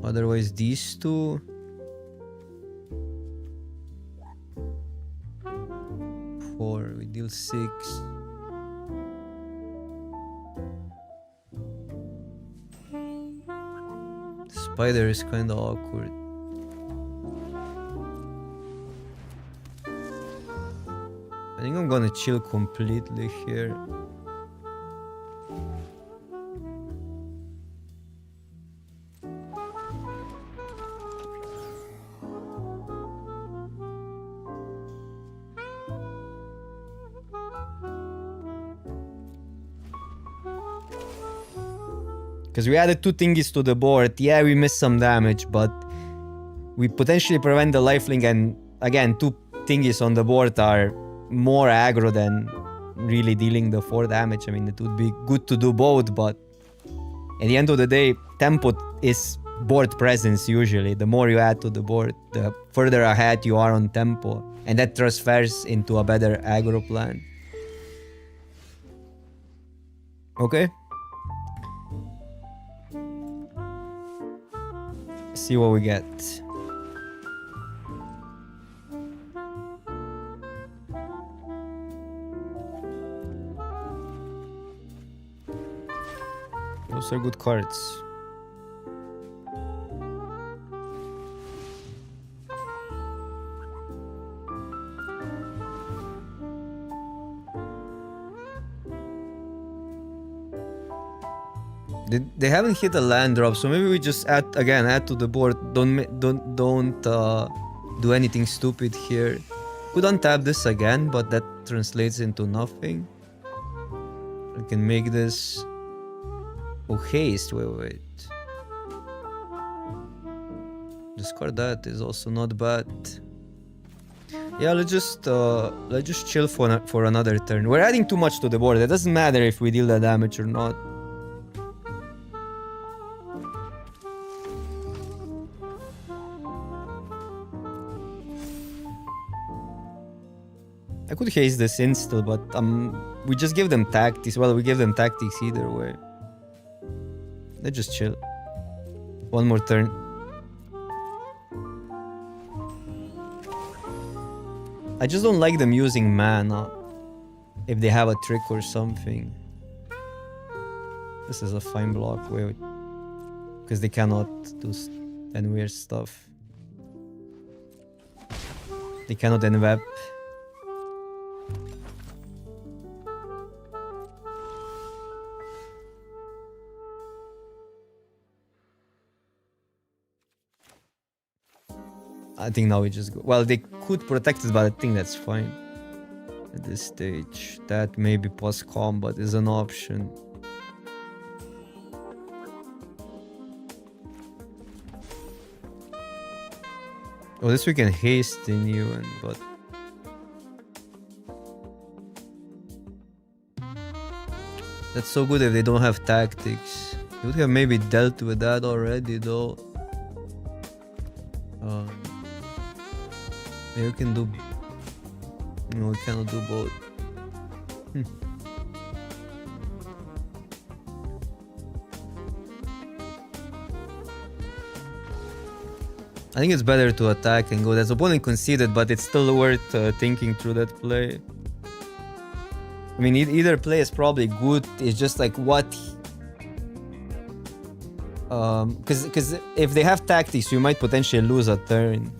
Otherwise these two... 4, we deal 6. Spider is kinda awkward. I think I'm gonna chill completely here. Because we added 2 thingies to the board. Yeah, we missed some damage, but we potentially prevent the lifelink, and again, 2 thingies on the board are more aggro than really dealing the 4 damage. I mean, it would be good to do both, but at the end of the day, tempo is board presence usually. The more you add to the board, the further ahead you are on tempo, and that transfers into a better aggro plan. Okay. See what we get. Those are good cards. They haven't hit a land drop, so maybe we just add to the board. Don't do anything stupid here. Could untap this again, but that translates into nothing. I can make this... Oh, haste. Wait. Discard that is also not bad. Yeah, let's just chill for another turn. We're adding too much to the board. It doesn't matter if we deal the damage or not. I could haste this insta, but we just give them tactics. Well, we give them tactics either way. Let's just chill. One more turn. I just don't like them using mana if they have a trick or something. This is a fine block, because they cannot do and weird stuff. They cannot enweb. I think now we just go. Well, they could protect it, but I think that's fine at this stage. That maybe post combat is an option. Oh, this we can haste in you, but that's so good if they don't have tactics. You would have maybe dealt with that already, though. You can do. No, we cannot do both. I think it's better to attack and go. That's opponent conceded, but it's still worth thinking through that play. I mean, either play is probably good. It's just like what. Because if they have tactics, you might potentially lose a turn.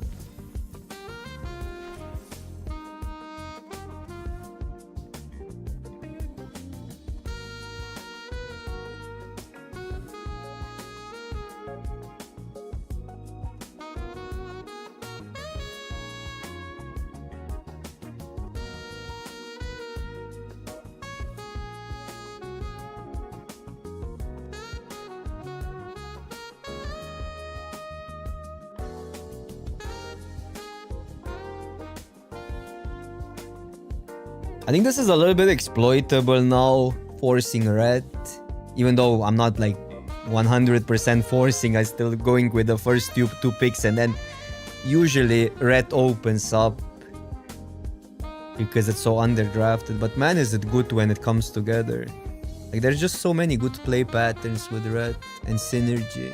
I think this is a little bit exploitable now, forcing red. Even though I'm not like 100% forcing, I'm still going with the first two picks, and then usually red opens up because it's so underdrafted. But man, is it good when it comes together. Like there's just so many good play patterns with red and synergy.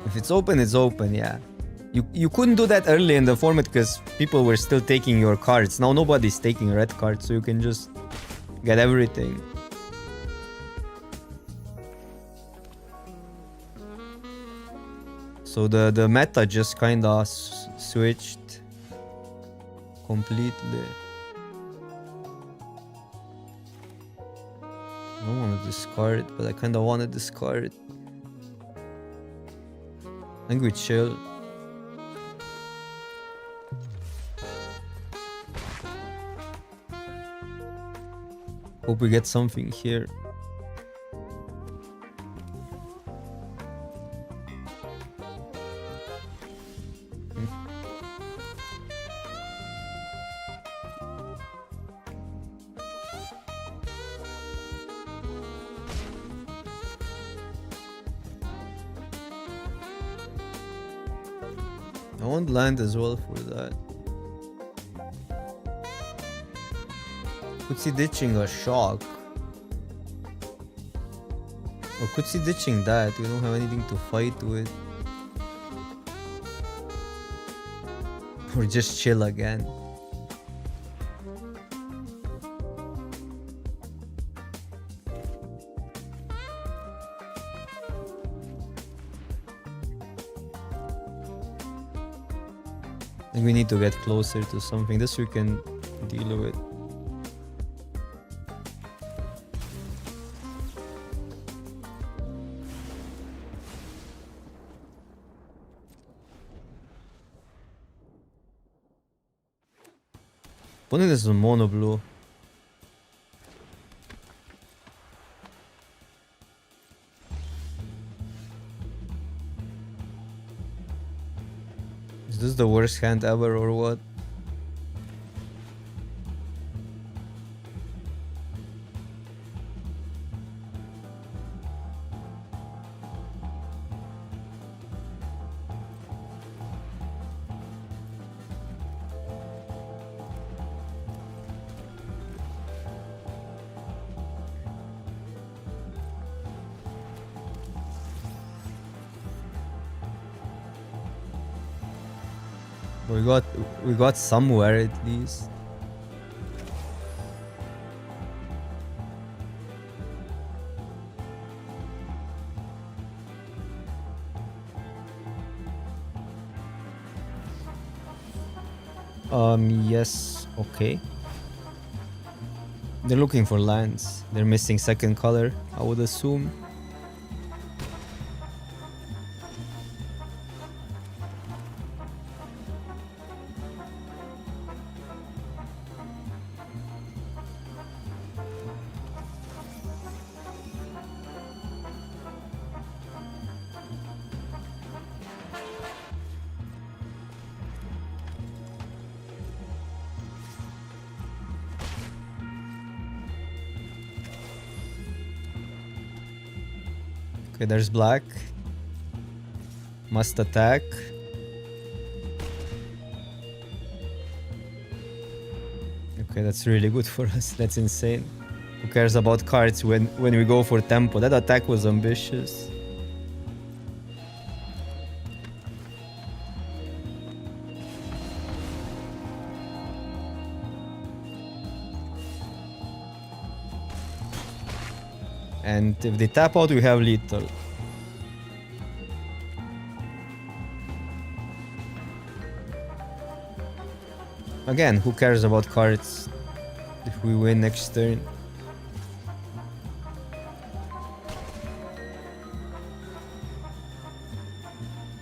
If it's open, it's open, yeah. You couldn't do that early in the format because people were still taking your cards. Now nobody's taking red cards, so you can just get everything. So the meta just kinda switched completely. I don't want to discard, but I kinda want to discard. I think we chill. Hope we get something here. I want land as well for that. Could see ditching a shock. Or could see ditching that. We don't have anything to fight with. Or just chill again. I think we need to get closer to something. This we can deal with. Opponent is a mono blue. Is this the worst hand ever or what? We got somewhere at least. Yes, okay. They're looking for lands. They're missing second color, I would assume. Okay, there's black. Must attack. Okay, that's really good for us. That's insane. Who cares about cards when we go for tempo? That attack was ambitious. And if they tap out, we have lethal. Again, who cares about cards if we win next turn?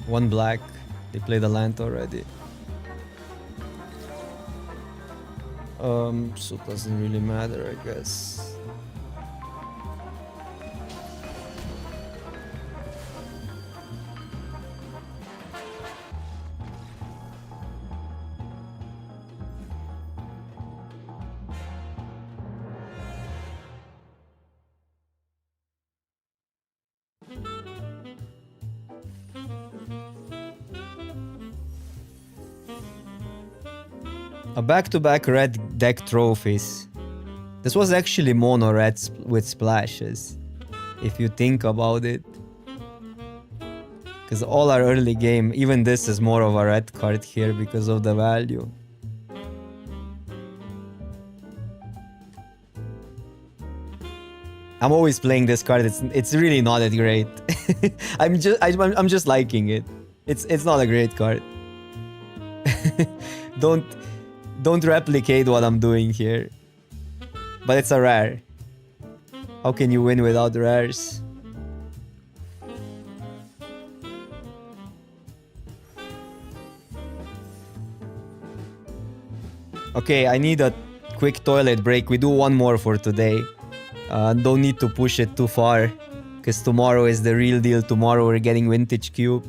One black. They play the land already. So it doesn't really matter, I guess. A back-to-back red deck trophies. This was actually mono red with splashes, if you think about it. Because all our early game, even this is more of a red card here because of the value. I'm always playing this card. It's really not that great. I'm just liking it. It's not a great card. Don't replicate what I'm doing here. But it's a rare. How can you win without rares? Okay, I need a quick toilet break. We do one more for today. Don't need to push it too far, because tomorrow is the real deal. Tomorrow we're getting Vintage Cube.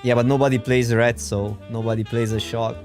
Yeah, but nobody plays red, so nobody plays a shock.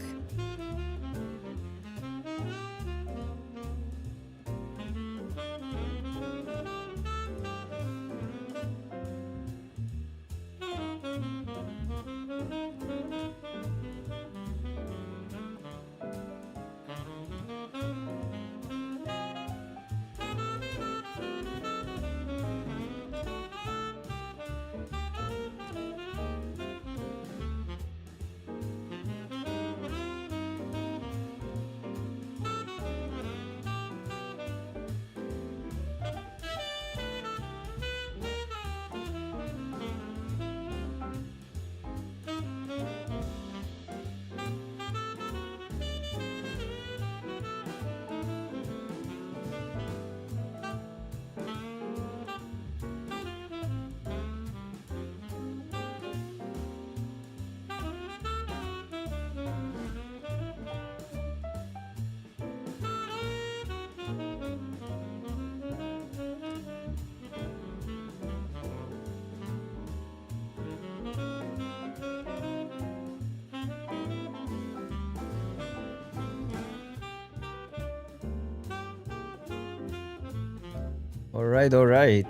Alright.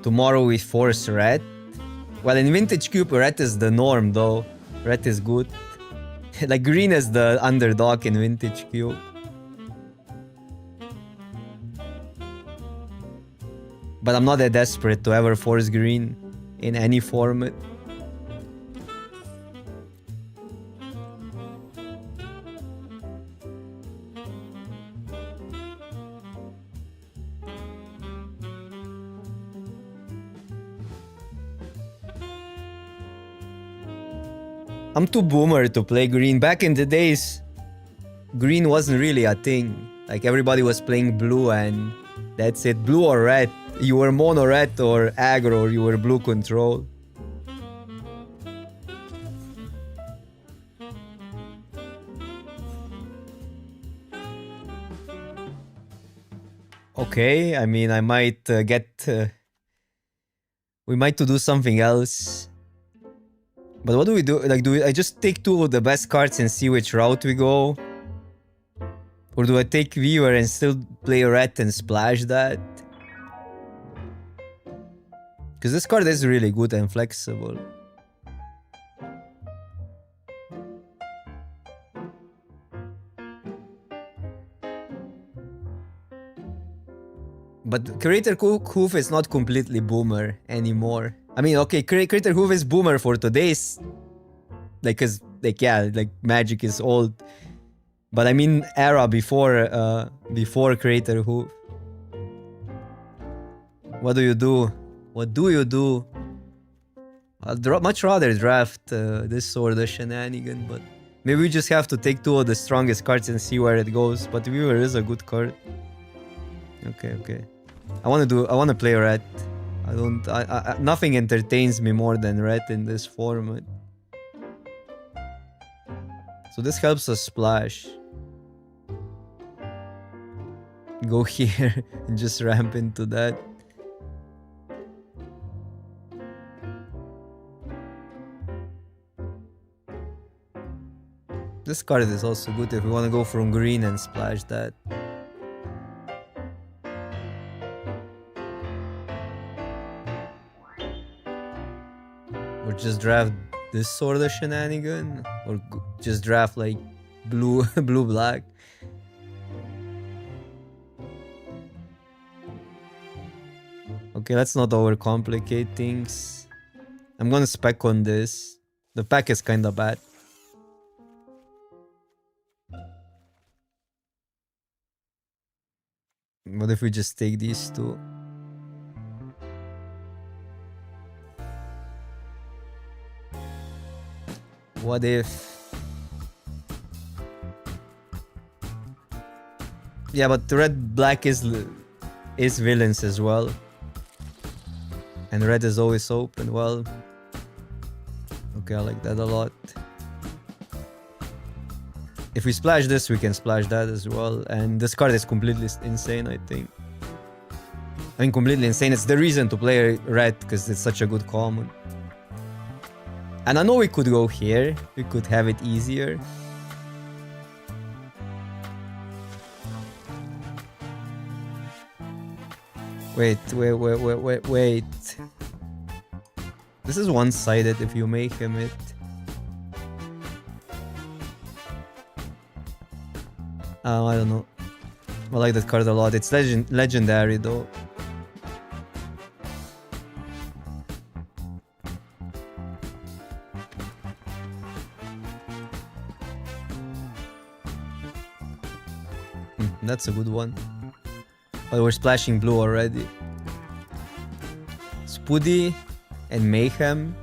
Tomorrow we force red. Well, in Vintage Cube, red is the norm though. Red is good. Like green is the underdog in Vintage Cube. But I'm not that desperate to ever force green in any format. I'm too boomer to play green. Back in the days, green wasn't really a thing. Like everybody was playing blue and that's it. Blue or red. You were mono red or aggro, or you were blue control. Okay, I mean, I might we might to do something else. But what do we do? Like, I just take two of the best cards and see which route we go? Or do I take Viewer and still play red and splash that? Because this card is really good and flexible. But Crater Hoof is not completely boomer anymore. I mean, okay, Crater Hoof is boomer for today's... Like, cause, like, yeah, like, Magic is old. But I mean, era before Crater Hoof. What do you do? What do you do? I'd much rather draft this Sword of Shenanigan, but... Maybe we just have to take two of the strongest cards and see where it goes. But Viewer is a good card. Okay, okay. I wanna play red. Nothing entertains me more than red in this format. So this helps us splash. Go here and just ramp into that. This card is also good if we want to go from green and splash that. Or just draft this sort of shenanigan, or just draft like blue, blue black. Okay, let's not overcomplicate things. I'm gonna spec on this. The pack is kinda bad. What if we just take these two? What if... Yeah, but red black is villains as well. And red is always open. Well, okay, I like that a lot. If we splash this, we can splash that as well. And this card is completely insane, I think. I mean, completely insane. It's the reason to play red, because it's such a good common. And I know we could go here. We could have it easier. Wait. This is one-sided if you make him it. I don't know. I like that card a lot. It's legendary though. That's a good one. Oh, we're splashing blue already. Spoody and Mayhem.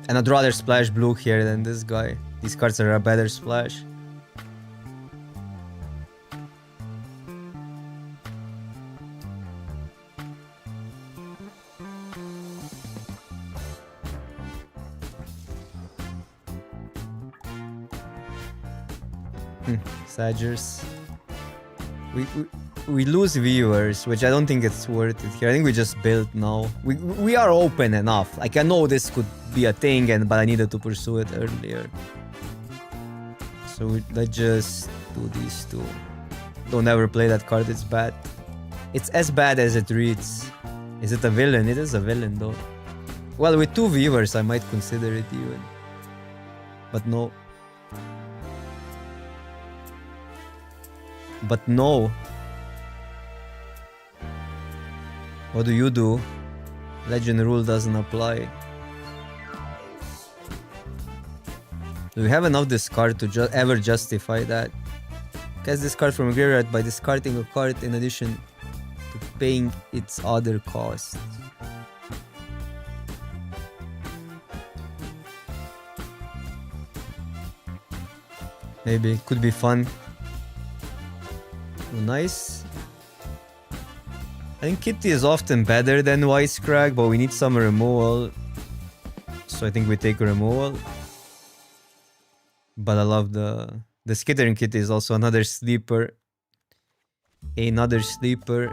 And I'd rather splash blue here than this guy. These cards are a better splash. Sagers. We lose viewers, which I don't think it's worth it here. I think we just build now. We are open enough. Like, I know this could be a thing, but I needed to pursue it earlier. So let's just do these two. Don't ever play that card, it's bad. It's as bad as it reads. Is it a villain? It is a villain though. Well, with two viewers I might consider it even. But no. But no. What do you do? Legend rule doesn't apply. Do we have enough discard to ever justify that? Cast this card from graveyard by discarding a card in addition to paying its other costs. Maybe it could be fun. Oh, nice. I think Kitty is often better than Wisecrack, but we need some removal. So I think we take removal. But I love the Skittering Kitty is also another sleeper. Another sleeper.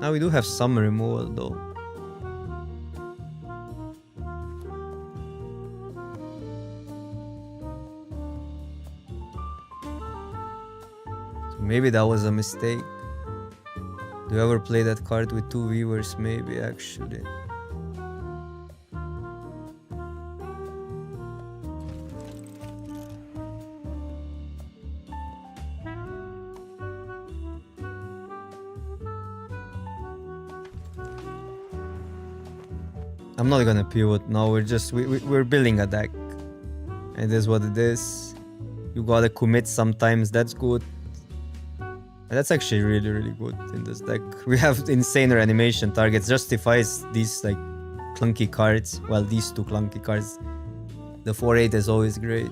Now we do have some removal though. So maybe that was a mistake. Do you ever play that card with 2 viewers? Maybe actually. I'm not gonna pivot now. We're building a deck. It is what it is. You gotta commit sometimes. That's good. That's actually really, really good in this deck. We have insane animation targets. Justifies these like clunky cards. Well, these 2 clunky cards. The 4/8 is always great.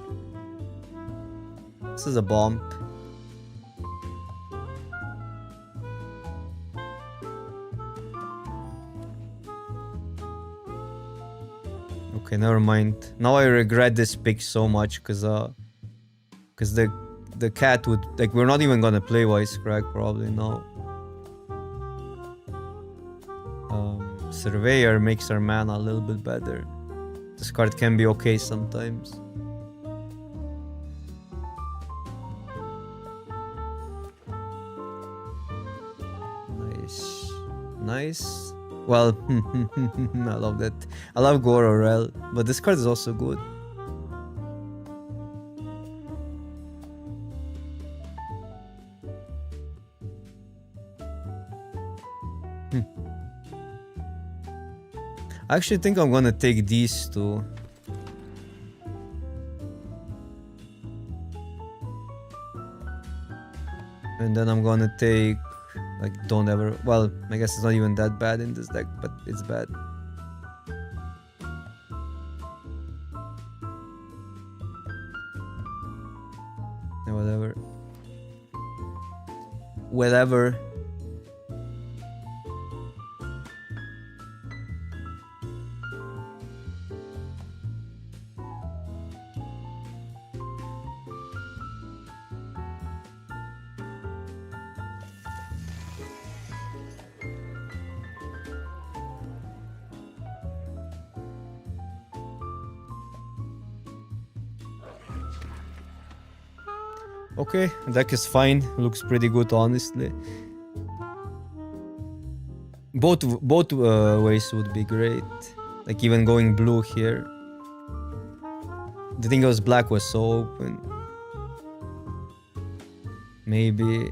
This is a bomb. Okay, never mind. Now I regret this pick so much because the cat would like we're not even gonna play Wisecrack probably now. Surveyor makes our mana a little bit better. This card can be okay sometimes. Nice. Nice. Well, I love that. I love Gororel, but this card is also good. I actually think I'm gonna take these 2. And then I'm gonna take like don't ever. Well, I guess it's not even that bad in this deck, but it's bad. Yeah, whatever. Whatever. Okay, deck is fine. Looks pretty good, honestly. Both ways would be great. Like even going blue here. The thing was black was so open. Maybe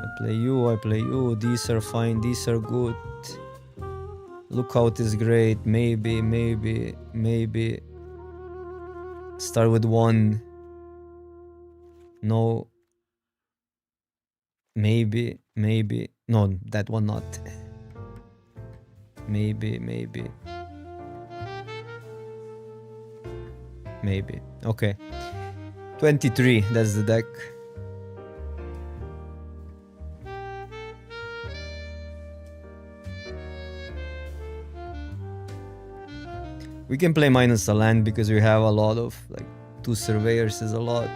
I play you. These are fine. These are good. Lookout is great. Maybe. Start with 1. No. Maybe. No, that one not. Maybe. Okay. 23, that's the deck. We can play minus a land because we have a lot of like 2 surveyors is a lot.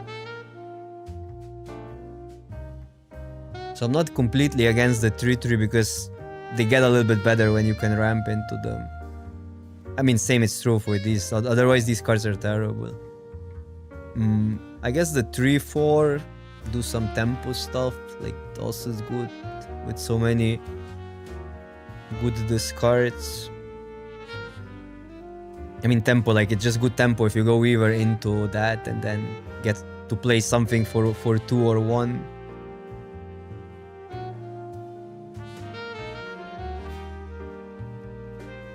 So I'm not completely against the 3/3 because they get a little bit better when you can ramp into them. I mean, same is true for these. Otherwise, these cards are terrible. I guess the 3/4 do some tempo stuff. Like also is good with so many good discards. I mean, tempo, like it's just good tempo if you go Weaver into that and then get to play something for 2 or 1.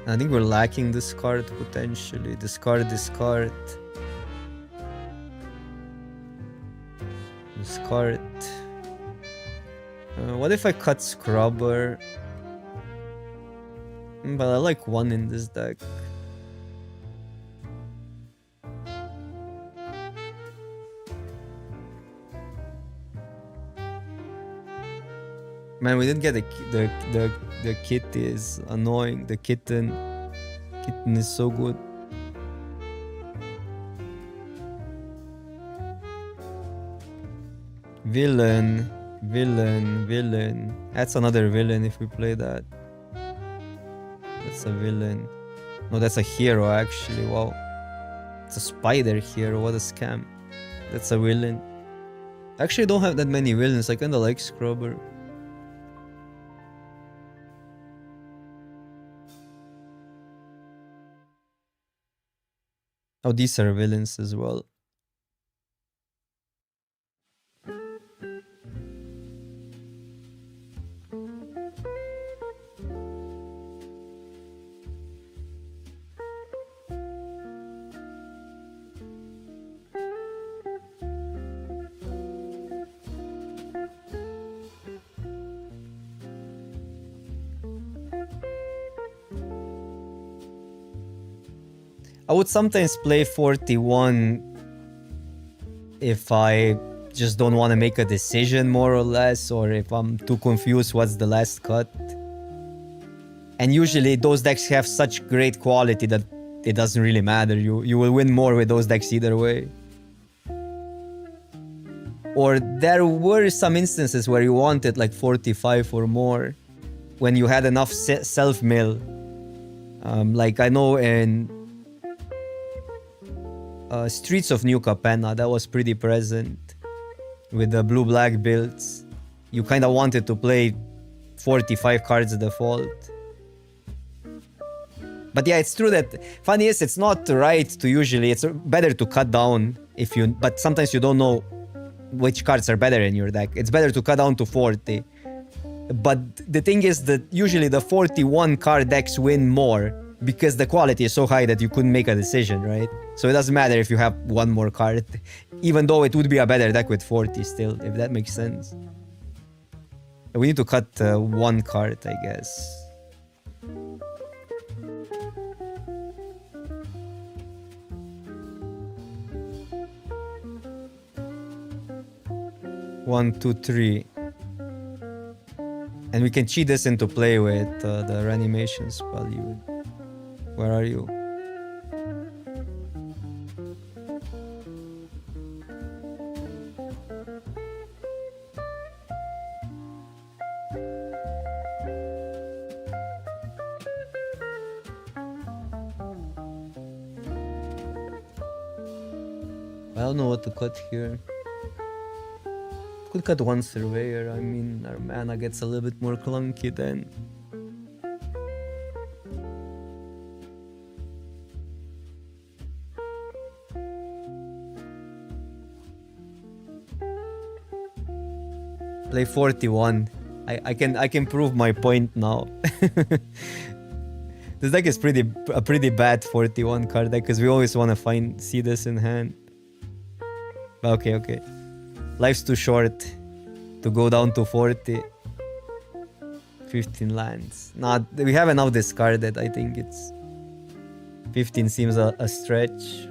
I think we're lacking this card potentially. Discard. Discard. What if I cut Scrubber? But I like one in this deck. Man, we didn't get the kitty is annoying. The kitten is so good. Villain. That's another villain if we play that. That's a villain. No, that's a hero actually. Wow. It's a spider hero. What a scam. That's a villain. I actually don't have that many villains. I kinda like Scrubber. Oh, these are villains as well. I would sometimes play 41 if I just don't want to make a decision, more or less, or if I'm too confused what's the last cut. And usually those decks have such great quality that it doesn't really matter. You will win more with those decks either way. Or there were some instances where you wanted like 45 or more when you had enough self-mill. Like I know in Streets of New Capenna, that was pretty present with the blue-black builds. You kind of wanted to play 45 cards default. But yeah, it's true that funny is it's not right to usually, it's better to cut down if you, but sometimes you don't know which cards are better in your deck. It's better to cut down to 40. But the thing is that usually the 41 card decks win more because the quality is so high that you couldn't make a decision, right? So it doesn't matter if you have one more card, even though it would be a better deck with 40 still, if that makes sense. We need to cut one card, I guess. One, two, three. And we can cheat this into play with the reanimation spell. Where are you? I don't know what to cut here. Could cut one surveyor. I mean, our mana gets a little bit more clunky then. Play 41. I can prove my point now. This deck is a pretty bad 41 card deck because we always want to see this in hand. Okay. Life's too short to go down to 40. 15 lands. Nah, we have enough discarded. I think it's 15 seems a stretch.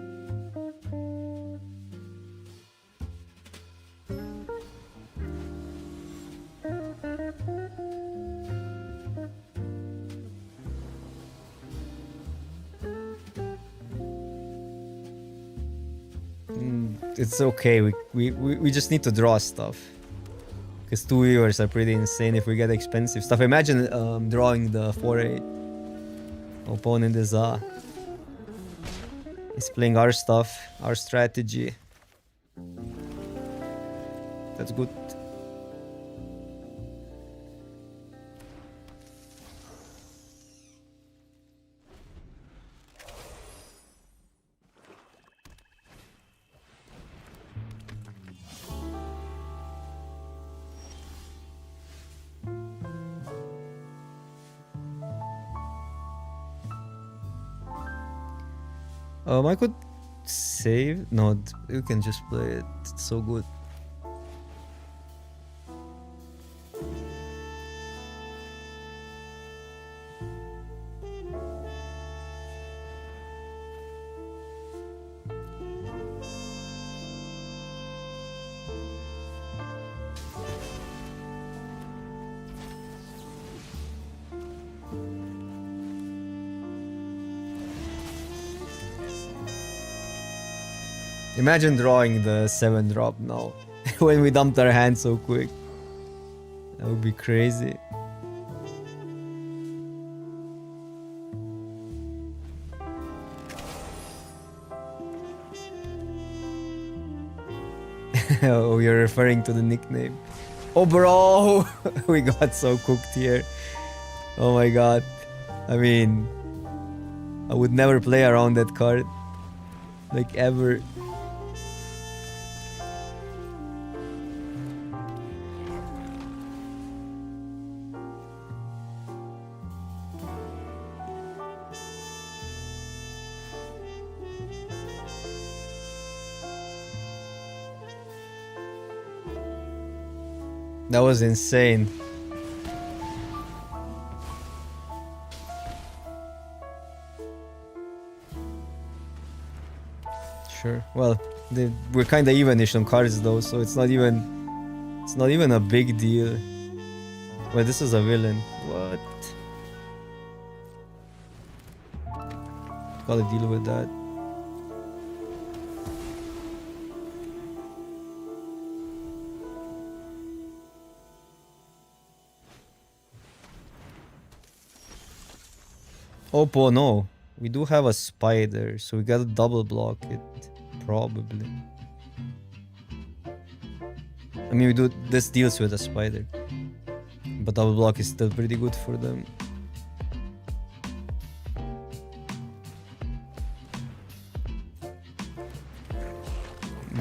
It's okay, we just need to draw stuff. Because 2 viewers are pretty insane if we get expensive stuff. Imagine drawing the 4-8. Opponent is playing our stuff, our strategy. That's good. I could save. No, you can just play it. It's so good. Imagine drawing the 7 drop now when we dumped our hand so quick. That would be crazy. Oh, you're referring to the nickname. Oh, bro! We got so cooked here. Oh my god. I mean, I would never play around that card. Like, ever. That was insane. Sure. Well, we're kind of evenish on cards though, so it's not even a big deal. Well, this is a villain. What? Gotta deal with that. Oppo, no. We do have a spider, so we gotta double block it. Probably. I mean, this deals with a spider. But double block is still pretty good for them.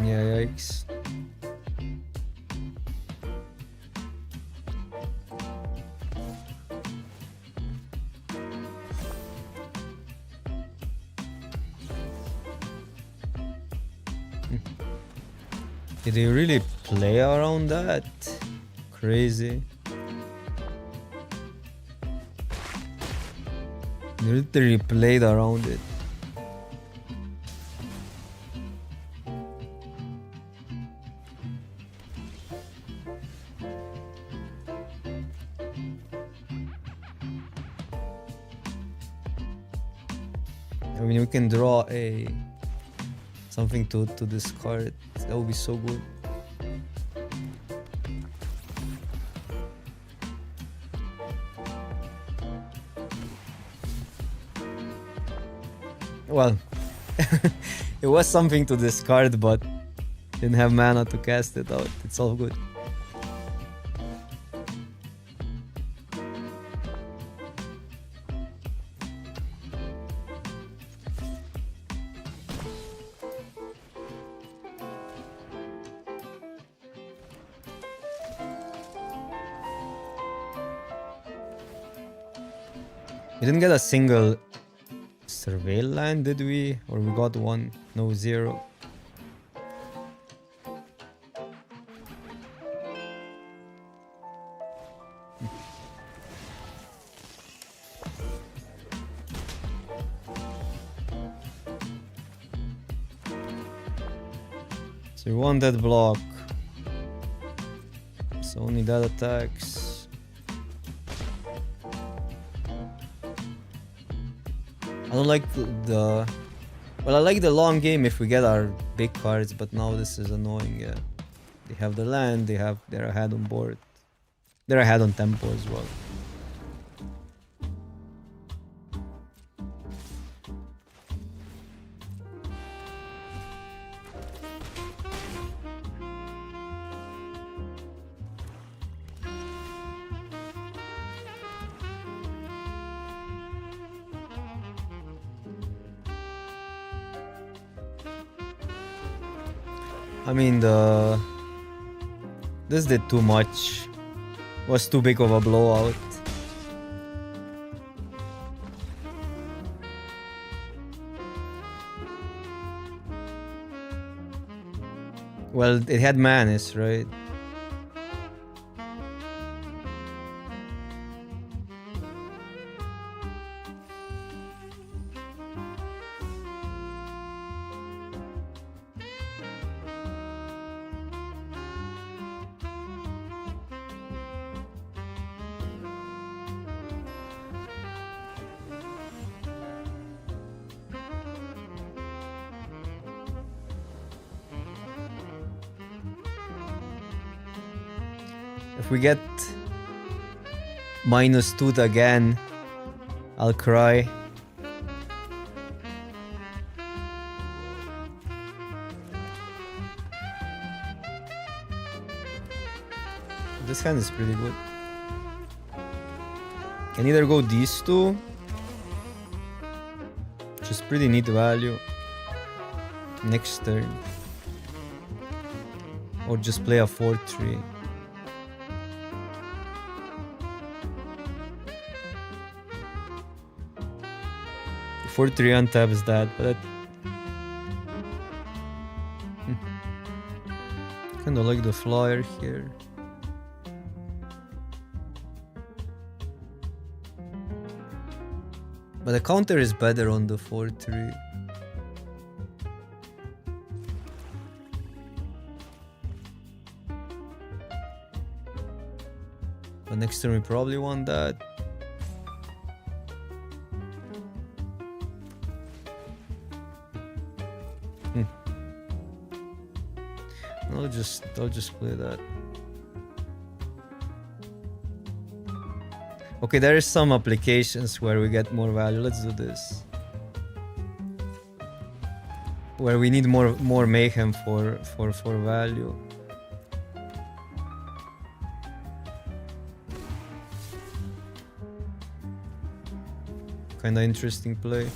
Yeah, yikes. Did they really play around that? Crazy. They literally played around it. I mean, we can draw something to discard. That would be so good. Well, it was something to discard, but didn't have mana to cast it out. It's all good. We didn't get a single surveil land, did we? Or we got one? No, 0. So we want that block. So only that attacks. I don't like the... Well, I like the long game if we get our big cards, but now this is annoying. Yeah. They have the land, they're ahead on board. They're ahead on tempo as well. I mean, this did too much. Was too big of a blowout. Well, it had Manus, right? If we get -2 again, I'll cry. This hand is pretty good. Can either go these two, which is pretty neat value, next turn, or just play a 4-3. 4-3 untaps that, but that kinda like the flyer here. But the counter is better on the 4-3. But next turn we probably want that. I'll just play that. Okay, there is some applications where we get more value. Let's do this. Where we need more mayhem for value. Kinda interesting play.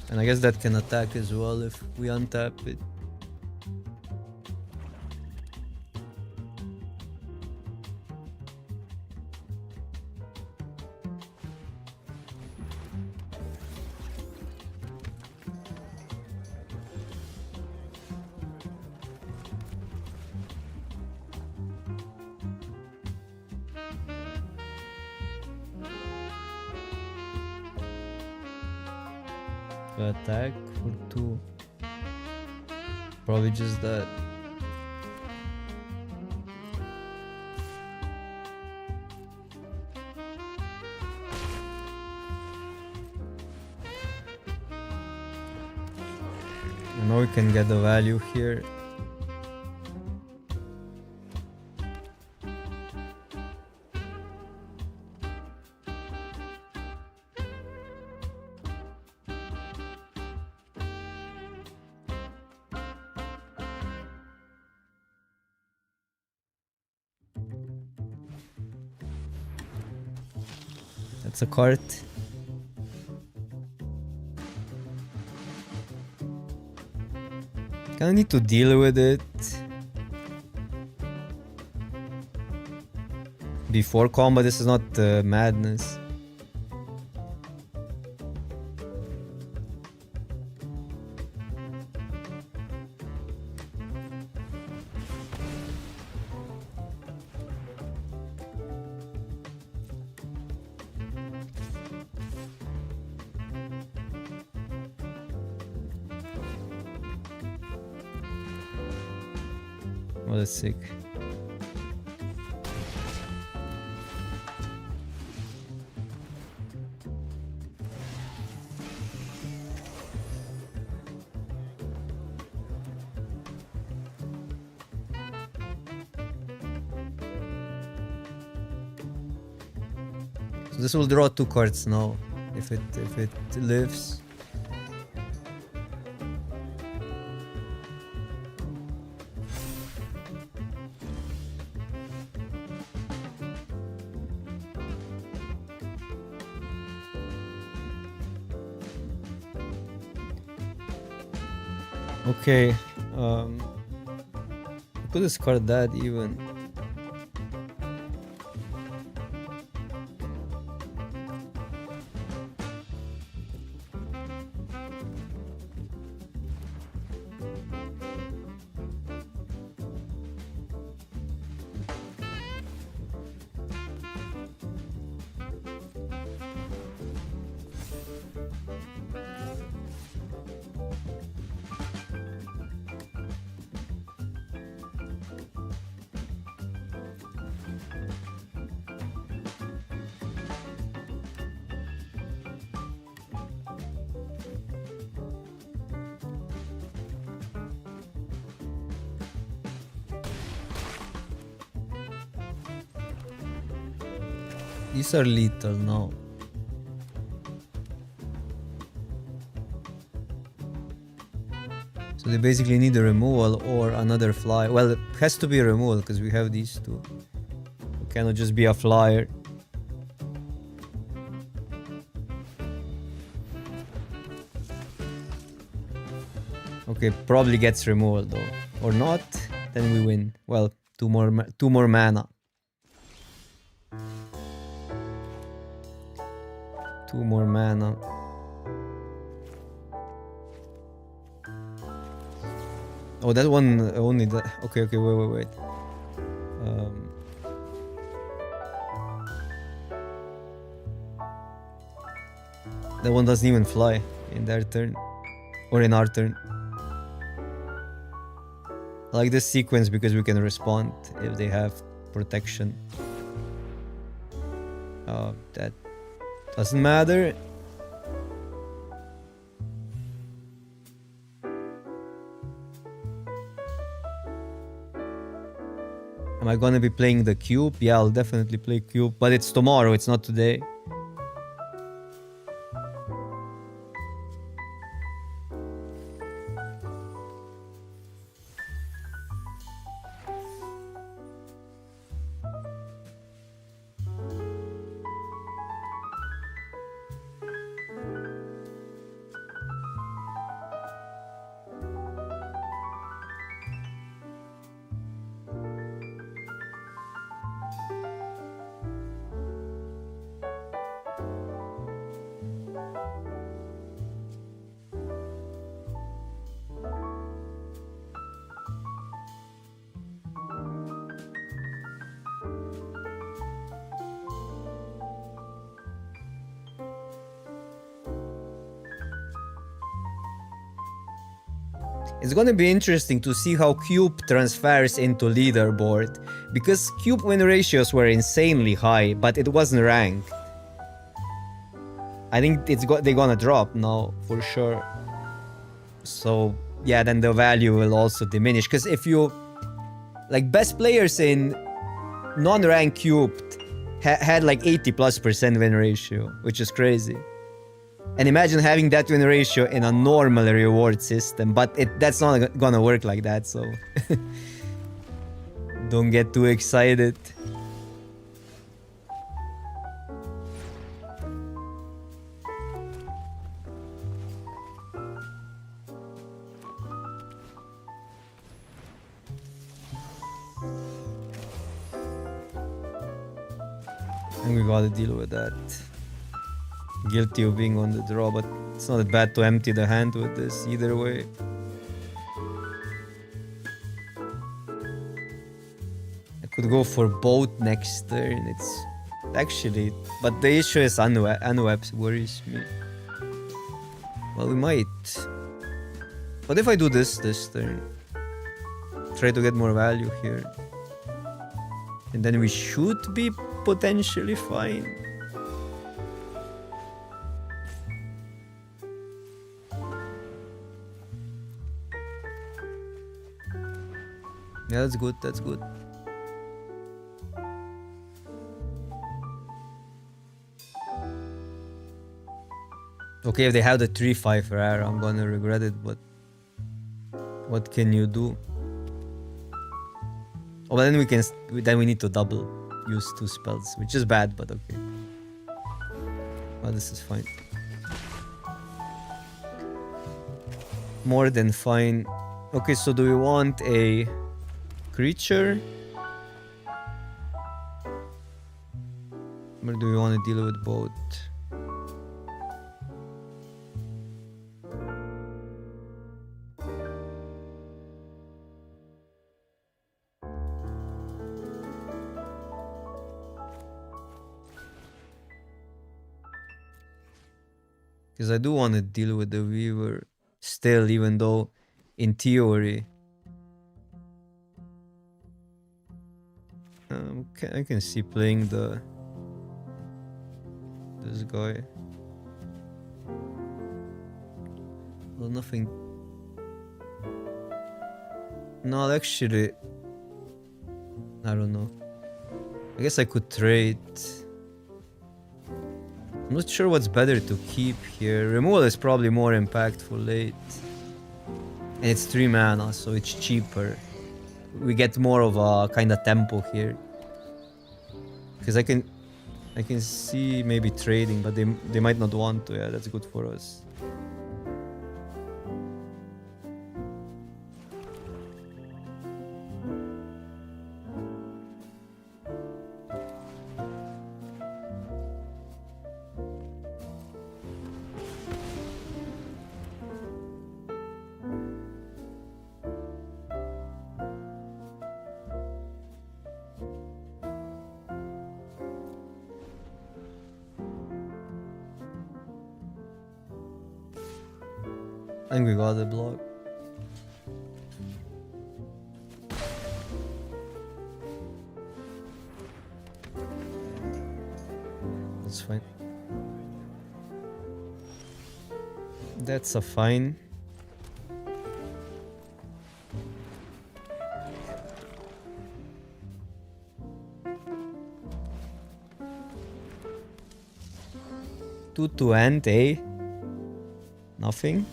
And I guess that can attack as well if we untap it. Attack for 2. Probably just that. I know we can get the value here. That's a cart. Kinda need to deal with it before combat. This is not madness. Oh, that's sick. So this will draw 2 cards now if it lives. Okay, could discard that even. These are lethal now. So they basically need a removal or another fly. Well, it has to be a removal because we have these two. It cannot just be a flyer. Okay, probably gets removal though. Or not, then we win. Well, two more mana. Two more mana. Oh, that one only that. Okay, wait. That one doesn't even fly in their turn. Or in our turn. I like this sequence because we can respond if they have protection. That doesn't matter. Am I gonna be playing the cube? Yeah, I'll definitely play cube, but it's tomorrow, it's not today. It's gonna be interesting to see how Cube transfers into leaderboard, because Cube win ratios were insanely high, but it wasn't ranked. I think they're gonna drop now, for sure. So, yeah, then the value will also diminish, because if you... Like, best players in non-ranked Cubed had like 80+% win ratio, which is crazy. And imagine having that win ratio in a normal reward system, but that's not gonna work like that, so don't get too excited. And we gotta deal with that. Guilty of being on the draw, but it's not that bad to empty the hand with this either way. I could go for both next turn. It's actually, but the issue is unwebs worries me. Well, we might. What if I do this turn? Try to get more value here. And then we should be potentially fine. Yeah, that's good, that's good. Okay, if they have the 3-5 rare, I'm gonna regret it, but what can you do? Oh, but then we need to double use 2 spells, which is bad, but okay. Well, this is fine. More than fine. Okay, so do we want a creature? Or do we want to deal with both? Because I do want to deal with the Weaver still, even though in theory I can see playing this guy. Well, nothing. No, actually, I don't know. I guess I could trade. I'm not sure what's better to keep here. Removal is probably more impactful late. And it's 3 mana, so it's cheaper. We get more of a kind of tempo here. Because I can see maybe trading, but they might not want to. Yeah, that's good for us. I think we got the block. That's fine. That's a fine. Two to end, eh? Nothing.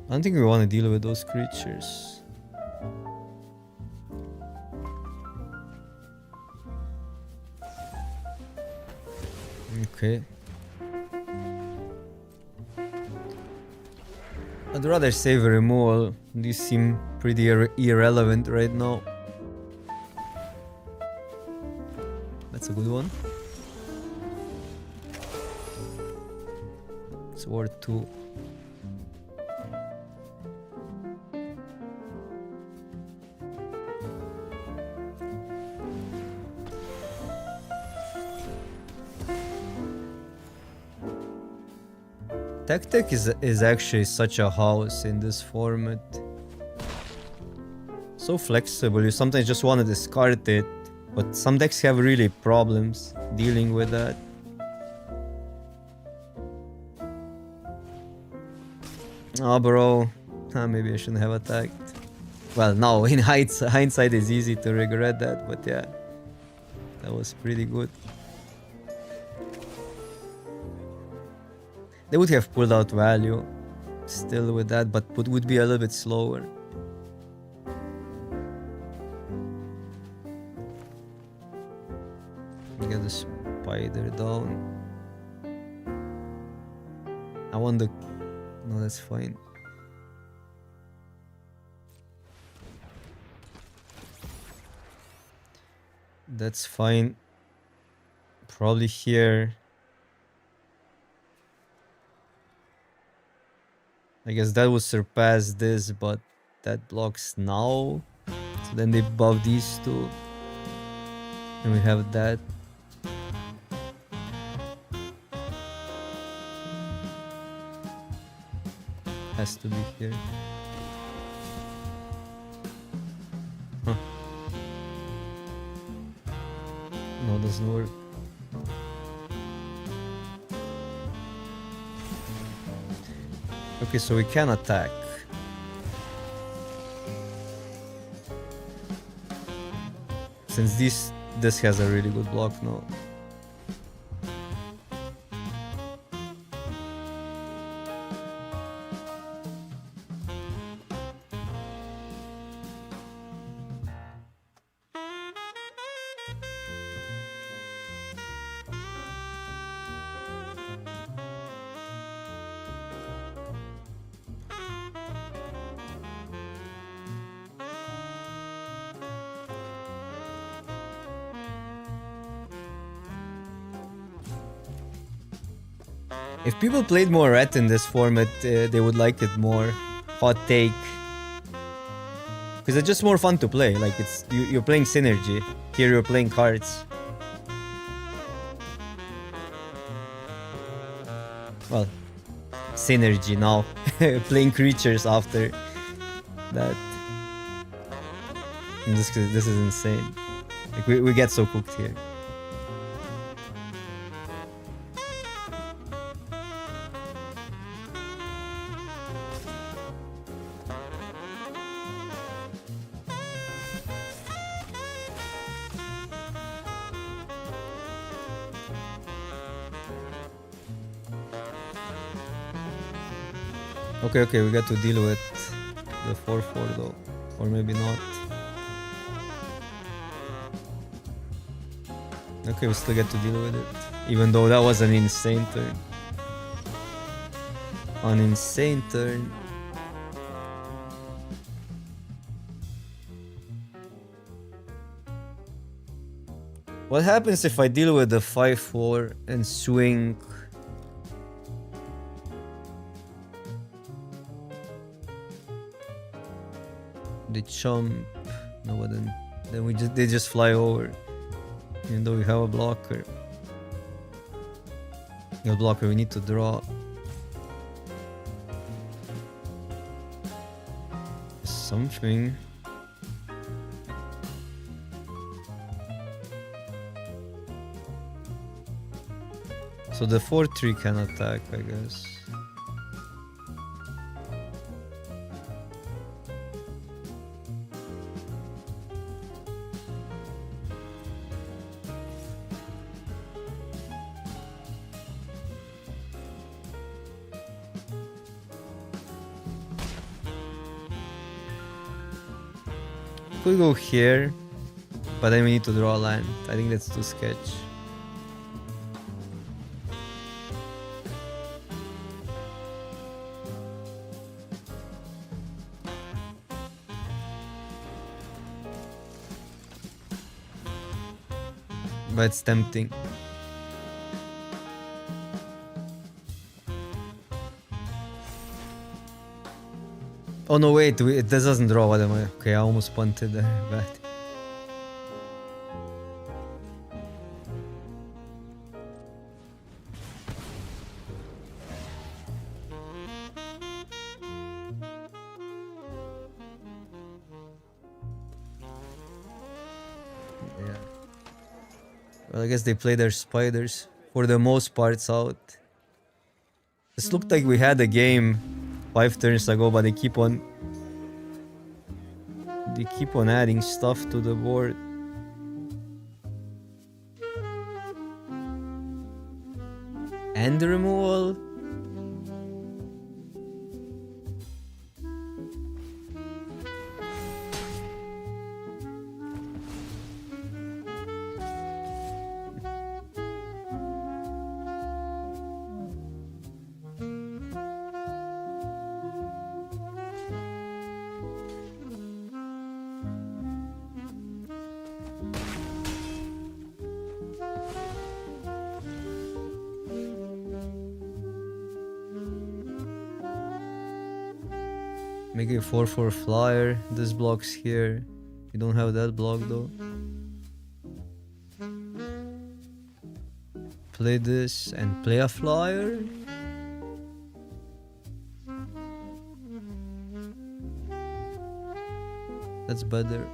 I don't think we want to deal with those creatures. Okay. I'd rather save a removal. These seem pretty irrelevant right now. That's a good one. It's worth 2. Tactic is actually such a house in this format. So flexible, you sometimes just want to discard it, but some decks have really problems dealing with that. Oh bro, maybe I shouldn't have attacked. Well, now in hindsight it's easy to regret that, but yeah, that was pretty good. They would have pulled out value still with that, but would be a little bit slower. Get the spider down. I want the... No, that's fine. That's fine. Probably here. I guess that would surpass this, but that blocks now. So then they buff these two. And we have that. Has to be here. Huh. No, doesn't work. Okay, so we can attack. Since this has a really good block now. If people played more red in this format, they would like it more. Hot take. Because it's just more fun to play. Like it's you're playing synergy. Here you're playing cards. Well, synergy now. Playing creatures after that. And this is insane. Like we get so cooked here. Okay, we got to deal with the 4-4 though. Or maybe not. Okay, we still get to deal with it. Even though that was an insane turn. An insane turn. What happens if I deal with the 5-4 and swing? The chump. No, but then they just fly over. Even though we have a blocker. Your blocker, we need to draw. Something. So the 4-3 can attack, I guess. Could go here, but then we need to draw a land. I think that's too sketch. But it's tempting. Oh no, wait, it doesn't draw. What am I? Okay, I almost punted there, but... yeah. Well, I guess they play their spiders. For the most part, out. This looked like we had a game 5 turns ago, but they keep on adding stuff to the board. And the removal. Make a 4-4 flyer. This blocks here. You don't have that block though. Play this and play a flyer. That's better.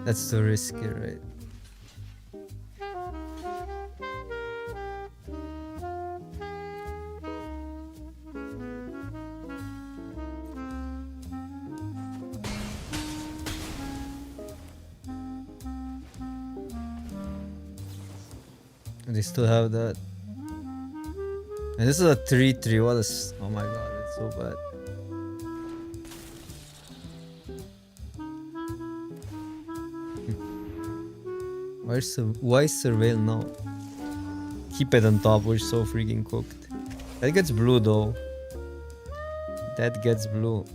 That's too risky, right? They still have that. And this is a 3-3. What is... oh my god, it's so bad. Why surveil now? Keep it on top, we're so freaking cooked. That gets blue though. That gets blue.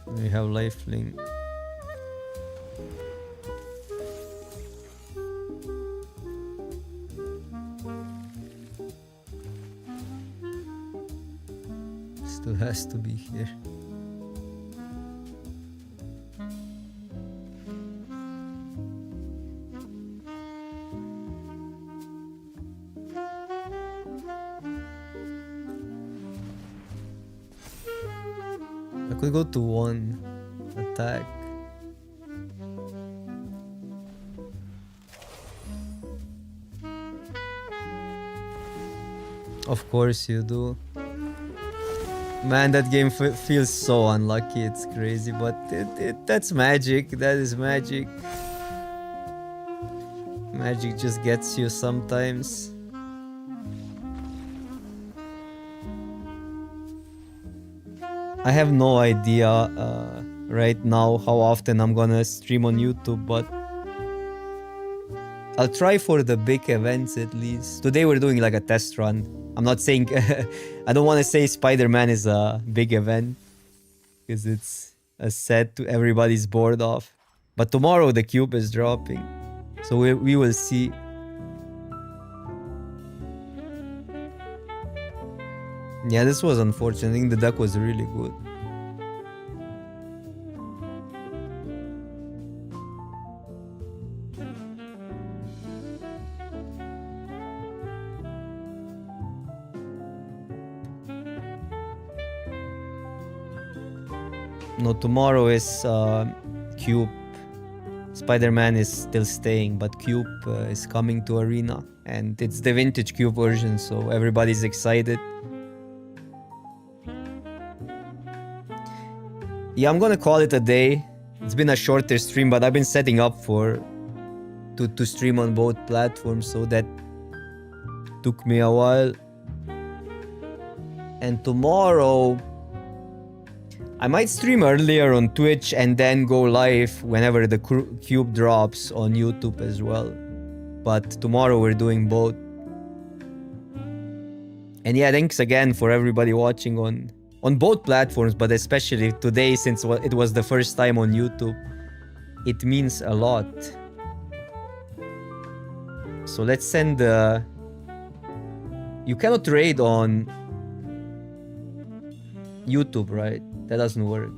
We have lifelink. Still has to be here. could go to 1 attack. Of course you do. Man, that game feels so unlucky. It's crazy, but that's magic. That is magic. Magic just gets you sometimes. I have no idea right now how often I'm gonna stream on YouTube, but I'll try for the big events at least. Today we're doing like a test run. I'm not saying... I don't want to say Spider-Man is a big event, because it's a set to everybody's bored of. But tomorrow the cube is dropping, so we will see. Yeah, this was unfortunate. I think the deck was really good. No, tomorrow is Cube. Spider-Man is still staying, but Cube is coming to Arena. And it's the vintage Cube version, so everybody's excited. Yeah, I'm gonna call it a day. It's been a shorter stream, but I've been setting up to stream on both platforms, so that took me a while. And tomorrow I might stream earlier on Twitch and then go live whenever the cube drops on YouTube as well. But tomorrow we're doing both. And yeah, thanks again for everybody watching on both platforms, but especially today, since it was the first time on YouTube. It means a lot. So let's send the... You cannot raid on YouTube, right? That doesn't work.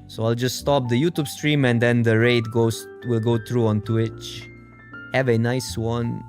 So I'll just stop the YouTube stream and then the raid will go through on Twitch. Have a nice one.